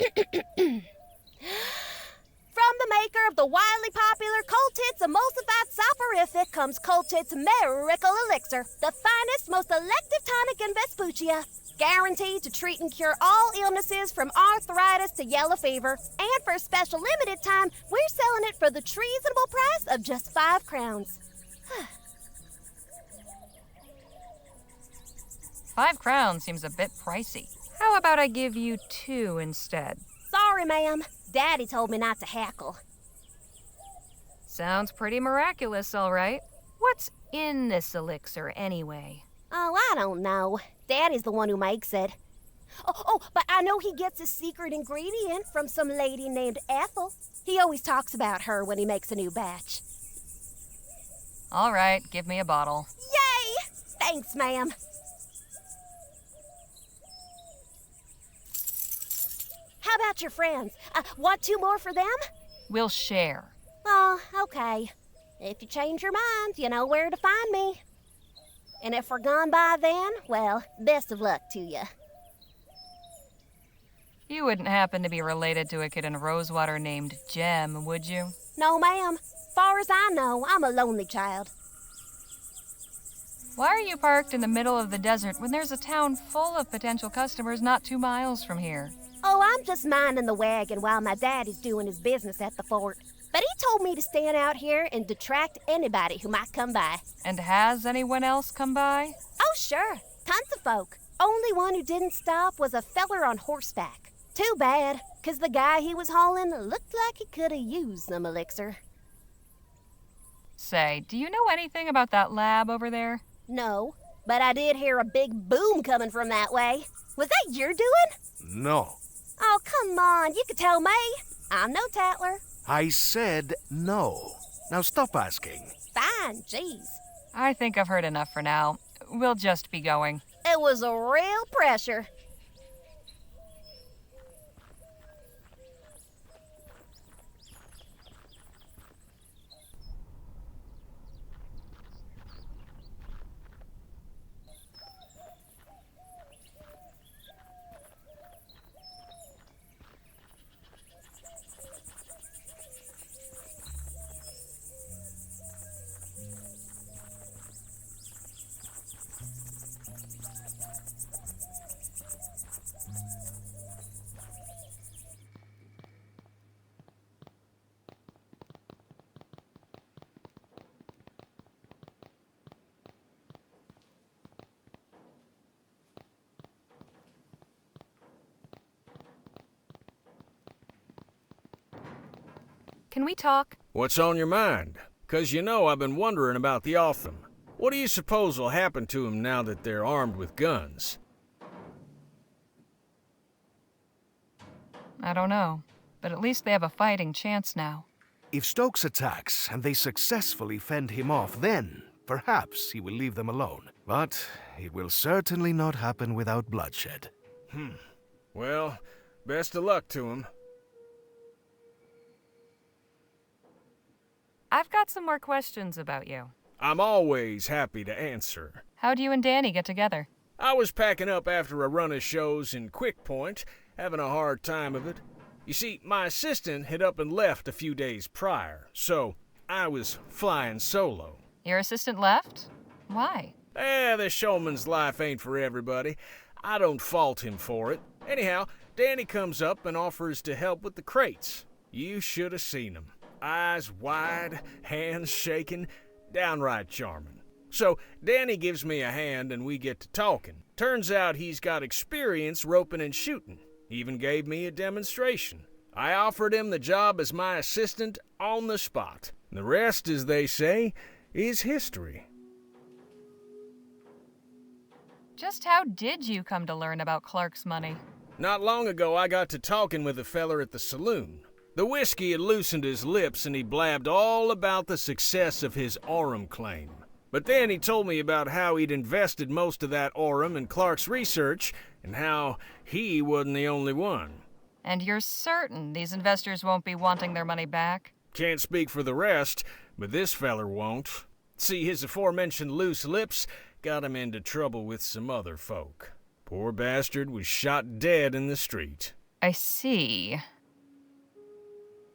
the maker of the wildly popular Coltit's emulsified soporific comes Coltit's miracle elixir, the finest, most elective tonic in Vespuccia. Guaranteed to treat and cure all illnesses from arthritis to yellow fever. And for a special limited time, we're selling it for the treasonable price of just 5 crowns. 5 crowns seems a bit pricey. How about I give you 2 instead? Sorry, ma'am. Daddy told me not to hackle. Sounds pretty miraculous, all right. What's in this elixir, anyway? Oh, I don't know. Daddy's the one who makes it. Oh, but I know he gets his secret ingredient from some lady named Ethel. He always talks about her when he makes a new batch. All right, give me a bottle. Yay! Thanks, ma'am. How about your friends? Want 2 more for them? We'll share. Oh, okay. If you change your mind, you know where to find me. And if we're gone by then, well, best of luck to you. You wouldn't happen to be related to a kid in Rosewater named Jem, would you? No, ma'am. Far as I know, I'm a lonely child. Why are you parked in the middle of the desert when there's a town full of potential customers not 2 miles from here? Oh, I'm just minding the wagon while my daddy's doing his business at the fort. But he told me to stand out here and detract anybody who might come by. And has anyone else come by? Oh, sure. Tons of folk. Only one who didn't stop was a feller on horseback. Too bad, 'cause the guy he was hauling looked like he could have used some elixir. Say, do you know anything about that lab over there? No, but I did hear a big boom coming from that way. Was that your doing? No. Oh, come on. You could tell me. I'm no tattler. I said no. Now stop asking. Fine, jeez. I think I've heard enough for now. We'll just be going. It was a real pressure. Can we talk? What's on your mind? 'Cause you know I've been wondering about the Otham. What do you suppose will happen to them now that they're armed with guns? I don't know, but at least they have a fighting chance now. If Stokes attacks and they successfully fend him off, then perhaps he will leave them alone. But it will certainly not happen without bloodshed. Well, best of luck to him. I've got some more questions about you. I'm always happy to answer. How'd you and Danny get together? I was packing up after a run of shows in Quick Point, having a hard time of it. You see, my assistant had up and left a few days prior, so I was flying solo. Your assistant left? Why? The showman's life ain't for everybody. I don't fault him for it. Anyhow, Danny comes up and offers to help with the crates. You should have seen him. Eyes wide, hands shaking, downright charming. So Danny gives me a hand and we get to talking. Turns out he's got experience roping and shooting. Even gave me a demonstration. I offered him the job as my assistant on the spot. The rest, as they say, is history. Just how did you come to learn about Clark's money? Not long ago, I got to talking with a feller at the saloon. The whiskey had loosened his lips and he blabbed all about the success of his Aurum claim. But then he told me about how he'd invested most of that Aurum in Clark's research and how he wasn't the only one. And you're certain these investors won't be wanting their money back? Can't speak for the rest, but this feller won't. See, his aforementioned loose lips got him into trouble with some other folk. Poor bastard was shot dead in the street. I see.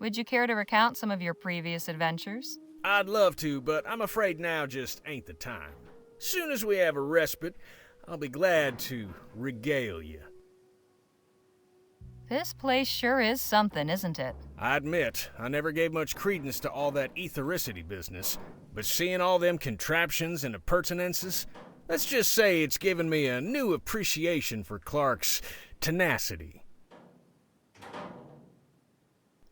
Would you care to recount some of your previous adventures? I'd love to, but I'm afraid now just ain't the time. Soon as we have a respite, I'll be glad to regale you. This place sure is something, isn't it? I admit, I never gave much credence to all that ethericity business, but seeing all them contraptions and appurtenances, let's just say it's given me a new appreciation for Clark's tenacity.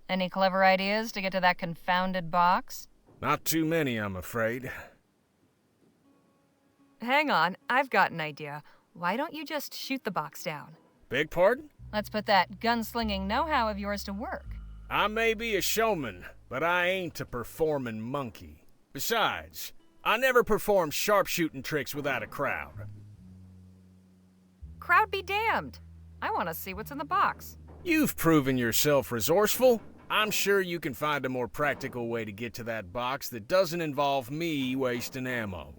Any clever ideas to get to that confounded box? Not too many, I'm afraid. Hang on, I've got an idea. Why don't you just shoot the box down? Beg pardon? Let's put that gunslinging know-how of yours to work. I may be a showman, but I ain't a performing monkey. Besides, I never perform sharpshooting tricks without a crowd. Crowd be damned. I want to see what's in the box. You've proven yourself resourceful. I'm sure you can find a more practical way to get to that box that doesn't involve me wasting ammo.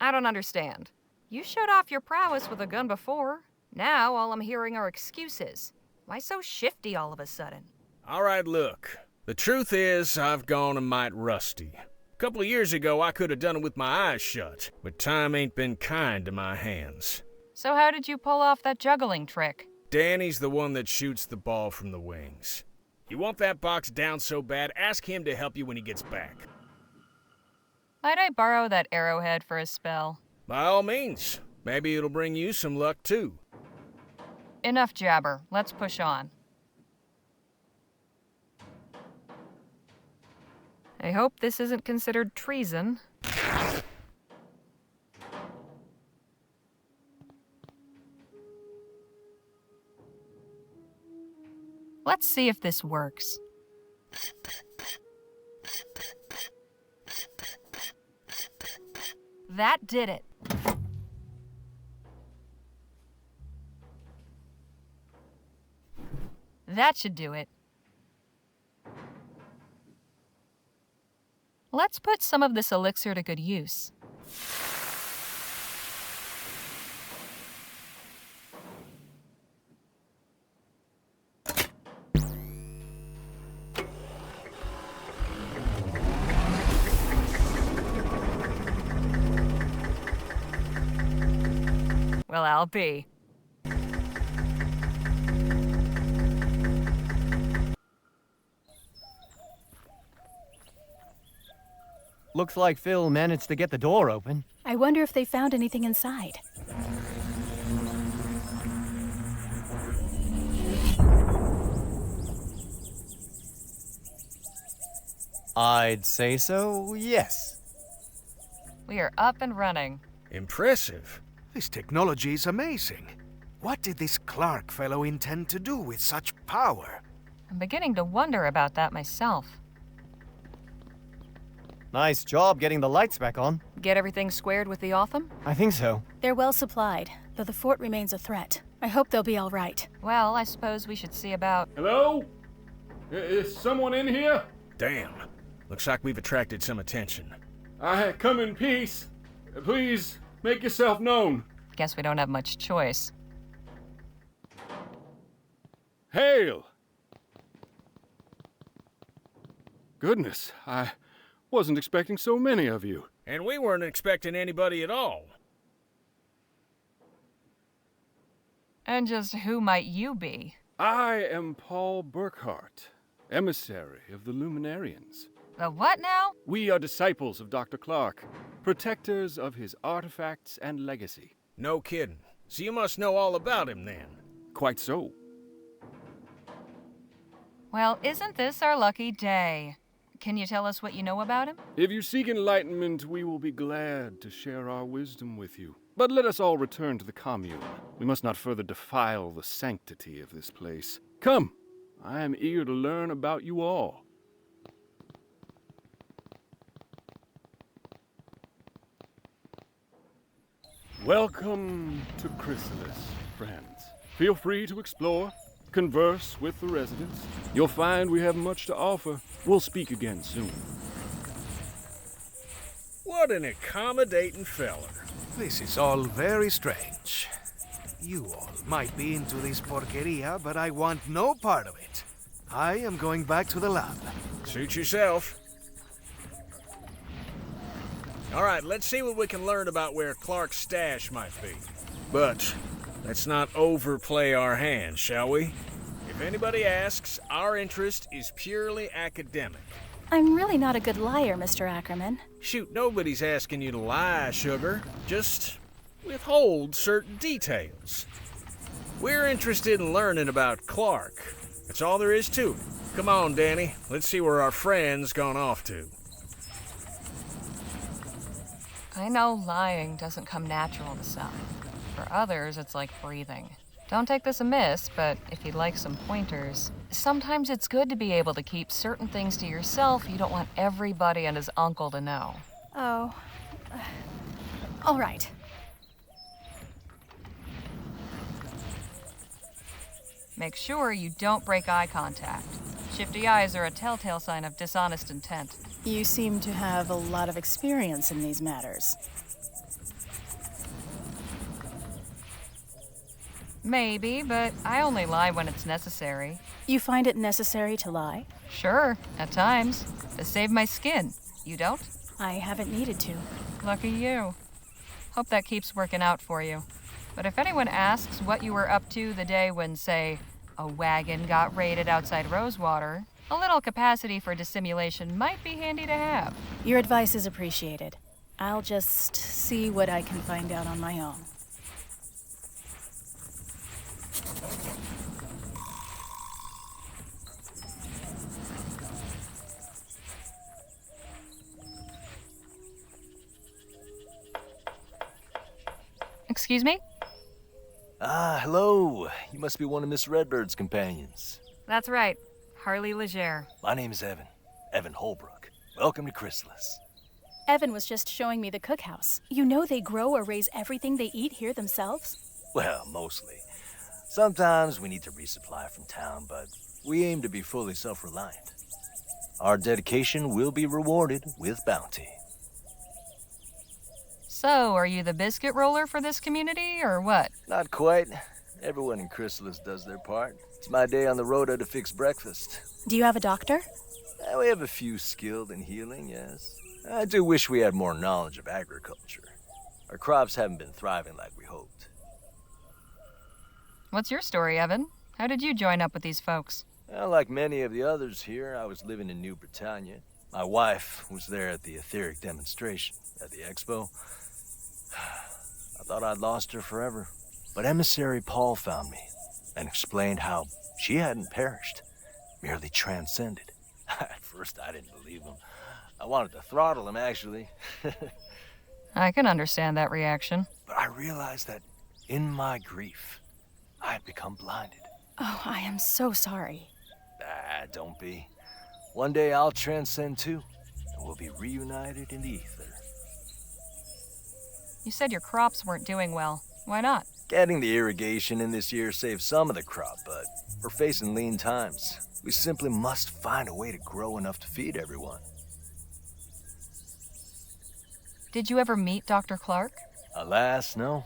I don't understand. You showed off your prowess with a gun before. Now all I'm hearing are excuses. Why so shifty all of a sudden? All right, look. The truth is, I've gone a mite rusty. A couple of years ago, I could have done it with my eyes shut, but time ain't been kind to my hands. So how did you pull off that juggling trick? Danny's the one that shoots the ball from the wings. You want that box down so bad, ask him to help you when he gets back. Might I borrow that arrowhead for a spell? By all means. Maybe it'll bring you some luck, too. Enough jabber. Let's push on. I hope this isn't considered treason. Let's see if this works. That did it. That should do it. Let's put some of this elixir to good use. Well, I'll be. Looks like Phil managed to get the door open. I wonder if they found anything inside. I'd say so, yes. We are up and running. Impressive. This technology is amazing. What did this Clark fellow intend to do with such power? I'm beginning to wonder about that myself. Nice job getting the lights back on. Get everything squared with the Otham? I think so. They're well supplied, though the fort remains a threat. I hope they'll be all right. Well, I suppose we should see about... Hello? Is someone in here? Damn. Looks like we've attracted some attention. I come in peace. Please, make yourself known. Guess we don't have much choice. Hail! Goodness, I wasn't expecting so many of you. And we weren't expecting anybody at all. And just who might you be? I am Paul Burkhart, emissary of the Luminarians. The what now? We are disciples of Dr. Clark, protectors of his artifacts and legacy. No kidding. So you must know all about him then. Quite so. Well, isn't this our lucky day? Can you tell us what you know about him? If you seek enlightenment, we will be glad to share our wisdom with you. But let us all return to the commune. We must not further defile the sanctity of this place. Come, I am eager to learn about you all. Welcome to Chrysalis, friends. Feel free to explore, converse with the residents. You'll find we have much to offer. We'll speak again soon. What an accommodating feller. This is all very strange. You all might be into this porqueria, but I want no part of it. I am going back to the lab. Suit yourself. All right, let's see what we can learn about where Clark's stash might be. But let's not overplay our hand, shall we? If anybody asks, our interest is purely academic. I'm really not a good liar, Mr. Ackerman. Shoot, nobody's asking you to lie, sugar. Just withhold certain details. We're interested in learning about Clark. That's all there is to it. Come on, Danny. Let's see where our friend's gone off to. I know lying doesn't come natural to some. For others, it's like breathing. Don't take this amiss, but if you'd like some pointers, sometimes it's good to be able to keep certain things to yourself you don't want everybody and his uncle to know. Oh. All right. Make sure you don't break eye contact. Shifty eyes are a telltale sign of dishonest intent. You seem to have a lot of experience in these matters. Maybe, but I only lie when it's necessary. You find it necessary to lie? Sure, at times. To save my skin. You don't? I haven't needed to. Lucky you. Hope that keeps working out for you. But if anyone asks what you were up to the day when, say, a wagon got raided outside Rosewater, a little capacity for dissimulation might be handy to have. Your advice is appreciated. I'll just see what I can find out on my own. Excuse me? Ah, hello. You must be one of Miss Redbird's companions. That's right. Harley Leger. My name is Evan. Evan Holbrook. Welcome to Chrysalis. Evan was just showing me the cookhouse. You know they grow or raise everything they eat here themselves? Well, mostly. Sometimes we need to resupply from town, but we aim to be fully self-reliant. Our dedication will be rewarded with bounty. So, are you the biscuit roller for this community, or what? Not quite. Everyone in Chrysalis does their part. It's my day on the rota to fix breakfast. Do you have a doctor? We have a few skilled in healing, yes. I do wish we had more knowledge of agriculture. Our crops haven't been thriving like we hoped. What's your story, Evan? How did you join up with these folks? Well, like many of the others here, I was living in New Bretagne. My wife was there at the etheric demonstration at the expo. I thought I'd lost her forever. But emissary Paul found me and explained how she hadn't perished, merely transcended. At first, I didn't believe him. I wanted to throttle him, actually. I can understand that reaction. But I realized that in my grief, I had become blinded. Oh, I am so sorry. Ah, don't be. One day I'll transcend too, and we'll be reunited in the ether. You said your crops weren't doing well. Why not? Getting the irrigation in this year saved some of the crop, but we're facing lean times. We simply must find a way to grow enough to feed everyone. Did you ever meet Dr. Clark? Alas, no.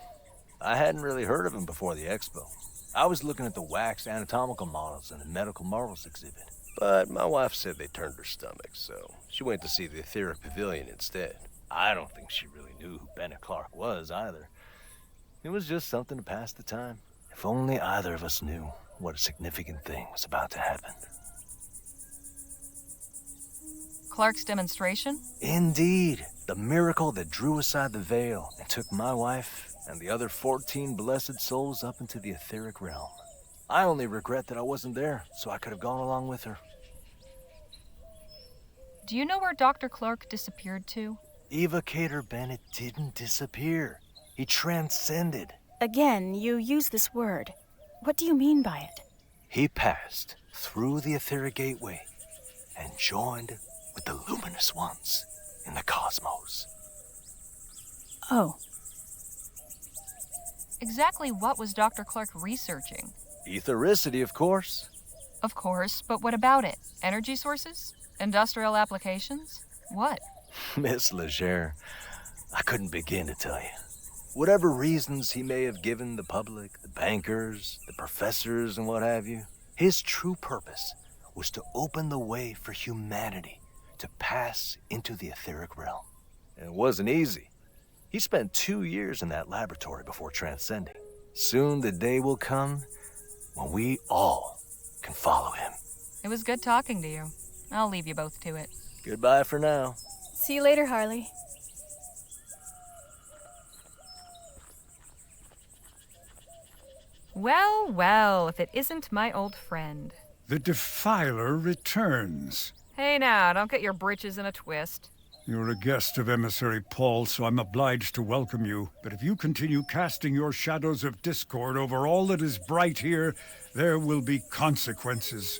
I hadn't really heard of him before the expo. I was looking at the wax anatomical models in the medical marvels exhibit. But my wife said they turned her stomach, so she went to see the Etheric Pavilion instead. I don't think she really knew who Bennett Clark was either. It was just something to pass the time. If only either of us knew what a significant thing was about to happen. Clark's demonstration? Indeed. The miracle that drew aside the veil and took my wife and the other 14 blessed souls up into the etheric realm. I only regret that I wasn't there, so I could have gone along with her. Do you know where Dr. Clark disappeared to? Evocator Bennett didn't disappear. He transcended. Again, you use this word. What do you mean by it? He passed through the etheric gateway and joined with the luminous ones in the cosmos. Oh. Exactly what was Dr. Clark researching? Ethericity, of course. Of course, but what about it? Energy sources? Industrial applications? What? Miss Leger, I couldn't begin to tell you. Whatever reasons he may have given the public, the bankers, the professors, and what have you, his true purpose was to open the way for humanity to pass into the etheric realm. And it wasn't easy. He spent 2 years in that laboratory before transcending. Soon the day will come when we all can follow him. It was good talking to you. I'll leave you both to it. Goodbye for now. See you later, Harley. Well, well, if it isn't my old friend. The Defiler returns. Hey now, don't get your britches in a twist. You're a guest of Emissary Paul, so I'm obliged to welcome you. But if you continue casting your shadows of discord over all that is bright here, there will be consequences.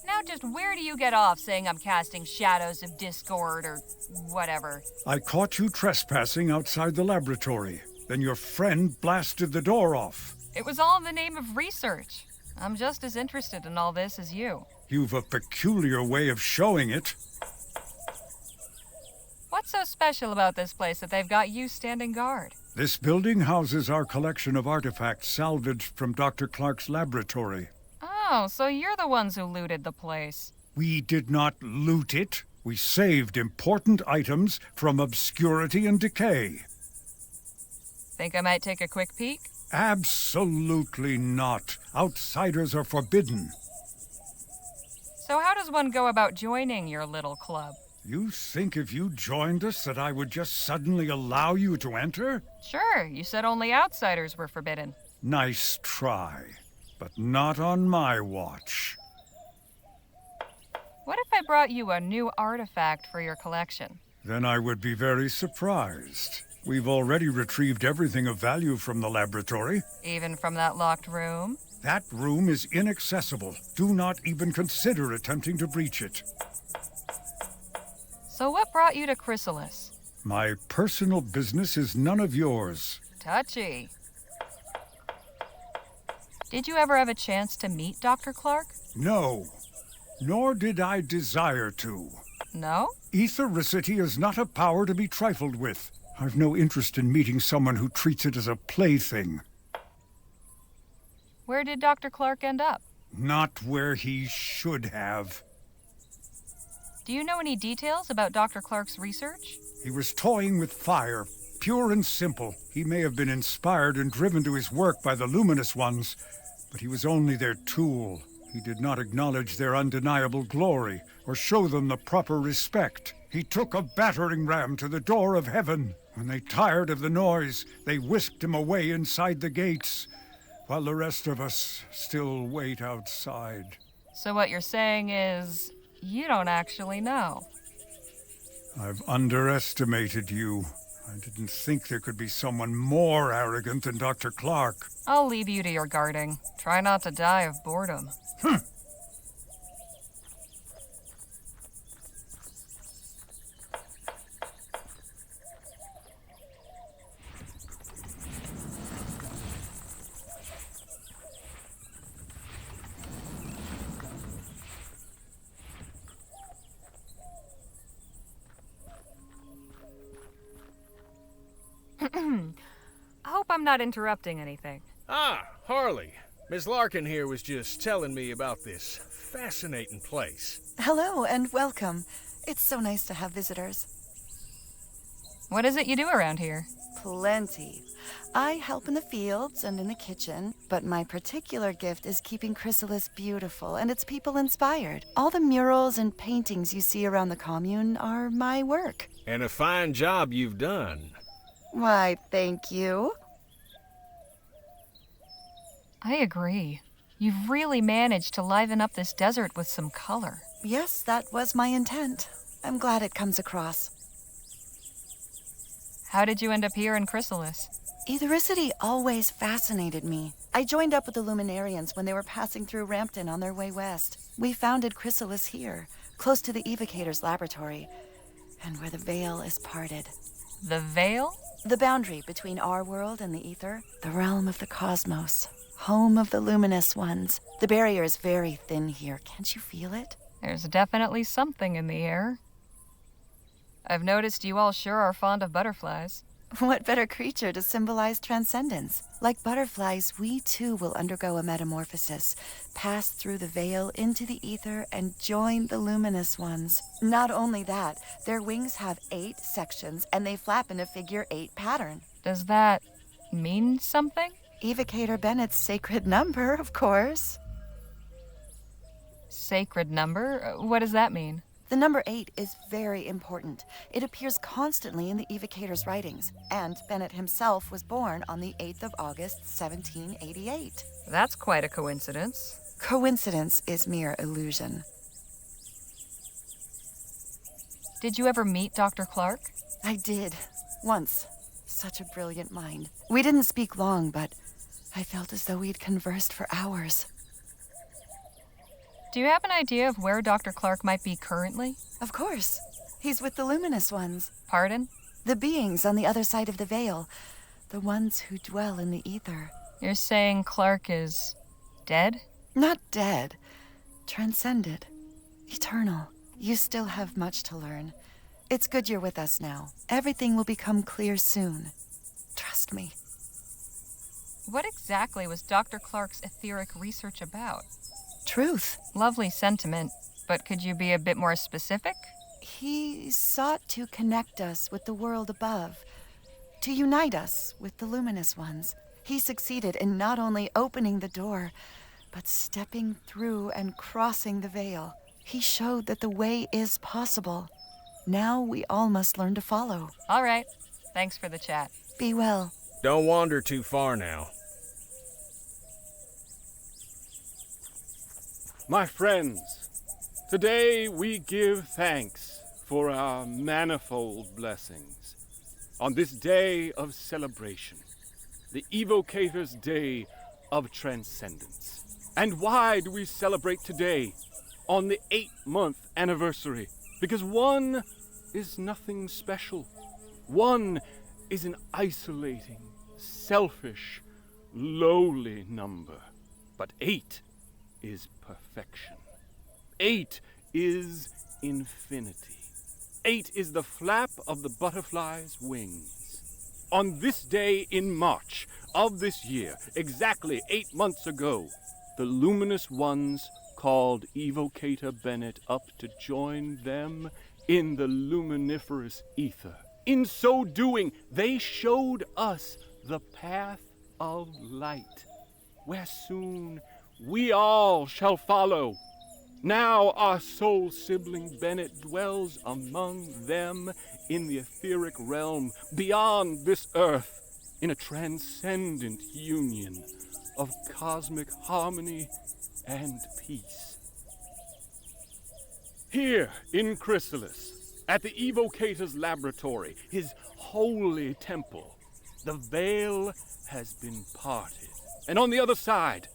Now just where do you get off saying I'm casting shadows of discord or whatever? I caught you trespassing outside the laboratory. Then your friend blasted the door off. It was all in the name of research. I'm just as interested in all this as you. You've a peculiar way of showing it. What's so special about this place that they've got you standing guard? This building houses our collection of artifacts salvaged from Dr. Clark's laboratory. Oh, so you're the ones who looted the place. We did not loot it. We saved important items from obscurity and decay. Think I might take a quick peek? Absolutely not. Outsiders are forbidden. So how does one go about joining your little club? You think if you joined us that I would just suddenly allow you to enter? Sure, you said only outsiders were forbidden. Nice try, but not on my watch. What if I brought you a new artifact for your collection? Then I would be very surprised. We've already retrieved everything of value from the laboratory. Even from that locked room? That room is inaccessible. Do not even consider attempting to breach it. So what brought you to Chrysalis? My personal business is none of yours. Touchy. Did you ever have a chance to meet Dr. Clark? No, nor did I desire to. No? Ethericity is not a power to be trifled with. I've no interest in meeting someone who treats it as a plaything. Where did Dr. Clark end up? Not where he should have. Do you know any details about Dr. Clark's research? He was toying with fire, pure and simple. He may have been inspired and driven to his work by the luminous ones, but he was only their tool. He did not acknowledge their undeniable glory or show them the proper respect. He took a battering ram to the door of heaven. When they tired of the noise, they whisked him away inside the gates, while the rest of us still wait outside. So what you're saying is, you don't actually know. I've underestimated you. I didn't think there could be someone more arrogant than Dr. Clark. I'll leave you to your guarding. Try not to die of boredom. I hope I'm not interrupting anything. Ah, Harley. Miss Larkin here was just telling me about this fascinating place. Hello and welcome. It's so nice to have visitors. What is it you do around here? Plenty. I help in the fields and in the kitchen, but my particular gift is keeping Chrysalis beautiful and its people inspired. All the murals and paintings you see around the commune are my work. And a fine job you've done. Why, thank you. I agree. You've really managed to liven up this desert with some color. Yes, that was my intent. I'm glad it comes across. How did you end up here in Chrysalis? Ethericity always fascinated me. I joined up with the Luminarians when they were passing through Rampton on their way west. We founded Chrysalis here, close to the Evocator's laboratory, and where the veil is parted. The veil? The boundary between our world and the ether, the realm of the cosmos, home of the luminous ones. The barrier is very thin here. Can't you feel it? There's definitely something in the air. I've noticed you all sure are fond of butterflies. What better creature to symbolize transcendence? Like butterflies, we too will undergo a metamorphosis, pass through the veil into the ether, and join the luminous ones. Not only that, their wings have 8 sections, and they flap in a figure 8 pattern. Does that mean something? Evocator Bennett's sacred number, of course. Sacred number? What does that mean? The number 8 is very important. It appears constantly in the Evocator's writings, and Bennett himself was born on the 8th of August, 1788. That's quite a coincidence. Coincidence is mere illusion. Did you ever meet Dr. Clark? I did. Once. Such a brilliant mind. We didn't speak long, but I felt as though we'd conversed for hours. Do you have an idea of where Dr. Clark might be currently? Of course. He's with the luminous ones. Pardon? The beings on the other side of the veil. The ones who dwell in the ether. You're saying Clark is dead? Not dead. Transcended. Eternal. You still have much to learn. It's good you're with us now. Everything will become clear soon. Trust me. What exactly was Dr. Clark's etheric research about? Truth. Lovely sentiment, but could you be a bit more specific? He sought to connect us with the world above, to unite us with the luminous ones. He succeeded in not only opening the door, but stepping through and crossing the veil. He showed that the way is possible. Now we all must learn to follow. All right. Thanks for the chat. Be well. Don't wander too far now. My friends, today we give thanks for our manifold blessings. On this day of celebration, the Evocator's Day of Transcendence. And why do we celebrate today, on the 8-month anniversary? Because 1 is nothing special. 1 is an isolating, selfish, lowly number. But 8 is perfection. 8 is infinity. 8 is the flap of the butterfly's wings. On this day in March of this year, exactly 8 months ago, the luminous ones called Evocator Bennett up to join them in the luminiferous ether. In so doing, they showed us the path of light, where soon we all shall follow. Now our soul sibling Bennett dwells among them in the etheric realm beyond this earth, in a transcendent union of cosmic harmony and peace. Here in Chrysalis, at the Evocator's laboratory, his holy temple, the veil has been parted. And on the other side,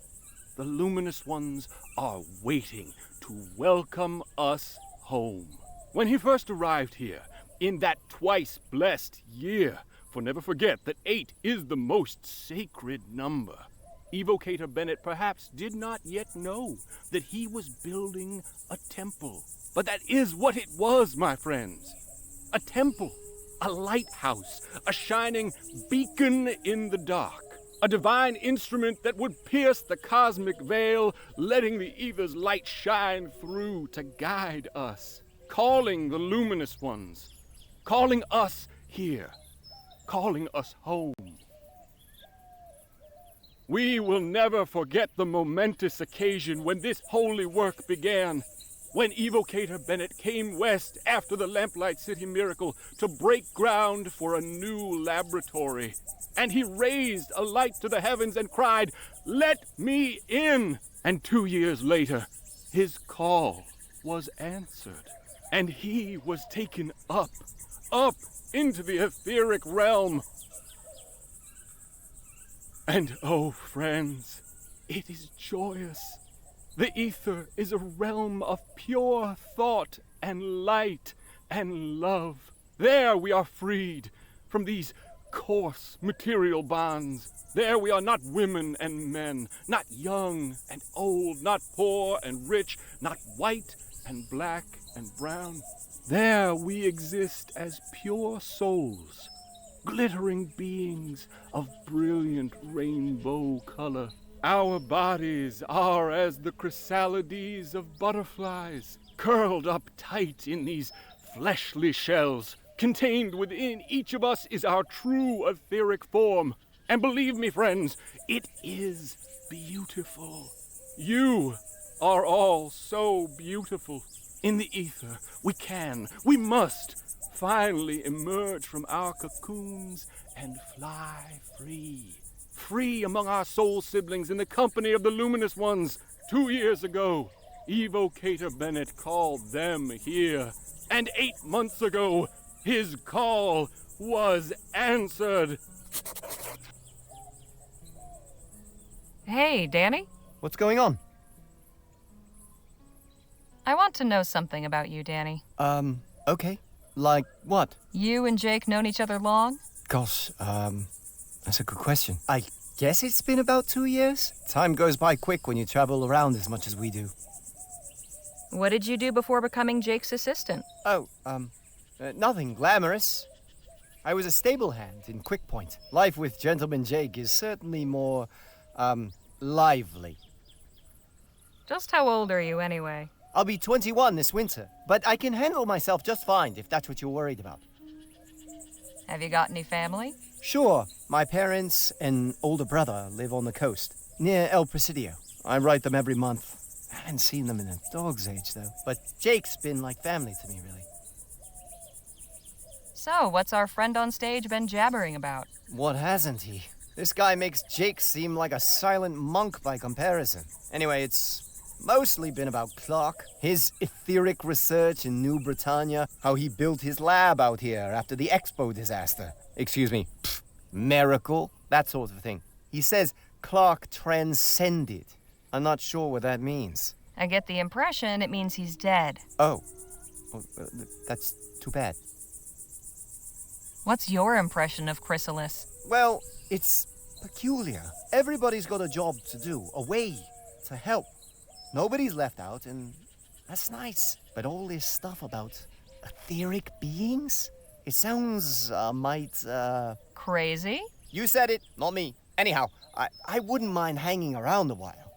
the luminous ones are waiting to welcome us home. When he first arrived here, in that twice blessed year, for never forget that 8 is the most sacred number, Evocator Bennett perhaps did not yet know that he was building a temple. But that is what it was, my friends. A temple, a lighthouse, a shining beacon in the dark. A divine instrument that would pierce the cosmic veil, letting the ether's light shine through to guide us, calling the luminous ones, calling us here, calling us home. We will never forget the momentous occasion when this holy work began, when Evocator Bennett came west after the Lamplight City miracle to break ground for a new laboratory. And he raised a light to the heavens and cried, "Let me in!" And 2 years later, his call was answered, and he was taken up into the etheric realm. And oh, friends, it is joyous. The ether is a realm of pure thought and light and love. There we are freed from these coarse material bonds. There we are not women and men, not young and old, not poor and rich, not white and black and brown. There we exist as pure souls, glittering beings of brilliant rainbow color. Our bodies are as the chrysalides of butterflies, curled up tight in these fleshly shells. Contained within each of us is our true etheric form. And believe me, friends, it is beautiful. You are all so beautiful. In the ether, we must finally emerge from our cocoons and fly free. Free among our soul siblings in the company of the luminous ones. 2 years ago, Evocator Bennett called them here. And 8 months ago, his call was answered. Hey, Danny? What's going on? I want to know something about you, Danny. Okay. Like what? You and Jake known each other long? Gosh, that's a good question. I guess it's been about 2 years. Time goes by quick when you travel around as much as we do. What did you do before becoming Jake's assistant? Oh, nothing glamorous. I was a stable hand in Quick Point. Life with Gentleman Jake is certainly more, lively. Just how old are you, anyway? I'll be 21 this winter, but I can handle myself just fine if that's what you're worried about. Have you got any family? Sure. My parents and older brother live on the coast, near El Presidio. I write them every month. I haven't seen them in a dog's age, though. But Jake's been like family to me, really. So, what's our friend on stage been jabbering about? What hasn't he? This guy makes Jake seem like a silent monk by comparison. Anyway, it's mostly been about Clark, his etheric research in New Bretagne, how he built his lab out here after the Expo disaster. Excuse me, miracle, that sort of thing. He says Clark transcended. I'm not sure what that means. I get the impression it means he's dead. Oh, that's too bad. What's your impression of Chrysalis? Well, it's peculiar. Everybody's got a job to do, a way to help. Nobody's left out, and that's nice. But all this stuff about etheric beings? It sounds, Crazy? You said it, not me. Anyhow, I wouldn't mind hanging around a while.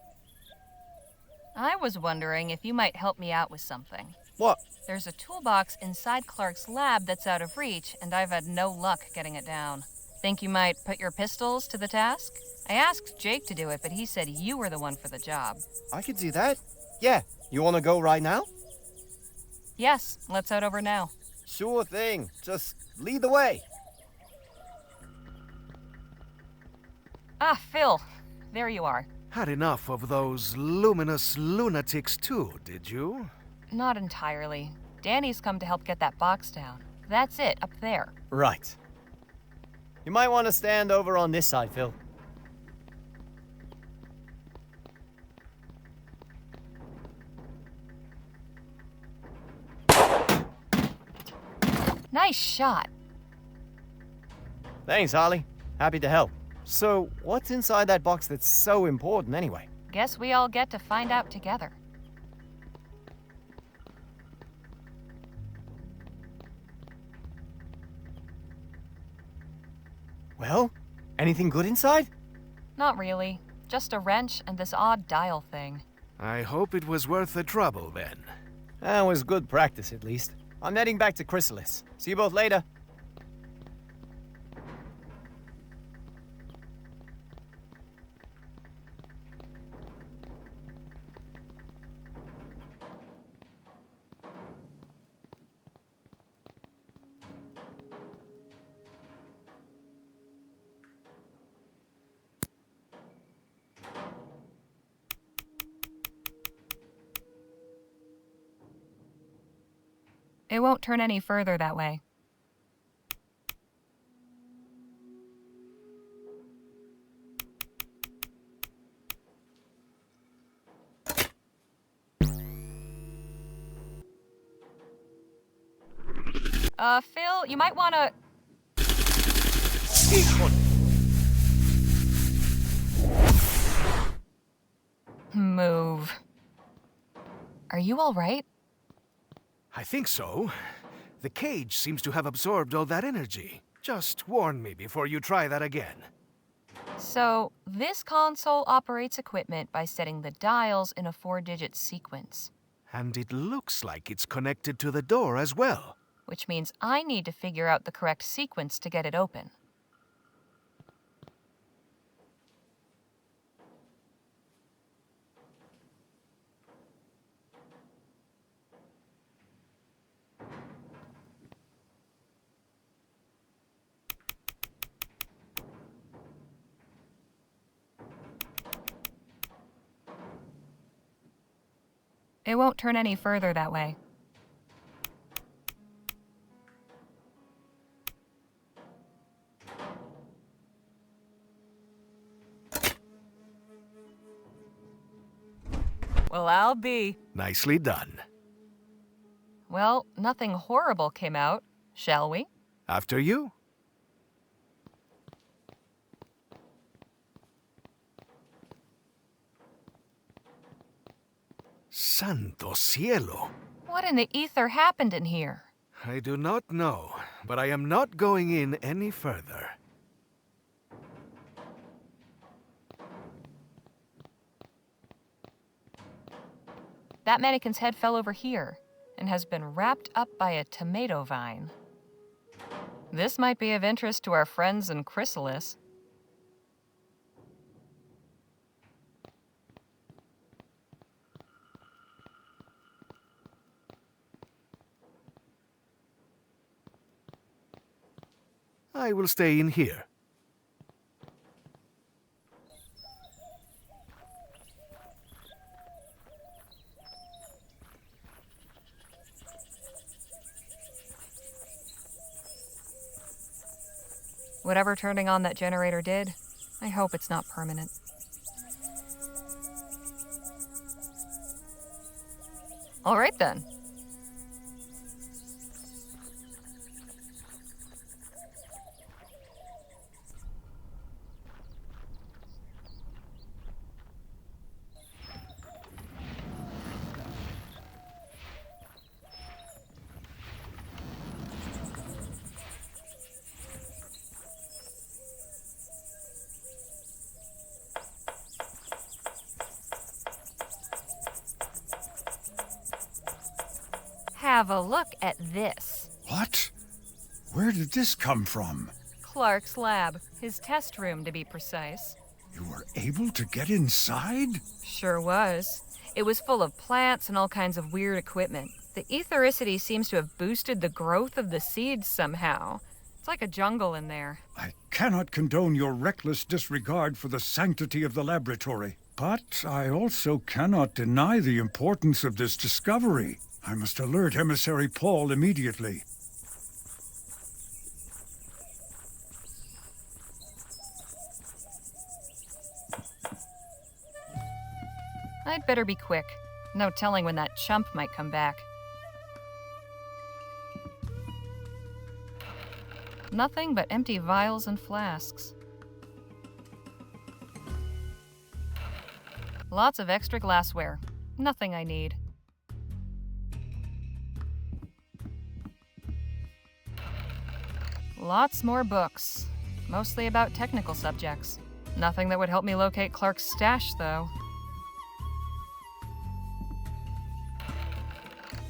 I was wondering if you might help me out with something. What? There's a toolbox inside Clark's lab that's out of reach, and I've had no luck getting it down. Think you might put your pistols to the task? I asked Jake to do it, but he said you were the one for the job. I could do that. Yeah. You want to go right now? Yes, let's head over now. Sure thing. Just lead the way. Ah, Phil. There you are. Had enough of those luminous lunatics too, did you? Not entirely. Danny's come to help get that box down. That's it, up there. Right. You might want to stand over on this side, Phil. Nice shot. Thanks, Harley. Happy to help. So, what's inside that box that's so important anyway? Guess we all get to find out together. Well, anything good inside? Not really. Just a wrench and this odd dial thing. I hope it was worth the trouble, then. That was good practice, at least. I'm heading back to Chrysalis. See you both later. It won't turn any further that way. Phil, you might wanna... Move. Are you all right? I think so. The cage seems to have absorbed all that energy. Just warn me before you try that again. So, this console operates equipment by setting the dials in a 4-digit sequence. And it looks like it's connected to the door as well. Which means I need to figure out the correct sequence to get it open. It won't turn any further that way. Well, I'll be. Nicely done. Well, nothing horrible came out, shall we? After you. Santo cielo. What in the ether happened in here? I do not know, but I am not going in any further. That mannequin's head fell over here and has been wrapped up by a tomato vine. This might be of interest to our friends in Chrysalis. I will stay in here. Whatever turning on that generator did, I hope it's not permanent. All right then. Have a look at this. What? Where did this come from? Clark's lab. His test room, to be precise. You were able to get inside? Sure was. It was full of plants and all kinds of weird equipment. The ethericity seems to have boosted the growth of the seeds somehow. It's like a jungle in there. I cannot condone your reckless disregard for the sanctity of the laboratory. But I also cannot deny the importance of this discovery. I must alert Emissary Paul immediately. I'd better be quick. No telling when that chump might come back. Nothing but empty vials and flasks. Lots of extra glassware. Nothing I need. Lots more books, mostly about technical subjects. Nothing that would help me locate Clark's stash, though.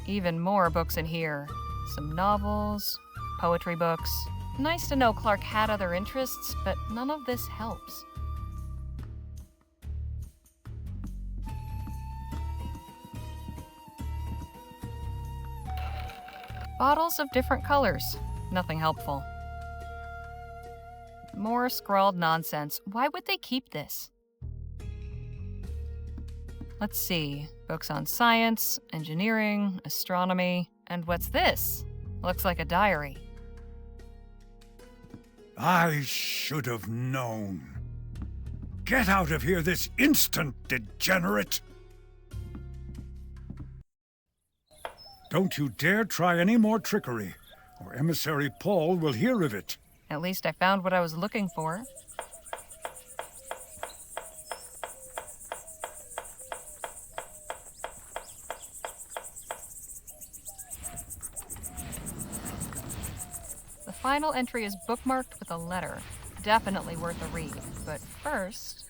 Even more books in here. Some novels, poetry books. Nice to know Clark had other interests, but none of this helps. Bottles of different colors. Nothing helpful. More scrawled nonsense. Why would they keep this? Let's see. Books on science, engineering, astronomy, and what's this? Looks like a diary. I should have known. Get out of here this instant, degenerate! Don't you dare try any more trickery, or Emissary Paul will hear of it. At least I found what I was looking for. The final entry is bookmarked with a letter. Definitely worth a read. But first...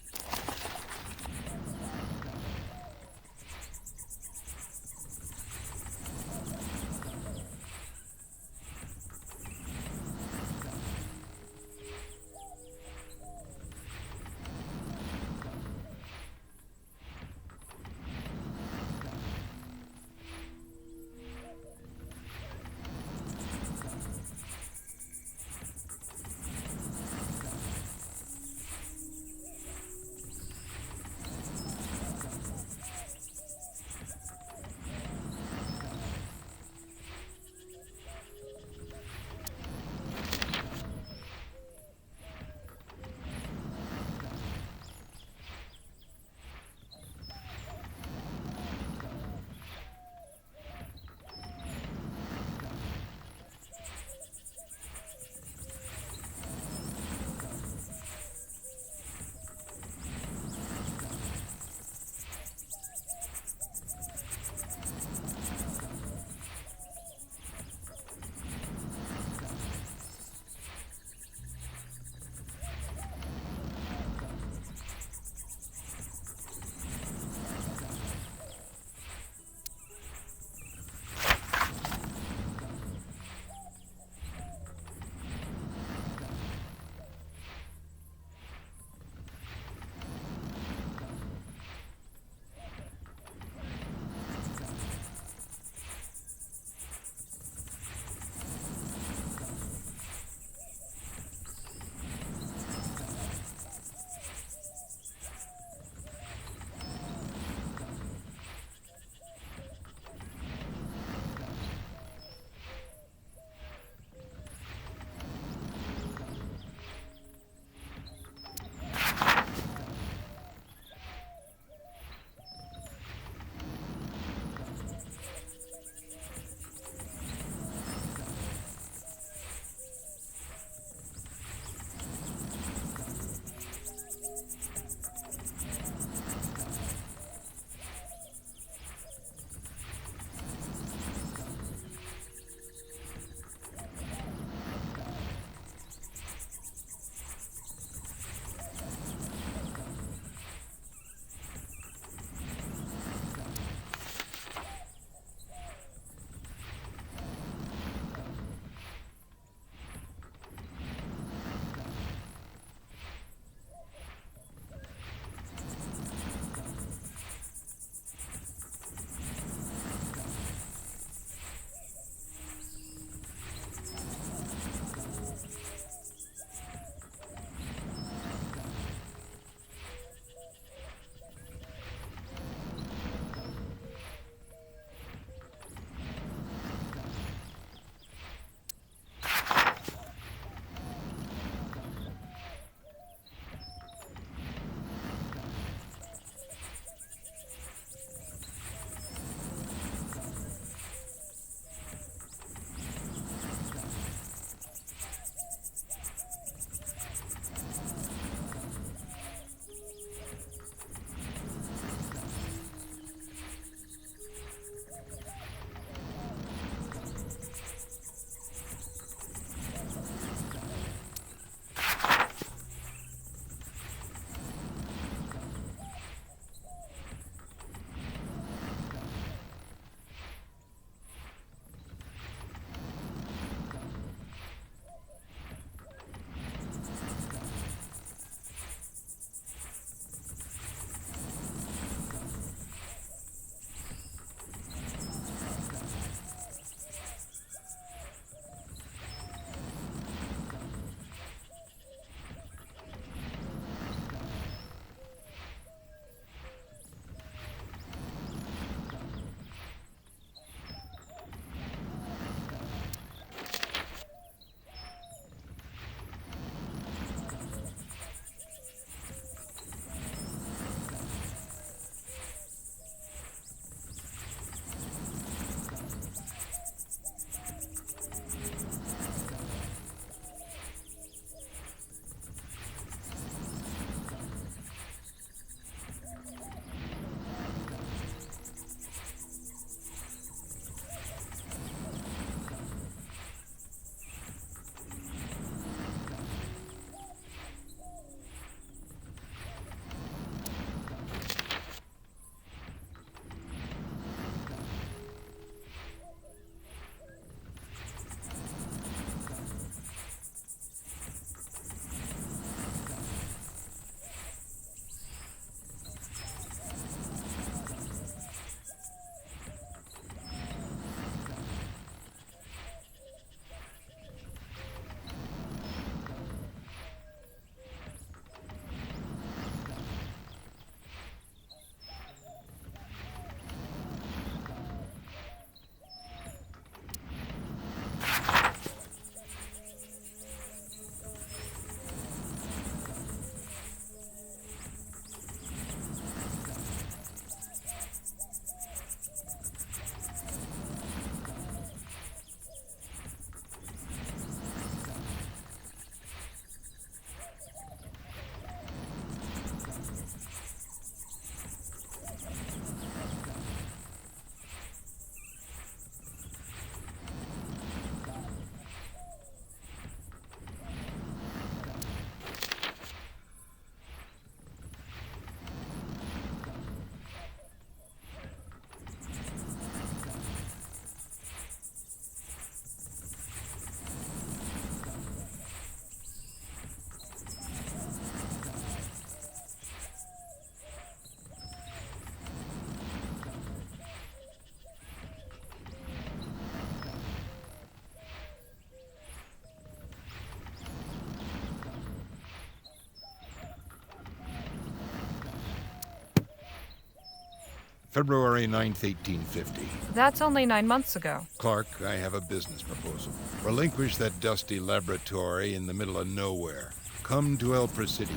February 9th, 1850. That's only 9 months ago. Clark, I have a business proposal. Relinquish that dusty laboratory in the middle of nowhere. Come to El Presidio.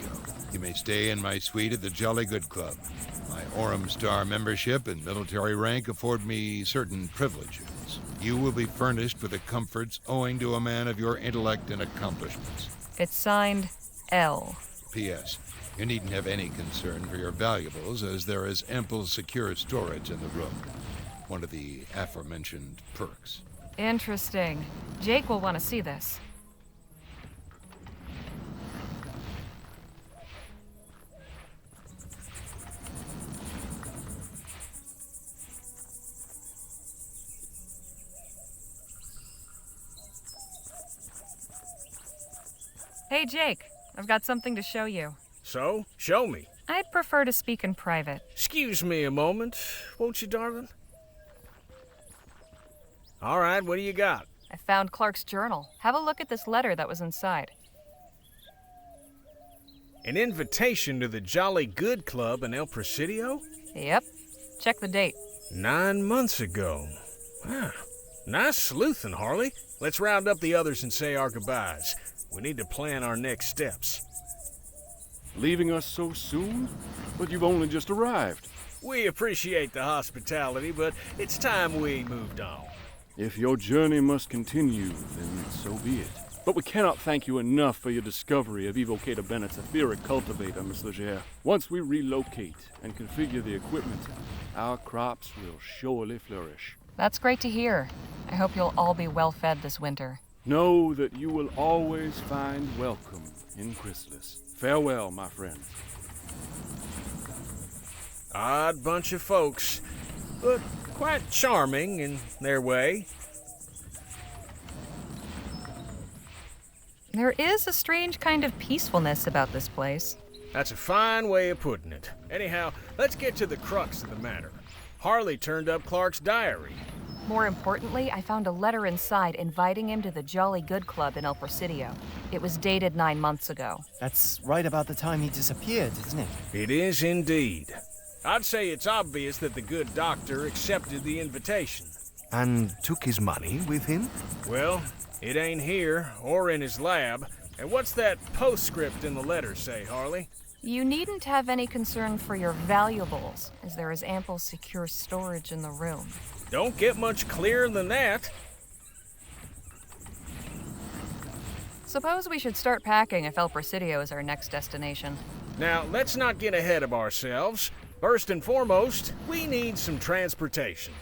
You may stay in my suite at the Jolly Good Club. My Orem Star membership and military rank afford me certain privileges. You will be furnished with the comforts owing to a man of your intellect and accomplishments. It's signed L. P.S. You needn't have any concern for your valuables, as there is ample secure storage in the room. One of the aforementioned perks. Interesting. Jake will want to see this. Hey, Jake. I've got something to show you. So, show me. I'd prefer to speak in private. Excuse me a moment, won't you, darling? All right, what do you got? I found Clark's journal. Have a look at this letter that was inside. An invitation to the Jolly Good Club in El Presidio? Yep. Check the date. 9 months ago. Ah, nice sleuthing, Harley. Let's round up the others and say our goodbyes. We need to plan our next steps. Leaving us so soon? But you've only just arrived. We appreciate the hospitality, but it's time we moved on. If your journey must continue, then so be it. But we cannot thank you enough for your discovery of Evocata Bennett's etheric cultivator, Miss Leger. Once we relocate and configure the equipment, our crops will surely flourish. That's great to hear. I hope you'll all be well fed this winter. Know that you will always find welcome in Chrysalis. Farewell, my friends. Odd bunch of folks, but quite charming in their way. There is a strange kind of peacefulness about this place. That's a fine way of putting it. Anyhow, let's get to the crux of the matter. Harley turned up Clark's diary. More importantly, I found a letter inside inviting him to the Jolly Good Club in El Presidio. It was dated 9 months ago. That's right about the time he disappeared, isn't it? It is indeed. I'd say it's obvious that the good doctor accepted the invitation. And took his money with him? Well, it ain't here or in his lab. And what's that postscript in the letter say, Harley? You needn't have any concern for your valuables, as there is ample secure storage in the room. Don't get much clearer than that. Suppose we should start packing if El Presidio is our next destination. Now, let's not get ahead of ourselves. First and foremost, we need some transportation.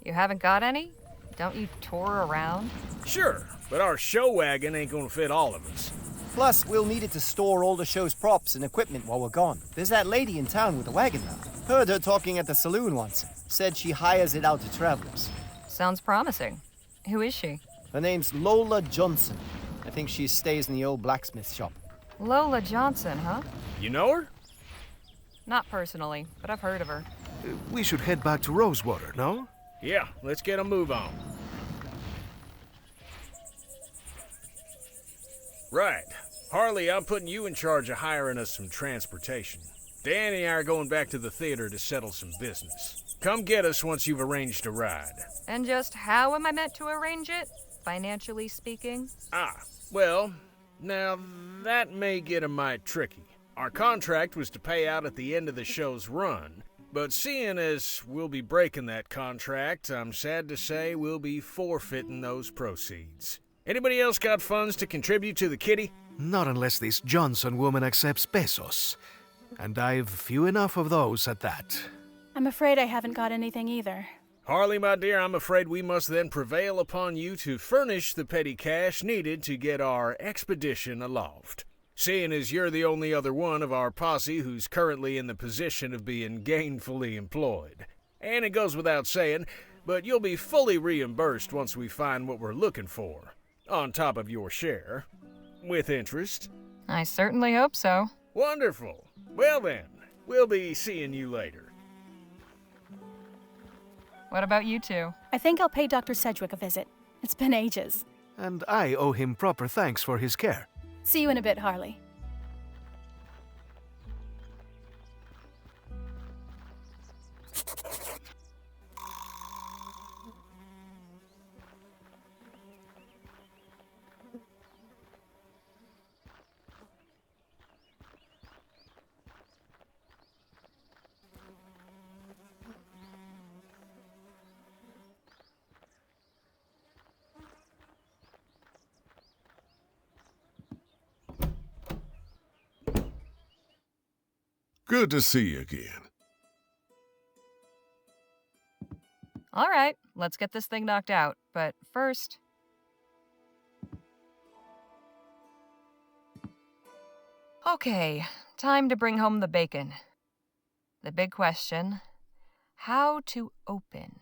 You haven't got any? Don't you tour around? Sure, but our show wagon ain't gonna fit all of us. Plus, we'll need it to store all the show's props and equipment while we're gone. There's that lady in town with the wagon now. Heard her talking at the saloon once. Said she hires it out to travelers. Sounds promising. Who is she? Her name's Lola Johnson. I think she stays in the old blacksmith shop. Lola Johnson, huh? You know her? Not personally, but I've heard of her. We should head back to Rosewater, no? Yeah, let's get a move on. Right. Harley, I'm putting you in charge of hiring us some transportation. Danny and I are going back to the theater to settle some business. Come get us once you've arranged a ride. And just how am I meant to arrange it, financially speaking? Well, now that may get a mite tricky. Our contract was to pay out at the end of the show's run, but seeing as we'll be breaking that contract, I'm sad to say we'll be forfeiting those proceeds. Anybody else got funds to contribute to the kitty? Not unless this Johnson woman accepts pesos. And I've few enough of those at that. I'm afraid I haven't got anything either. Harley, my dear, I'm afraid we must then prevail upon you to furnish the petty cash needed to get our expedition aloft. Seeing as you're the only other one of our posse who's currently in the position of being gainfully employed. And it goes without saying, but you'll be fully reimbursed once we find what we're looking for, on top of your share, with interest. I certainly hope so. Wonderful. Well then, we'll be seeing you later. What about you two? I think I'll pay Dr. Sedgwick a visit. It's been ages. And I owe him proper thanks for his care. See you in a bit, Harley. Good to see you again. All right, let's get this thing knocked out. But first... Okay, time to bring home the bacon. The big question, how to open?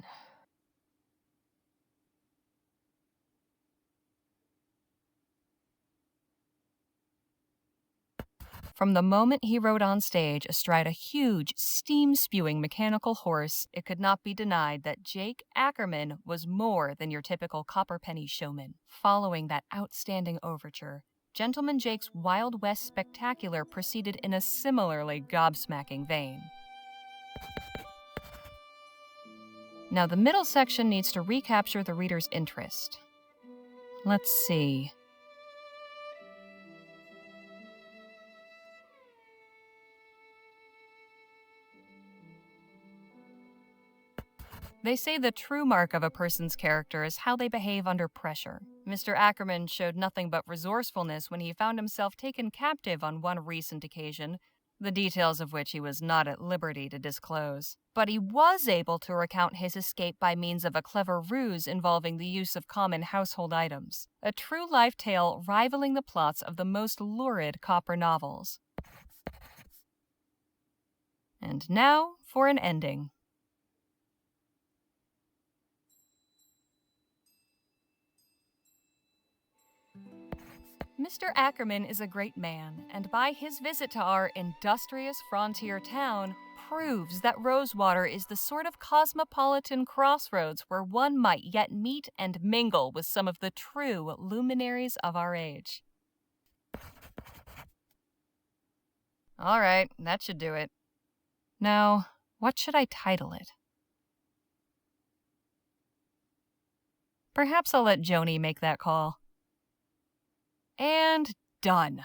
From the moment he rode on stage astride a huge, steam-spewing mechanical horse, it could not be denied that Jake Ackerman was more than your typical copperpenny showman. Following that outstanding overture, Gentleman Jake's Wild West Spectacular proceeded in a similarly gobsmacking vein. Now, the middle section needs to recapture the reader's interest. Let's see. They say the true mark of a person's character is how they behave under pressure. Mr. Ackerman showed nothing but resourcefulness when he found himself taken captive on one recent occasion, the details of which he was not at liberty to disclose. But he was able to recount his escape by means of a clever ruse involving the use of common household items, a true-life tale rivaling the plots of the most lurid copper novels. And now for an ending. Mr. Ackerman is a great man, and by his visit to our industrious frontier town, proves that Rosewater is the sort of cosmopolitan crossroads where one might yet meet and mingle with some of the true luminaries of our age. All right, that should do it. Now, what should I title it? Perhaps I'll let Joni make that call. And done.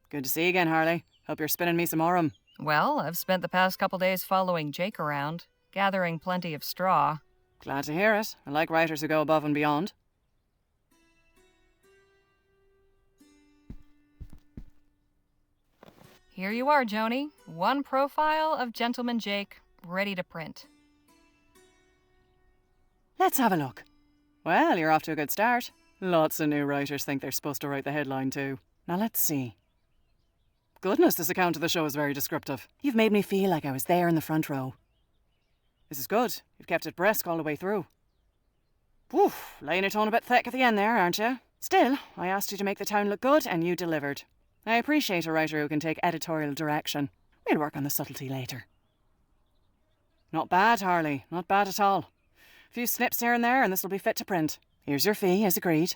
Good to see you again, Harley. Hope you're spinning me some more. Well, I've spent the past couple days following Jake around, gathering plenty of straw. Glad to hear it. I like writers who go above and beyond. Here you are, Joni. One profile of Gentleman Jake, ready to print. Let's have a look. Well, you're off to a good start. Lots of new writers think they're supposed to write the headline too. Now let's see. Goodness, this account of the show is very descriptive. You've made me feel like I was there in the front row. This is good. You've kept it brisk all the way through. Oof, laying it on a bit thick at the end there, aren't you? Still, I asked you to make the town look good, and you delivered. I appreciate a writer who can take editorial direction. We'll work on the subtlety later. Not bad, Harley. Not bad at all. A few snips here and there, and this will be fit to print. Here's your fee, as agreed.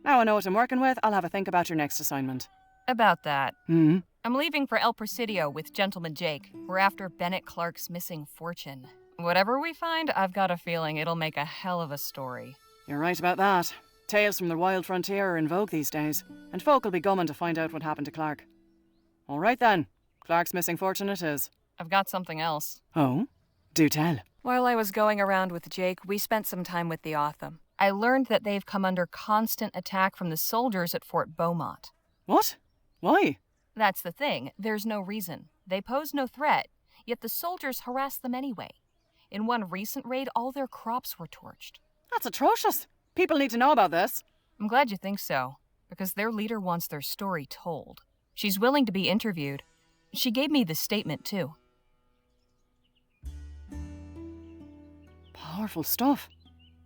Now I know what I'm working with, I'll have a think about your next assignment. About that. Hmm? I'm leaving for El Presidio with Gentleman Jake. We're after Bennett Clark's missing fortune. Whatever we find, I've got a feeling it'll make a hell of a story. You're right about that. Tales from the wild frontier are in vogue these days, and folk will be gumming to find out what happened to Clark. All right then. Clark's missing fortune it is. I've got something else. Oh? Do tell. While I was going around with Jake, we spent some time with the Otham. I learned that they've come under constant attack from the soldiers at Fort Beaumont. What? Why? That's the thing. There's no reason. They pose no threat, yet the soldiers harass them anyway. In one recent raid, all their crops were torched. That's atrocious. People need to know about this. I'm glad you think so, because their leader wants their story told. She's willing to be interviewed. She gave me this statement, too. Powerful stuff.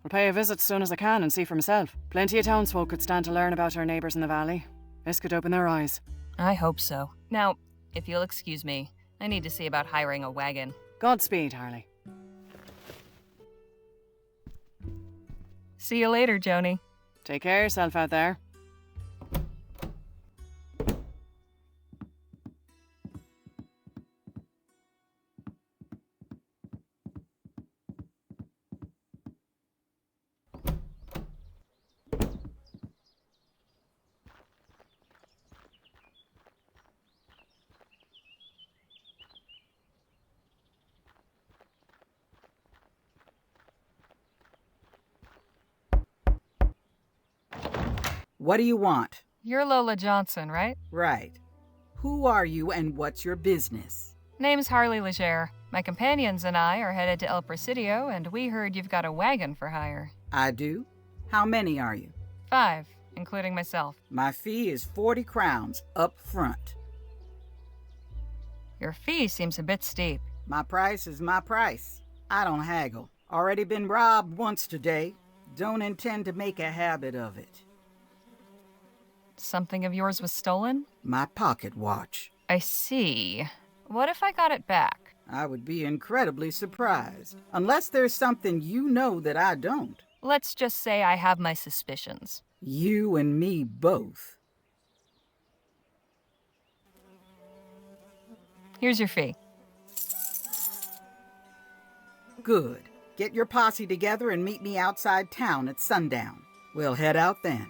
I'll pay a visit as soon as I can and see for myself. Plenty of townsfolk could stand to learn about our neighbours in the valley. This could open their eyes. I hope so. Now, if you'll excuse me, I need to see about hiring a wagon. Godspeed, Harley. See you later, Joni. Take care of yourself out there. What do you want? You're Lola Johnson, right? Right. Who are you and what's your business? Name's Harley Leger. My companions and I are headed to El Presidio, and we heard you've got a wagon for hire. I do? How many are you? 5, including myself. My fee is 40 crowns up front. Your fee seems a bit steep. My price is my price. I don't haggle. Already been robbed once today. Don't intend to make a habit of it. Something of yours was stolen? My pocket watch. I see. What if I got it back? I would be incredibly surprised. Unless there's something you know that I don't. Let's just say I have my suspicions. You and me both. Here's your fee. Good. Get your posse together and meet me outside town at sundown. We'll head out then.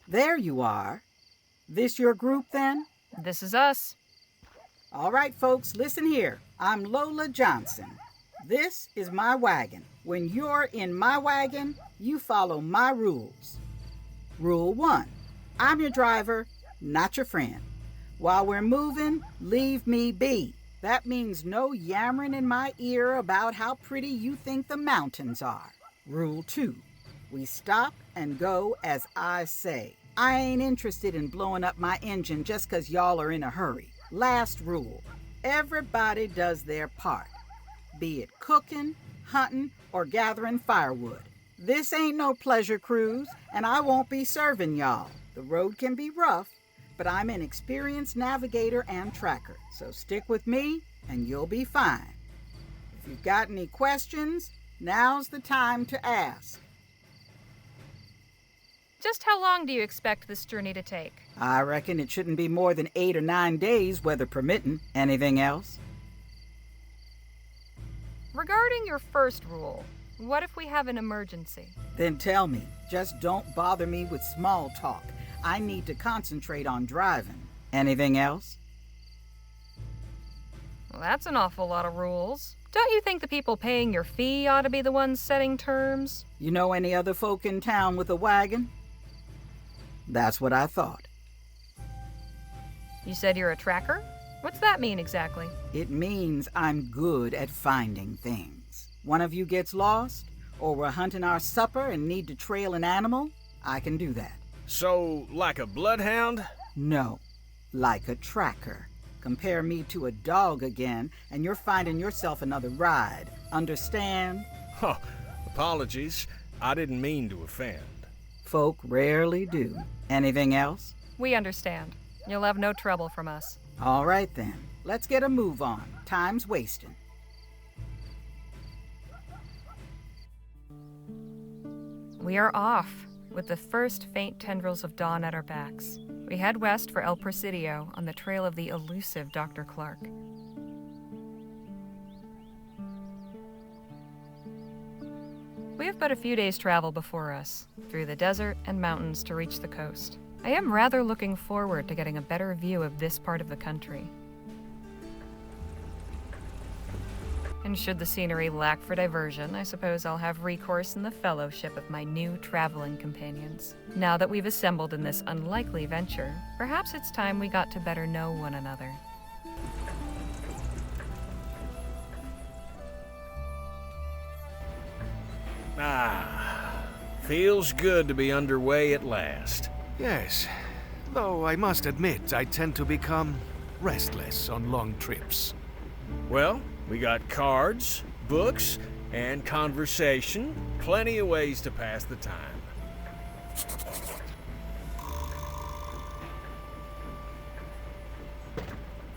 There you are. This your group then? This is us. All right, folks, listen here. I'm Lola Johnson. This is my wagon. When you're in my wagon, you follow my rules. Rule 1, I'm your driver, not your friend. While we're moving, leave me be. That means no yammering in my ear about how pretty you think the mountains are. Rule 2, we stop and go as I say. I ain't interested in blowing up my engine just 'cause y'all are in a hurry. Last rule, everybody does their part. Be it cooking, hunting, or gathering firewood. This ain't no pleasure cruise, and I won't be serving y'all. The road can be rough, but I'm an experienced navigator and tracker, so stick with me and you'll be fine. If you've got any questions, now's the time to ask. Just how long do you expect this journey to take? I reckon it shouldn't be more than 8 or 9 days, weather permitting. Anything else? Regarding your first rule, what if we have an emergency? Then tell me. Just don't bother me with small talk. I need to concentrate on driving. Anything else? Well, that's an awful lot of rules. Don't you think the people paying your fee ought to be the ones setting terms? You know any other folk in town with a wagon? That's what I thought. You said you're a tracker? What's that mean exactly? It means I'm good at finding things. One of you gets lost, or we're hunting our supper and need to trail an animal, I can do that. So, like a bloodhound? No, like a tracker. Compare me to a dog again, and you're finding yourself another ride. Understand? Huh. Apologies. I didn't mean to offend. Folk rarely do. Anything else? We understand. You'll have no trouble from us. All right then. Let's get a move on. Time's wasting. We are off, with the first faint tendrils of dawn at our backs. We head west for El Presidio on the trail of the elusive Dr. Clark. We have but a few days' travel before us, through the desert and mountains to reach the coast. I am rather looking forward to getting a better view of this part of the country. And should the scenery lack for diversion, I suppose I'll have recourse in the fellowship of my new traveling companions. Now that we've assembled in this unlikely venture, perhaps it's time we got to better know one another. Feels good to be underway at last. Yes, though I must admit I tend to become restless on long trips. Well, we got cards, books, and conversation. Plenty of ways to pass the time.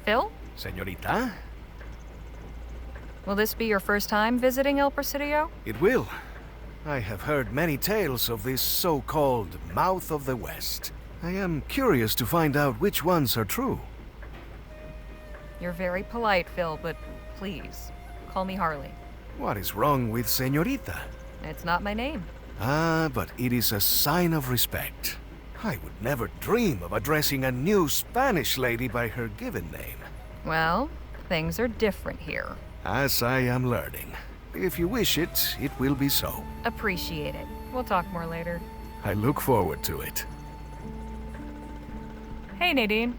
Phil? Señorita? Will this be your first time visiting El Presidio? It will. I have heard many tales of this so-called Mouth of the West. I am curious to find out which ones are true. You're very polite, Phil, but please, call me Harley. What is wrong with Señorita? It's not my name. Ah, but it is a sign of respect. I would never dream of addressing a new Spanish lady by her given name. Well, things are different here. As I am learning. If you wish it, it will be so. Appreciate it. We'll talk more later. I look forward to it. Hey, Nadine.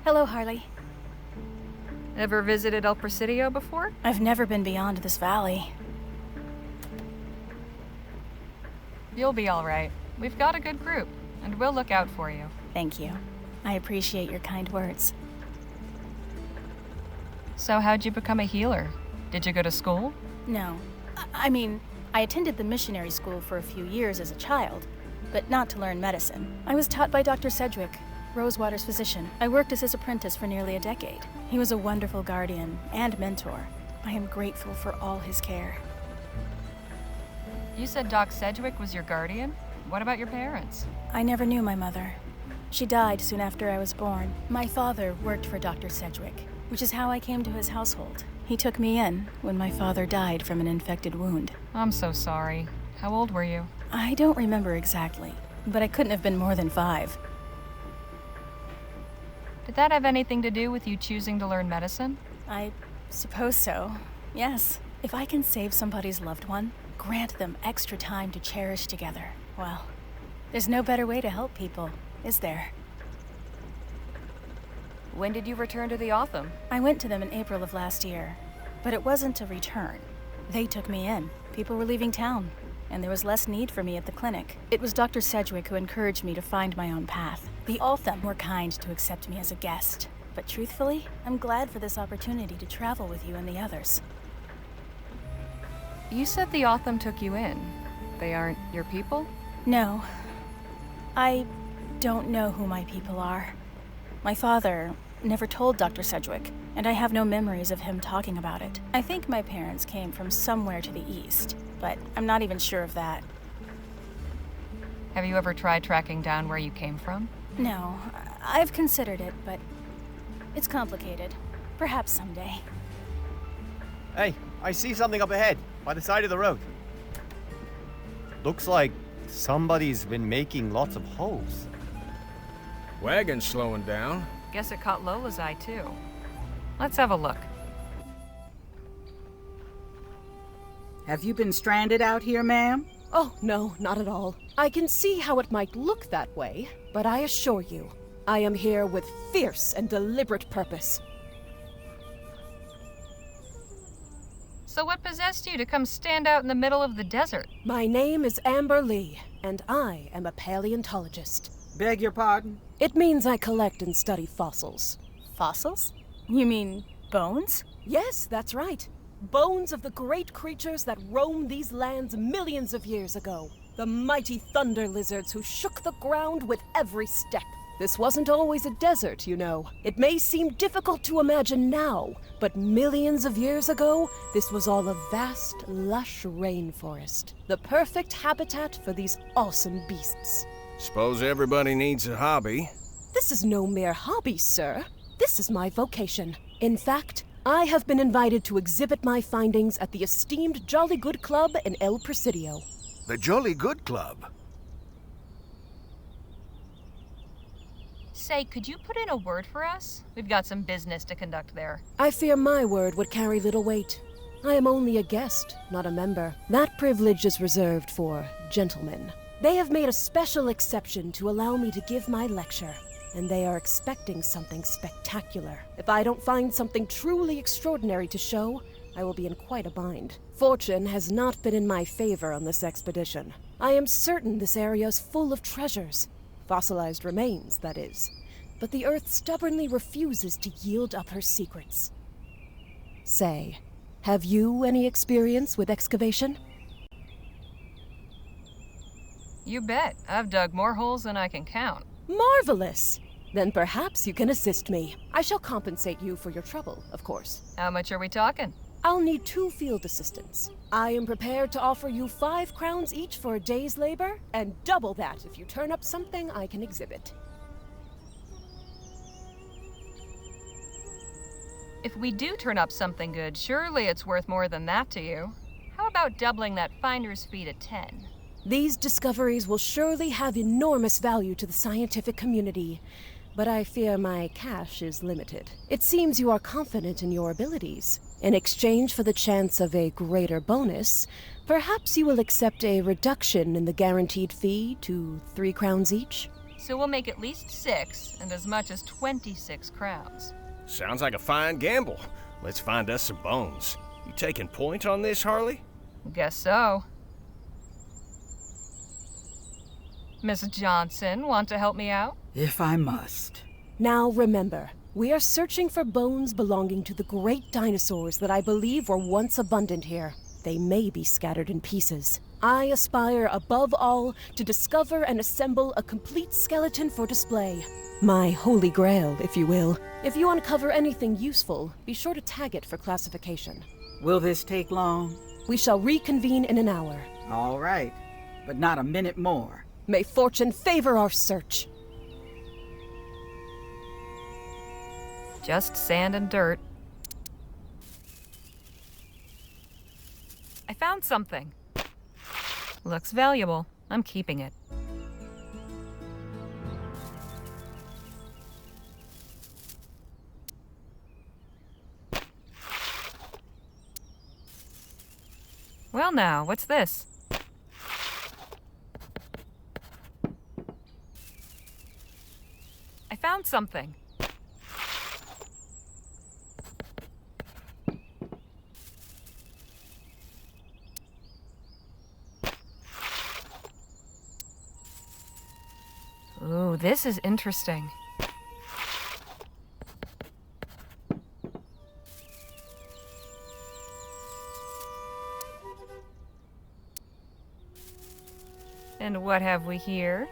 Hello, Harley. Ever visited El Presidio before? I've never been beyond this valley. You'll be all right. We've got a good group, and we'll look out for you. Thank you. I appreciate your kind words. So how'd you become a healer? Did you go to school? No. I mean, I attended the missionary school for a few years as a child, but not to learn medicine. I was taught by Dr. Sedgwick, Rosewater's physician. I worked as his apprentice for nearly a decade. He was a wonderful guardian and mentor. I am grateful for all his care. You said Doc Sedgwick was your guardian? What about your parents? I never knew my mother. She died soon after I was born. My father worked for Dr. Sedgwick, which is how I came to his household. He took me in when my father died from an infected wound. I'm so sorry. How old were you? I don't remember exactly, but I couldn't have been more than 5. Did that have anything to do with you choosing to learn medicine? I suppose so, yes. If I can save somebody's loved one, grant them extra time to cherish together, well, there's no better way to help people, is there? When did you return to the Otham? I went to them in April of last year, but it wasn't a return. They took me in. People were leaving town, and there was less need for me at the clinic. It was Dr. Sedgwick who encouraged me to find my own path. The Otham were kind to accept me as a guest, but truthfully, I'm glad for this opportunity to travel with you and the others. You said the Otham took you in. They aren't your people? No. I don't know who my people are. My father never told Dr. Sedgwick, and I have no memories of him talking about it. I think my parents came from somewhere to the east, but I'm not even sure of that. Have you ever tried tracking down where you came from? No, I've considered it, but it's complicated. Perhaps someday. Hey, I see something up ahead, by the side of the road. Looks like somebody's been making lots of holes. Wagon's slowing down. Guess it caught Lola's eye, too. Let's have a look. Have you been stranded out here, ma'am? Oh, no, not at all. I can see how it might look that way, but I assure you, I am here with fierce and deliberate purpose. So what possessed you to come stand out in the middle of the desert? My name is Amber Lee, and I am a paleontologist. Beg your pardon? It means I collect and study fossils. Fossils? You mean bones? Yes, that's right. Bones of the great creatures that roamed these lands millions of years ago. The mighty thunder lizards who shook the ground with every step. This wasn't always a desert, you know. It may seem difficult to imagine now, but millions of years ago, this was all a vast, lush rainforest. The perfect habitat for these awesome beasts. Suppose everybody needs a hobby. This is no mere hobby, sir. This is my vocation. In fact, I have been invited to exhibit my findings at the esteemed Jolly Good Club in El Presidio. The Jolly Good Club? Say, could you put in a word for us? We've got some business to conduct there. I fear my word would carry little weight. I am only a guest, not a member. That privilege is reserved for gentlemen. They have made a special exception to allow me to give my lecture, and they are expecting something spectacular. If I don't find something truly extraordinary to show, I will be in quite a bind. Fortune has not been in my favor on this expedition. I am certain this area is full of treasures. Fossilized remains, that is. But the Earth stubbornly refuses to yield up her secrets. Say, have you any experience with excavation? You bet. I've dug more holes than I can count. Marvelous! Then perhaps you can assist me. I shall compensate you for your trouble, of course. How much are we talking? I'll need 2 field assistants. I am prepared to offer you 5 crowns each for a day's labor, and double that if you turn up something I can exhibit. If we do turn up something good, surely it's worth more than that to you. How about doubling that finder's fee to 10? These discoveries will surely have enormous value to the scientific community, but I fear my cash is limited. It seems you are confident in your abilities. In exchange for the chance of a greater bonus, perhaps you will accept a reduction in the guaranteed fee to 3 crowns each? So we'll make at least 6 and as much as 26 crowns. Sounds like a fine gamble. Let's find us some bones. You taking point on this, Harley? Guess so. Miss Johnson, want to help me out? If I must. Now remember, we are searching for bones belonging to the great dinosaurs that I believe were once abundant here. They may be scattered in pieces. I aspire above all to discover and assemble a complete skeleton for display. My holy grail, if you will. If you uncover anything useful, be sure to tag it for classification. Will this take long? We shall reconvene in an hour. All right, but not a minute more. May fortune favor our search. Just sand and dirt. I found something. Looks valuable. I'm keeping it. Well now, what's this? I found something. Ooh, this is interesting. And what have we here?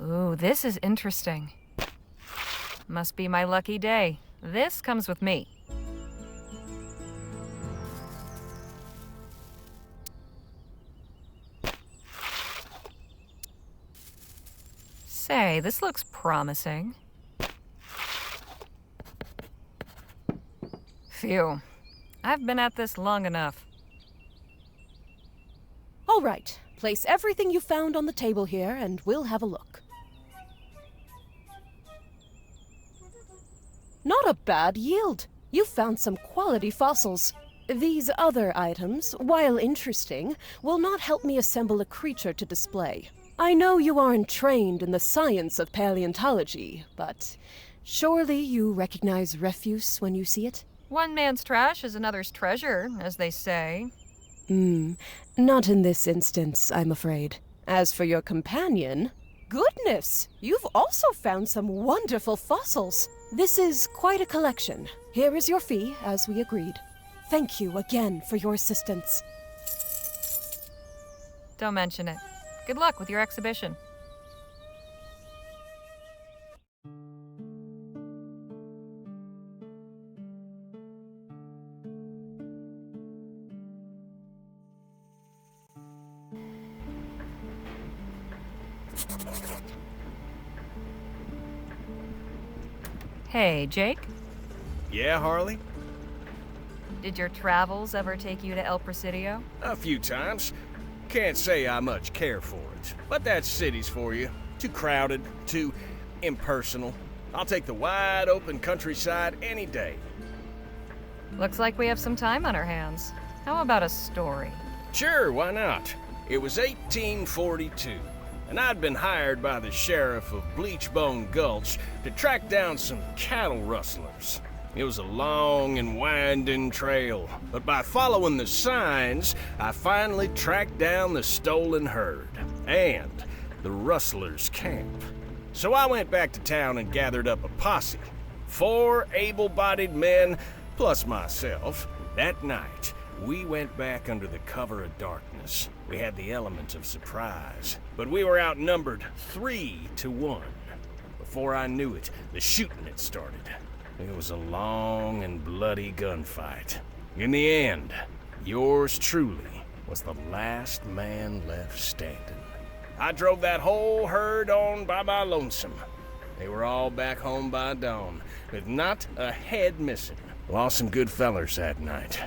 Ooh, this is interesting. Must be my lucky day. This comes with me. Say, this looks promising. Phew. I've been at this long enough. All right. Place everything you found on the table here, and we'll have a look. Not a bad yield. You found some quality fossils. These other items, while interesting, will not help me assemble a creature to display. I know you aren't trained in the science of paleontology, but surely you recognize refuse when you see it? One man's trash is another's treasure, as they say. Not in this instance, I'm afraid. As for your companion, goodness, you've also found some wonderful fossils. This is quite a collection. Here is your fee, as we agreed. Thank you again for your assistance. Don't mention it. Good luck with your exhibition. Hey, Jake? Yeah, Harley? Did your travels ever take you to El Presidio? A few times. Can't say I much care for it, but that city's for you. Too crowded, too impersonal. I'll take the wide open countryside any day. Looks like we have some time on our hands. How about a story? Sure, why not? It was 1842, and I'd been hired by the sheriff of Bleachbone Gulch to track down some cattle rustlers. It was a long and winding trail, but by following the signs, I finally tracked down the stolen herd and the rustlers' camp. So I went back to town and gathered up a posse. 4 able-bodied men, plus myself. That night, we went back under the cover of darkness. We had the element of surprise, but we were outnumbered 3-1. Before I knew it, the shooting had started. It was a long and bloody gunfight. In the end, yours truly was the last man left standing. I drove that whole herd on by my lonesome. They were all back home by dawn, with not a head missing. Lost some good fellers that night.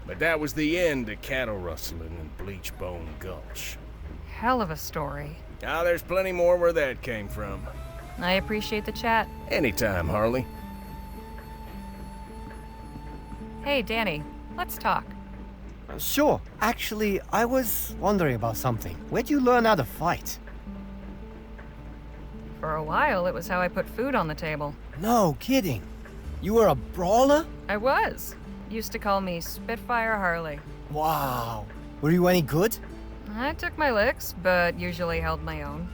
But that was the end of cattle rustling in Bleachbone Gulch. Hell of a story. Now there's plenty more where that came from. I appreciate the chat. Anytime, Harley. Hey, Danny, let's talk. Sure. Actually, I was wondering about something. Where'd you learn how to fight? For a while, it was how I put food on the table. No kidding. You were a brawler? I was. Used to call me Spitfire Harley. Wow. Were you any good? I took my licks, but usually held my own.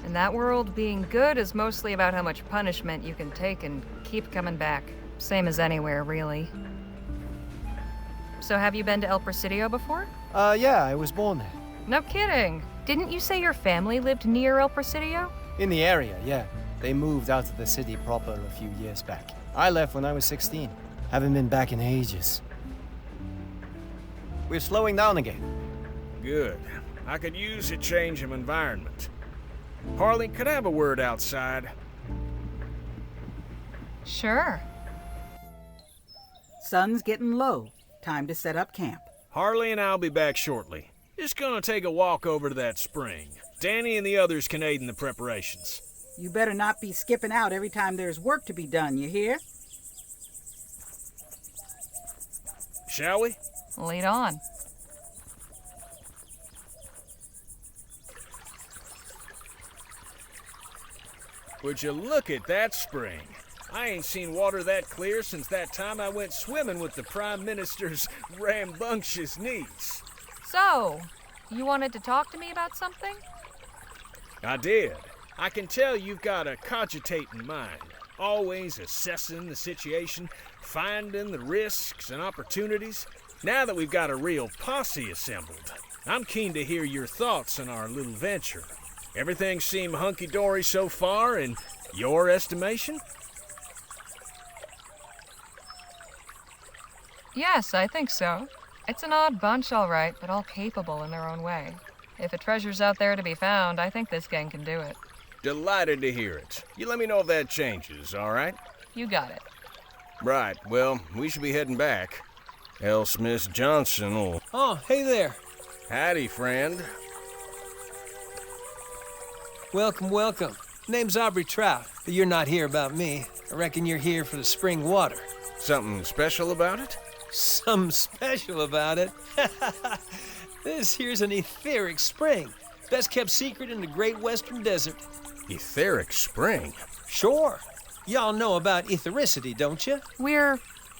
In that world, being good is mostly about how much punishment you can take and keep coming back. Same as anywhere, really. So have you been to El Presidio before? Yeah, I was born there. No kidding. Didn't you say your family lived near El Presidio? In the area, yeah. They moved out to the city proper a few years back. I left when I was 16. Haven't been back in ages. We're slowing down again. Good. I could use a change of environment. Harley, could I have a word outside? Sure. Sun's getting low. Time to set up camp. Harley and I'll be back shortly. Just gonna take a walk over to that spring. Danny and the others can aid in the preparations. You better not be skipping out every time there's work to be done, you hear? Shall we? Lead on. Would you look at that spring? I ain't seen water that clear since that time I went swimming with the Prime Minister's rambunctious niece. So, you wanted to talk to me about something? I did. I can tell you've got a cogitating mind, always assessing the situation, finding the risks and opportunities. Now that we've got a real posse assembled, I'm keen to hear your thoughts on our little venture. Everything seem hunky-dory so far, in your estimation? Yes, I think so. It's an odd bunch, all right, but all capable in their own way. If a treasure's out there to be found, I think this gang can do it. Delighted to hear it. You let me know if that changes, all right? You got it. Right, well, we should be heading back. Else Miss Johnson will... Oh, hey there. Howdy, friend. Welcome, welcome. Name's Aubrey Trout, but you're not here about me. I reckon you're here for the spring water. Something special about it? Something special about it? This here's an etheric spring. Best kept secret in the great western desert. Etheric spring? Sure. Y'all know about ethericity, don't you? We're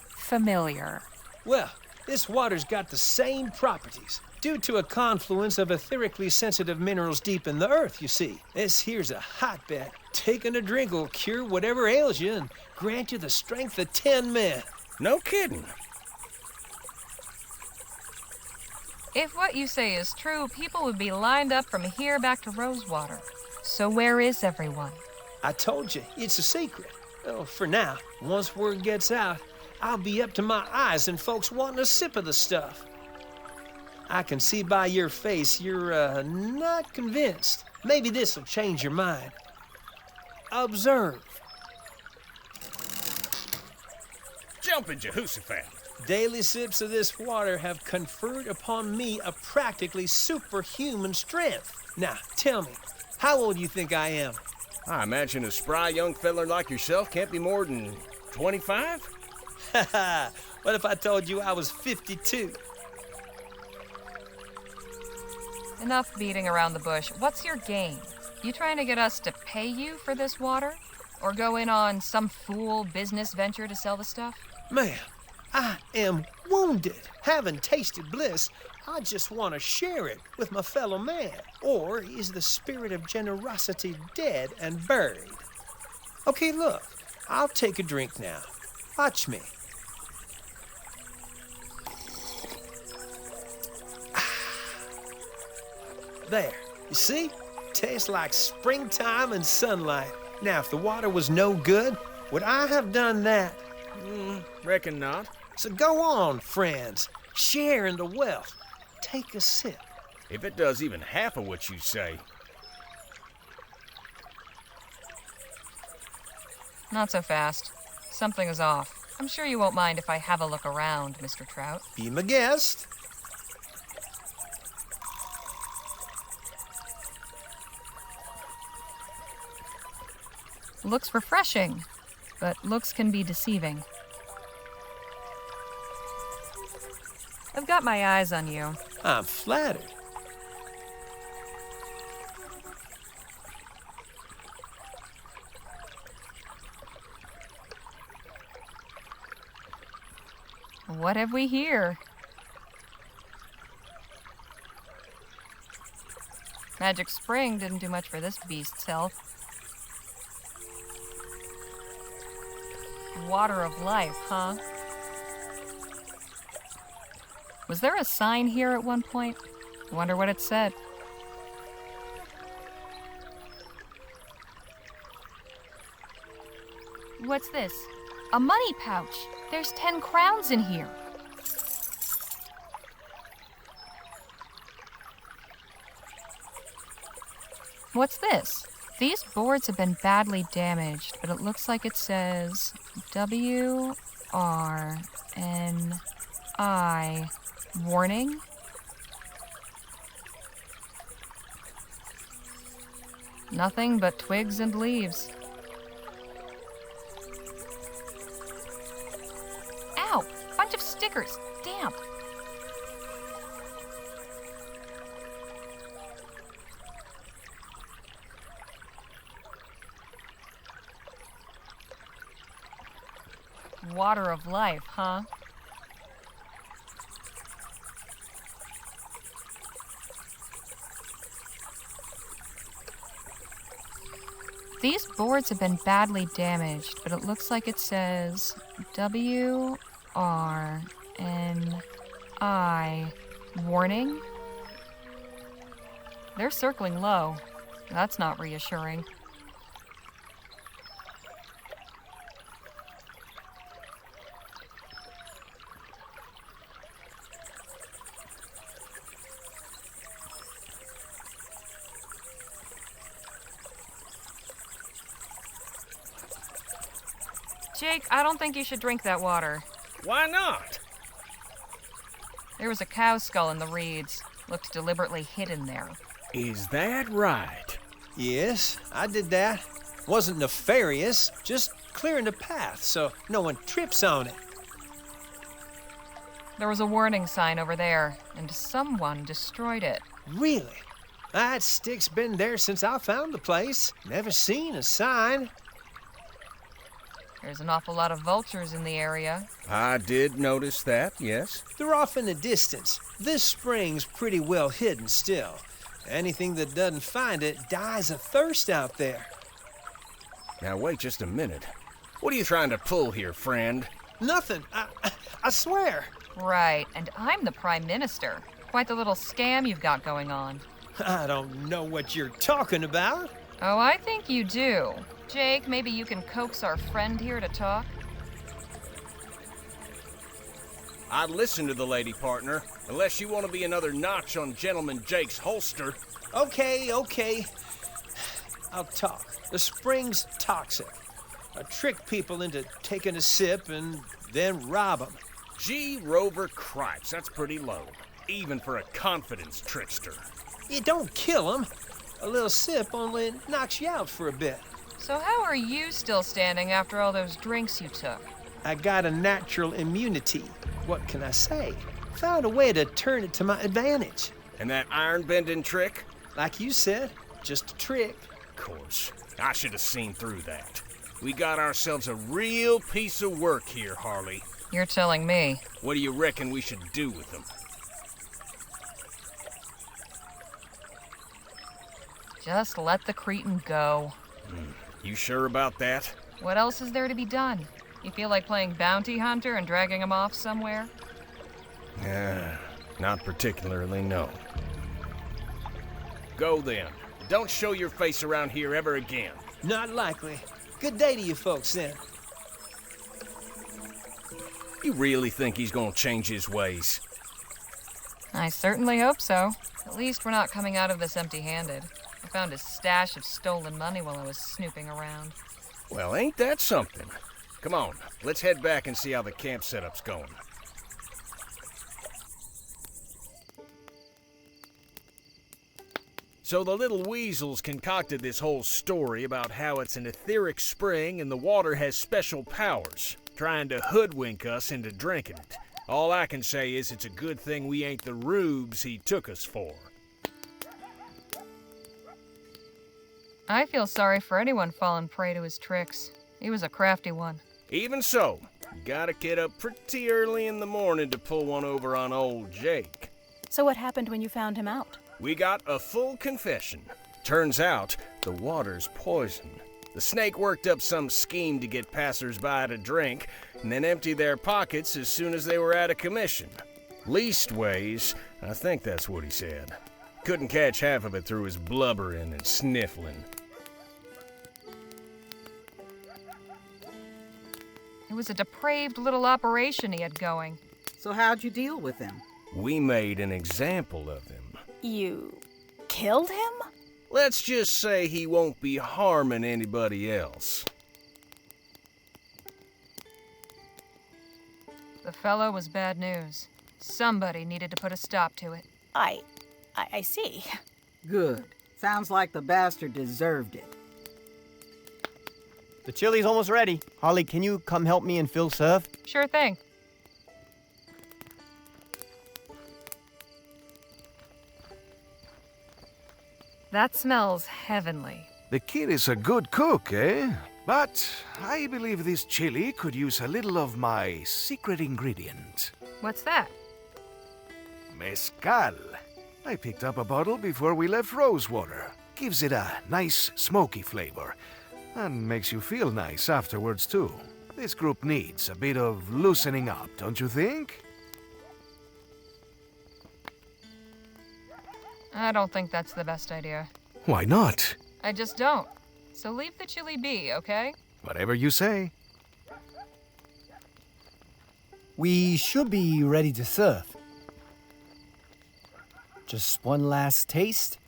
familiar. Well, this water's got the same properties. Due to a confluence of etherically sensitive minerals deep in the earth, you see. This here's a hotbed. Taking a drink will cure whatever ails you and grant you the strength of 10 men. No kidding. If what you say is true, people would be lined up from here back to Rosewater. So where is everyone? I told you, it's a secret. Well, for now, once word gets out, I'll be up to my eyes in folks wanting a sip of the stuff. I can see by your face you're, not convinced. Maybe this'll change your mind. Observe. Jumpin' Jehoshaphat. Daily sips of this water have conferred upon me a practically superhuman strength. Now, tell me, how old do you think I am? I imagine a spry young feller like yourself can't be more than 25? What if I told you I was 52? Enough beating around the bush. What's your game? You trying to get us to pay you for this water? Or go in on some fool business venture to sell the stuff? Ma'am, I am wounded. Having tasted bliss, I just want to share it with my fellow man. Or is the spirit of generosity dead and buried? Okay, look, I'll take a drink now. Watch me. There, you see? Tastes like springtime and sunlight. Now, if the water was no good, would I have done that? Reckon not. So go on, friends. Share in the wealth. Take a sip. If it does even half of what you say. Not so fast. Something is off. I'm sure you won't mind if I have a look around, Mr. Trout. Be my guest. Looks refreshing, but looks can be deceiving. I've got my eyes on you. I'm flattered. What have we here? Magic Spring didn't do much for this beast's health. Water of life, huh? Was there a sign here at one point? I wonder what it said. What's this? A money pouch. There's 10 crowns in here. What's this? These boards have been badly damaged, but it looks like it says WRNI. Warning? Nothing but twigs and leaves. Ow! Bunch of stickers. Damn. Water of life, huh? These boards have been badly damaged, but it looks like it says WRNI. Warning? They're circling low. That's not reassuring. Jake, I don't think you should drink that water. Why not? There was a cow skull in the reeds. Looked deliberately hidden there. Is that right? Yes, I did that. Wasn't nefarious, just clearing the path so no one trips on it. There was a warning sign over there, and someone destroyed it. Really? That stick's been there since I found the place. Never seen a sign. There's an awful lot of vultures in the area. I did notice that, yes. They're off in the distance. This spring's pretty well hidden still. Anything that doesn't find it dies of thirst out there. Now wait just a minute. What are you trying to pull here, friend? Nothing. I swear. Right, and I'm the Prime Minister. Quite the little scam you've got going on. I don't know what you're talking about. Oh, I think you do. Jake, maybe you can coax our friend here to talk? I'd listen to the lady, partner, unless you want to be another notch on Gentleman Jake's holster. Okay. I'll talk. The spring's toxic. I trick people into taking a sip and then rob them. Gee, Rover Cripes, that's pretty low, even for a confidence trickster. You don't kill them. A little sip only knocks you out for a bit. So how are you still standing after all those drinks you took? I got a natural immunity. What can I say? Found a way to turn it to my advantage. And that iron-bending trick? Like you said, just a trick. Of course. I should have seen through that. We got ourselves a real piece of work here, Harley. You're telling me. What do you reckon we should do with them? Just let the cretin go. You sure about that? What else is there to be done? You feel like playing bounty hunter and dragging him off somewhere? Not particularly, no. Go then. Don't show your face around here ever again. Not likely. Good day to you folks then. You really think he's gonna change his ways? I certainly hope so. At least we're not coming out of this empty-handed. I found a stash of stolen money while I was snooping around. Well, ain't that something? Come on, let's head back and see how the camp setup's going. So the little weasels concocted this whole story about how it's an etheric spring and the water has special powers, trying to hoodwink us into drinking it. All I can say is it's a good thing we ain't the rubes he took us for. I feel sorry for anyone falling prey to his tricks. He was a crafty one. Even so, you gotta get up pretty early in the morning to pull one over on old Jake. So what happened when you found him out? We got a full confession. Turns out, the water's poison. The snake worked up some scheme to get passers-by to drink, and then empty their pockets as soon as they were out of commission. Leastways, I think that's what he said. Couldn't catch half of it through his blubbering and sniffling. It was a depraved little operation he had going. So how'd you deal with him? We made an example of him. You killed him? Let's just say he won't be harming anybody else. The fellow was bad news. Somebody needed to put a stop to it. I see. Good. Sounds like the bastard deserved it. The chili's almost ready. Harley, can you come help me and Phil serve? Sure thing. That smells heavenly. The kid is a good cook, eh? But I believe this chili could use a little of my secret ingredient. What's that? Mezcal. I picked up a bottle before we left Rosewater. Gives it a nice smoky flavor. And makes you feel nice afterwards, too. This group needs a bit of loosening up, don't you think? I don't think that's the best idea. Why not? I just don't. So leave the chili be, okay? Whatever you say. We should be ready to serve. Just one last taste.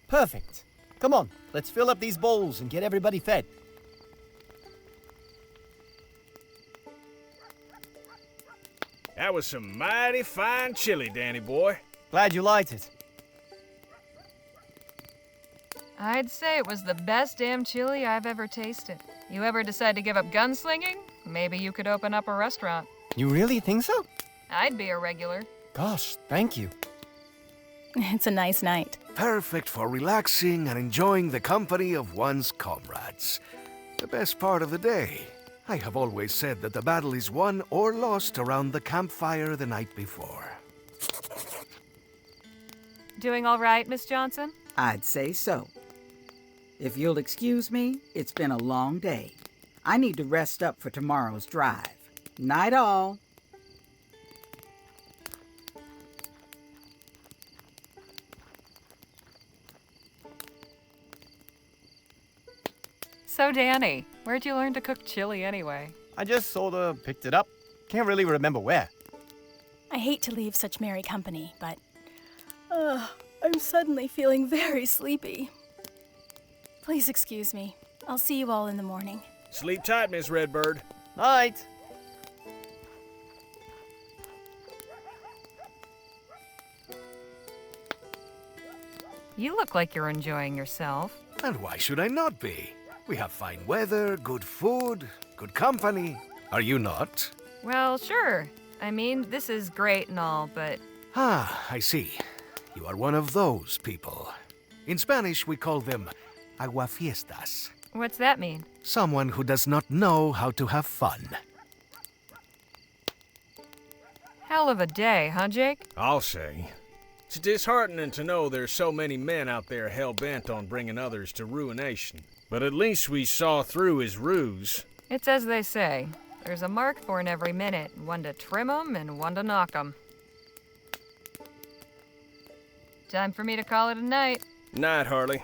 Perfect. Come on, let's fill up these bowls and get everybody fed. That was some mighty fine chili, Danny boy. Glad you liked it. I'd say it was the best damn chili I've ever tasted. You ever decide to give up gunslinging? Maybe you could open up a restaurant. You really think so? I'd be a regular. Gosh, thank you. It's a nice night. Perfect for relaxing and enjoying the company of one's comrades. The best part of the day. I have always said that the battle is won or lost around the campfire the night before. Doing all right, Miss Johnson? I'd say so. If you'll excuse me, it's been a long day. I need to rest up for tomorrow's drive. Night all. So, Danny, where'd you learn to cook chili anyway? I just sorta picked it up. Can't really remember where. I hate to leave such merry company, but I'm suddenly feeling very sleepy. Please excuse me. I'll see you all in the morning. Sleep tight, Miss Redbird. Night. You look like you're enjoying yourself. And why should I not be? We have fine weather, good food, good company. Are you not? Well, sure. I mean, this is great and all, but... Ah, I see. You are one of those people. In Spanish, we call them aguafiestas. What's that mean? Someone who does not know how to have fun. Hell of a day, huh, Jake? I'll say. It's disheartening to know there's so many men out there hell-bent on bringing others to ruination. But at least we saw through his ruse. It's as they say. There's a mark for in every minute. One to trim 'em and one to knock 'em. Time for me to call it a night. Night, Harley.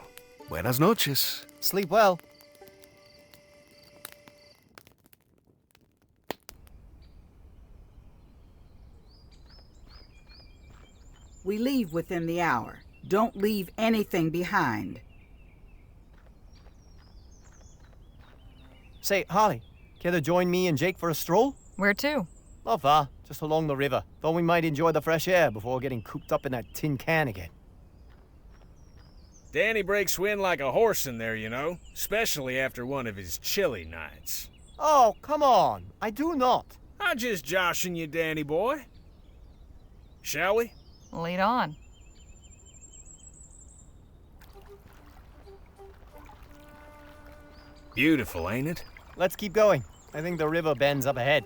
Buenas noches. Sleep well. We leave within the hour. Don't leave anything behind. Say, Harley, care to join me and Jake for a stroll? Where to? Not far, just along the river. Thought we might enjoy the fresh air before getting cooped up in that tin can again. Danny breaks wind like a horse in there, you know, especially after one of his chilly nights. Oh, come on. I do not. I'm just joshing you, Danny boy. Shall we? Lead on. Beautiful, ain't it? Let's keep going. I think the river bends up ahead.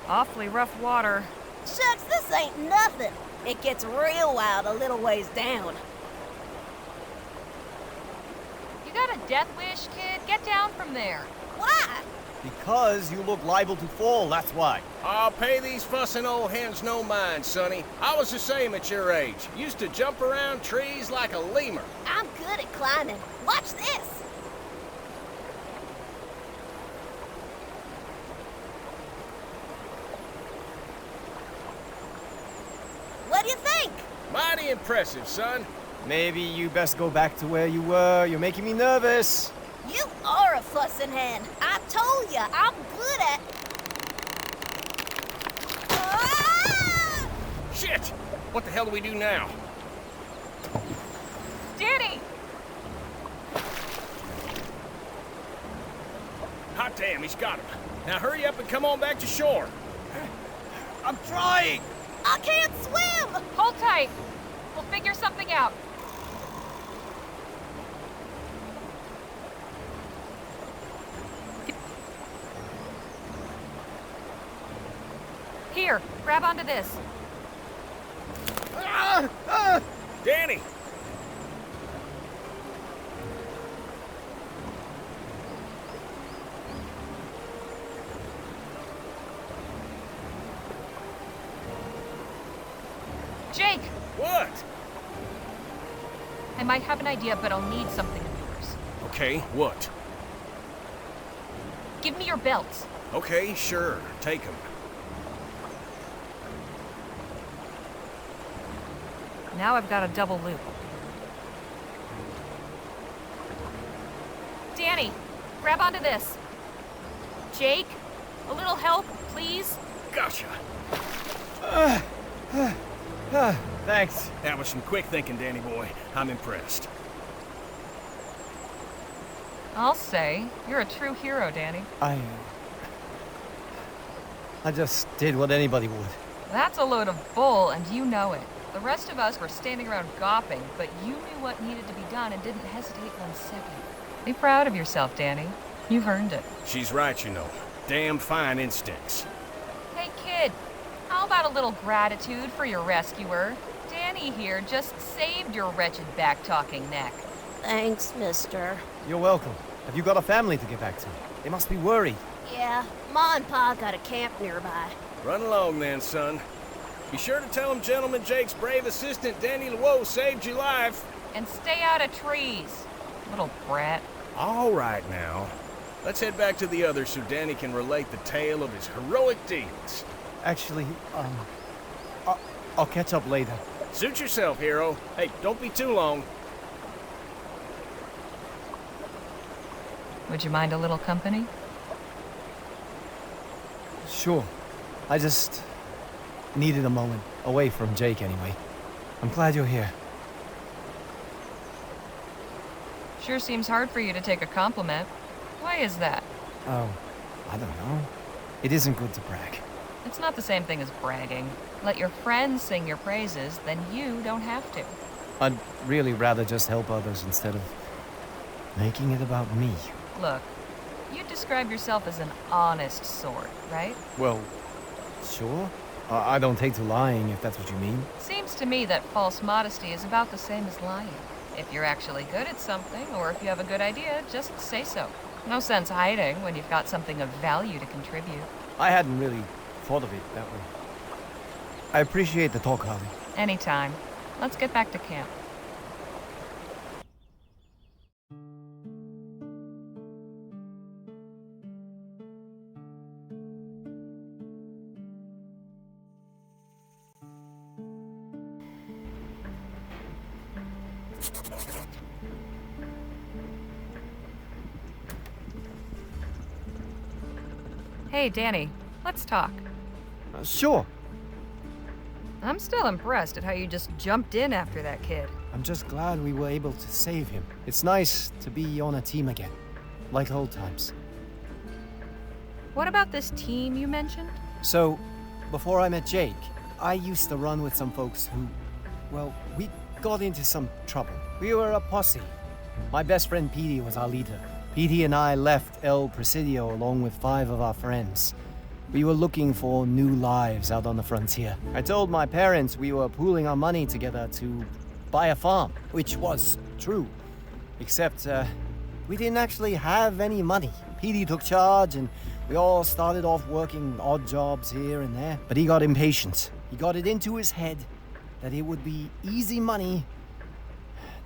Awfully rough water. Shucks, this ain't nothing. It gets real wild a little ways down. You got a death wish, kid? Get down from there. Why? Because you look liable to fall, that's why. I'll pay these fussing old hens no mind, Sonny. I was the same at your age. Used to jump around trees like a lemur. I'm good at climbing. Watch this. What do you think? Mighty impressive, son. Maybe you best go back to where you were. You're making me nervous. You are a fussing hen. I told ya, I'm good at... Ah! Shit! What the hell do we do now? Danny! Hot damn, he's got him. Now hurry up and come on back to shore. I'm trying! I can't swim! Hold tight. We'll figure something out. Here, grab onto this. Danny! Jake! What? I might have an idea, but I'll need something of yours. Okay, what? Give me your belts. Okay, sure. Take them. Now I've got a double loop. Danny, grab onto this. Jake, a little help, please? Gotcha. Thanks. That was some quick thinking, Danny boy. I'm impressed. I'll say, you're a true hero, Danny. I just did what anybody would. That's a load of bull, and you know it. The rest of us were standing around gawping, but you knew what needed to be done and didn't hesitate 1 second. Be proud of yourself, Danny. You've earned it. She's right, you know. Damn fine instincts. Hey, kid. How about a little gratitude for your rescuer? Danny here just saved your wretched back-talking neck. Thanks, mister. You're welcome. Have you got a family to get back to? They must be worried. Yeah, Ma and Pa got a camp nearby. Run along then, son. Be sure to tell him Gentleman Jake's brave assistant, Danny Lewoe, saved your life. And stay out of trees, little brat. All right now. Let's head back to the others so Danny can relate the tale of his heroic deeds. Actually, I'll catch up later. Suit yourself, hero. Hey, don't be too long. Would you mind a little company? Sure. I just needed a moment away from Jake anyway. I'm glad you're here. Sure seems hard for you to take a compliment. Why is that? Oh, I don't know. It isn't good to brag. It's not the same thing as bragging. Let your friends sing your praises, then you don't have to. I'd really rather just help others instead of making it about me. Look, you describe yourself as an honest sort, right? Well, sure. I don't take to lying, if that's what you mean. Seems to me that false modesty is about the same as lying. If you're actually good at something, or if you have a good idea, just say so. No sense hiding when you've got something of value to contribute. I hadn't really thought of it that way. I appreciate the talk, Harley. Anytime. Let's get back to camp. Hey, Danny, let's talk. Sure. I'm still impressed at how you just jumped in after that kid. I'm just glad we were able to save him. It's nice to be on a team again, like old times. What about this team you mentioned? So, before I met Jake, I used to run with some folks who, well, we got into some trouble. We were a posse. My best friend Petey was our leader. Petey and I left El Presidio along with 5 of our friends. We were looking for new lives out on the frontier. I told my parents we were pooling our money together to buy a farm, which was true. Except, we didn't actually have any money. Petey took charge and we all started off working odd jobs here and there. But he got impatient. He got it into his head that it would be easy money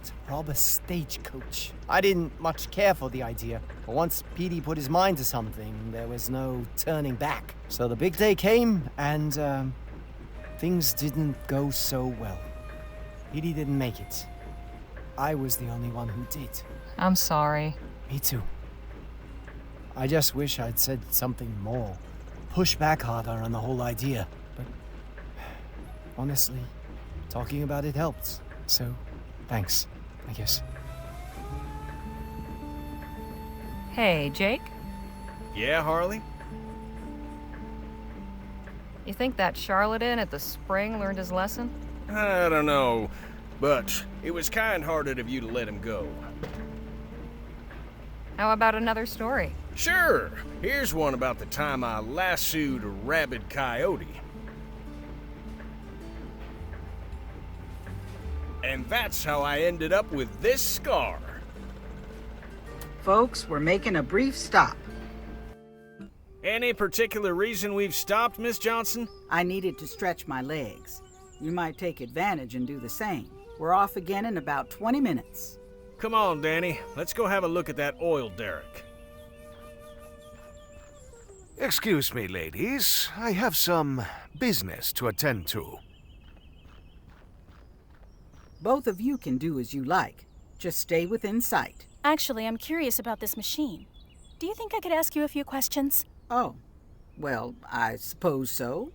to rob a stagecoach. I didn't much care for the idea, but once Petey put his mind to something, there was no turning back. So the big day came, and things didn't go so well. Petey didn't make it. I was the only one who did. I'm sorry. Me too. I just wish I'd said something more. Push back harder on the whole idea. But honestly, talking about it helped. So, thanks, I guess. Hey, Jake? Yeah, Harley? You think that charlatan at the spring learned his lesson? I don't know, but it was kind-hearted of you to let him go. How about another story? Sure. Here's one about the time I lassoed a rabid coyote. And that's how I ended up with this scar. Folks, we're making a brief stop. Any particular reason we've stopped, Miss Johnson? I needed to stretch my legs. You might take advantage and do the same. We're off again in about 20 minutes. Come on, Danny. Let's go have a look at that oil derrick. Excuse me, ladies. I have some business to attend to. Both of you can do as you like. Just stay within sight. Actually, I'm curious about this machine. Do you think I could ask you a few questions? Oh, well, I suppose so.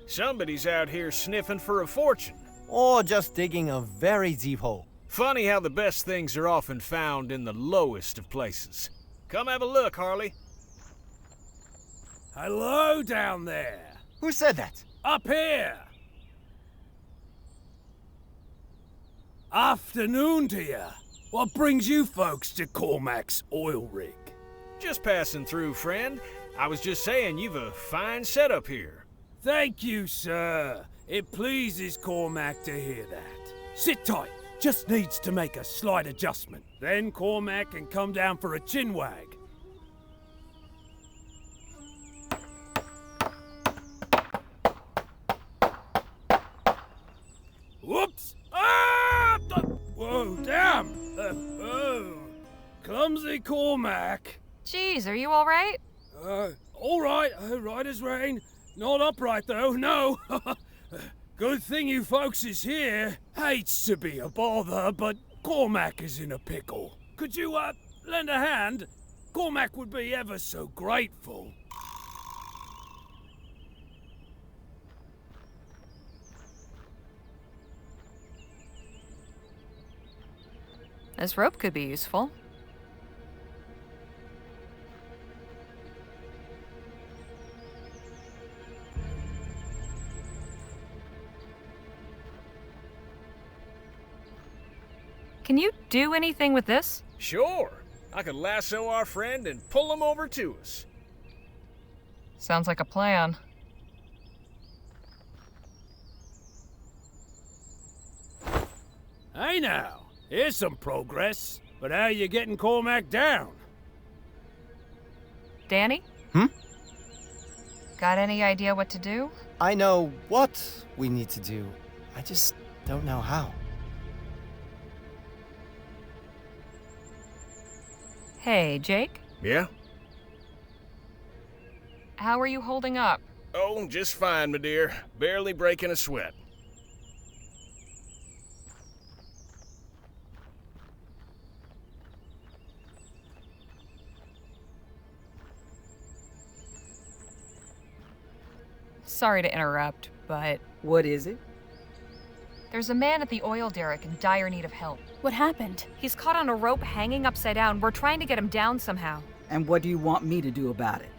Somebody's out here sniffing for a fortune. Or just digging a very deep hole. Funny how the best things are often found in the lowest of places. Come have a look, Harley. Hello down there. Who said that? Up here. Afternoon to ya. What brings you folks to Cormac's oil rig? Just passing through, friend. I was just saying you've a fine setup here. Thank you, sir. It pleases Cormac to hear that. Sit tight. Just needs to make a slight adjustment. Then Cormac can come down for a chinwag. Whoops! Ah! Whoa, damn! Oh. Clumsy Cormac. Jeez, are you all right? All right as rain. Not upright, though, no. Good thing you folks is here. Hates to be a bother, but Cormac is in a pickle. Could you, lend a hand? Cormac would be ever so grateful. This rope could be useful. Can you do anything with this? Sure. I could lasso our friend and pull him over to us. Sounds like a plan. Hey now, here's some progress. But how you getting Cormac down? Danny? Got any idea what to do? I know what we need to do. I just don't know how. Hey, Jake? Yeah? How are you holding up? Oh, just fine, my dear. Barely breaking a sweat. Sorry to interrupt, but... What is it? There's a man at the oil derrick in dire need of help. What happened? He's caught on a rope hanging upside down. We're trying to get him down somehow. And what do you want me to do about it?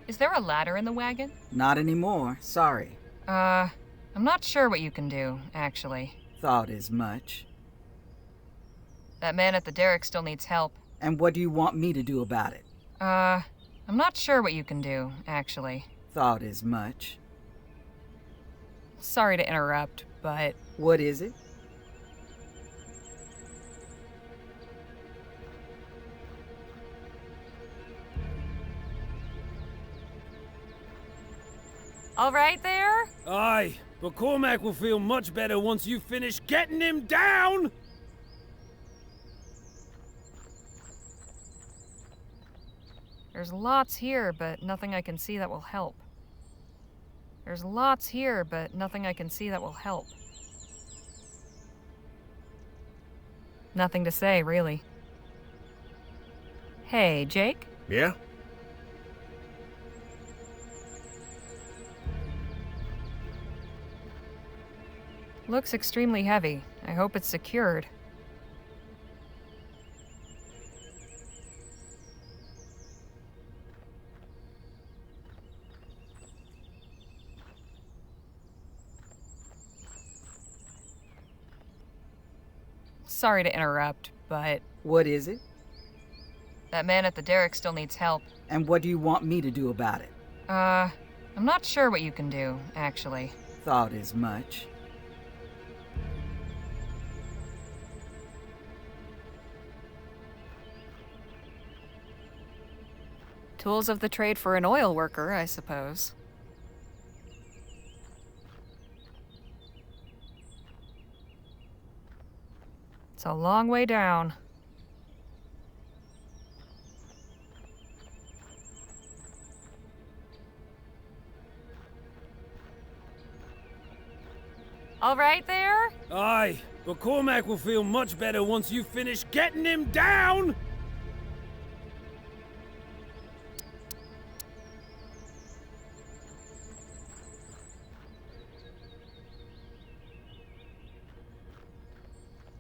Is there a ladder in the wagon? Not anymore, sorry. I'm not sure what you can do, actually. Thought as much. That man at the derrick still needs help. And what do you want me to do about it? I'm not sure what you can do, actually. Thought as much. Sorry to interrupt, but... What is it? All right there? Aye, but Cormac will feel much better once you finish getting him down! There's lots here, but nothing I can see that will help. There's lots here, but nothing I can see that will help. Nothing to say, really. Hey, Jake? Yeah? Looks extremely heavy. I hope it's secured. Sorry to interrupt, but... What is it? That man at the derrick still needs help. And what do you want me to do about it? I'm not sure what you can do, actually. Thought as much. Tools of the trade for an oil worker, I suppose. It's a long way down. All right there? Aye, but Cormac will feel much better once you finish getting him down!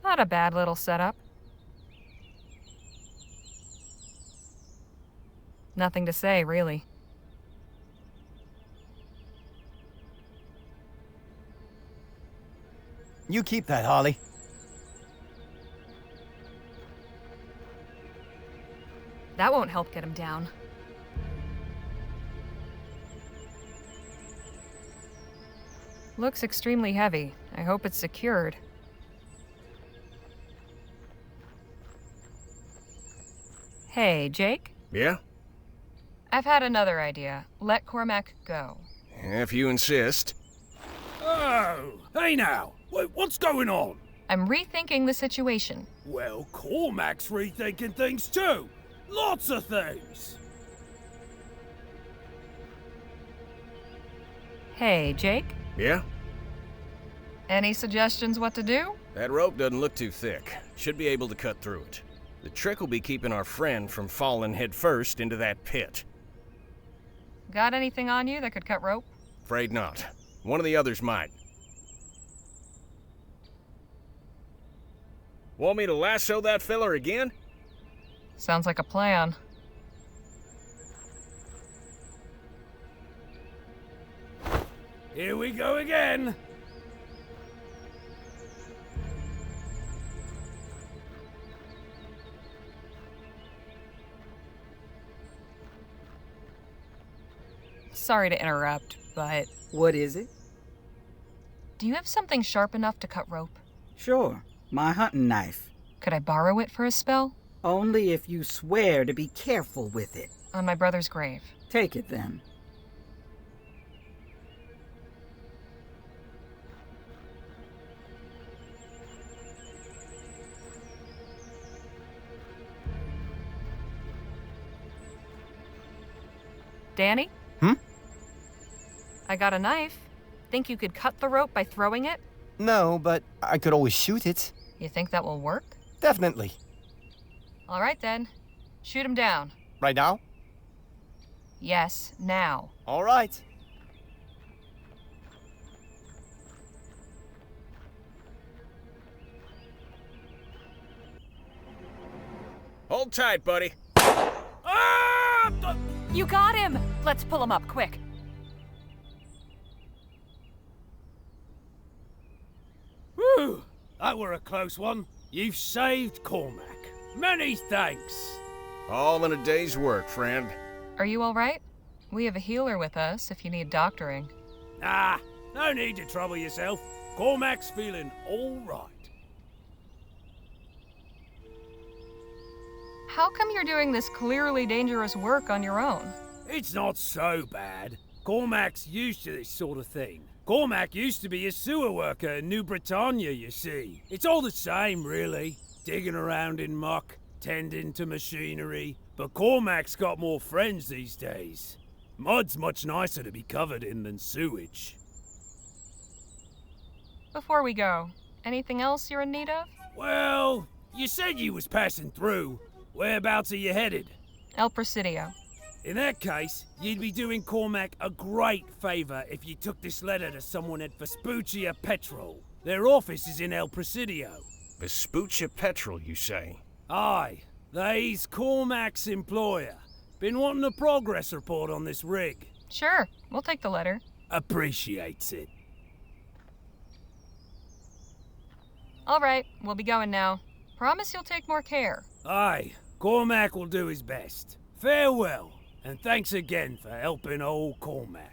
Not a bad little setup. Nothing to say, really. You keep that, Harley. That won't help get him down. Looks extremely heavy. I hope it's secured. Hey, Jake? Yeah? I've had another idea. Let Cormac go. If you insist. Oh, hey now. What's going on? I'm rethinking the situation. Well, Cormac's rethinking things too. Lots of things. Hey, Jake? Yeah? Any suggestions what to do? That rope doesn't look too thick. Should be able to cut through it. The trick will be keeping our friend from falling headfirst into that pit. Got anything on you that could cut rope? Afraid not. One of the others might. Want me to lasso that feller again? Sounds like a plan. Here we go again. Sorry to interrupt, but... What is it? Do you have something sharp enough to cut rope? Sure. My hunting knife. Could I borrow it for a spell? Only if you swear to be careful with it. On my brother's grave. Take it then. Danny? Hmm? I got a knife. Think you could cut the rope by throwing it? No, but I could always shoot it. You think that will work? Definitely. All right then. Shoot him down. Right now? Yes, now. All right. Hold tight, buddy. You got him! Let's pull him up, quick. Whew! That were a close one. You've saved Cormac. Many thanks. All in a day's work, friend. Are you all right? We have a healer with us if you need doctoring. Ah, no need to trouble yourself. Cormac's feeling all right. How come you're doing this clearly dangerous work on your own? It's not so bad. Cormac's used to this sort of thing. Cormac used to be a sewer worker in New Bretagne, you see. It's all the same, really. Digging around in muck, tending to machinery. But Cormac's got more friends these days. Mud's much nicer to be covered in than sewage. Before we go, anything else you're in need of? Well, you said you was passing through. Whereabouts are you headed? El Presidio. In that case, you'd be doing Cormac a great favor if you took this letter to someone at Vespuccia Petrol. Their office is in El Presidio. Vespuccia Petrol, you say? Aye. They's Cormac's employer. Been wanting a progress report on this rig. Sure, we'll take the letter. Appreciates it. All right, we'll be going now. Promise you'll take more care. Aye, Cormac will do his best. Farewell, and thanks again for helping old Cormac.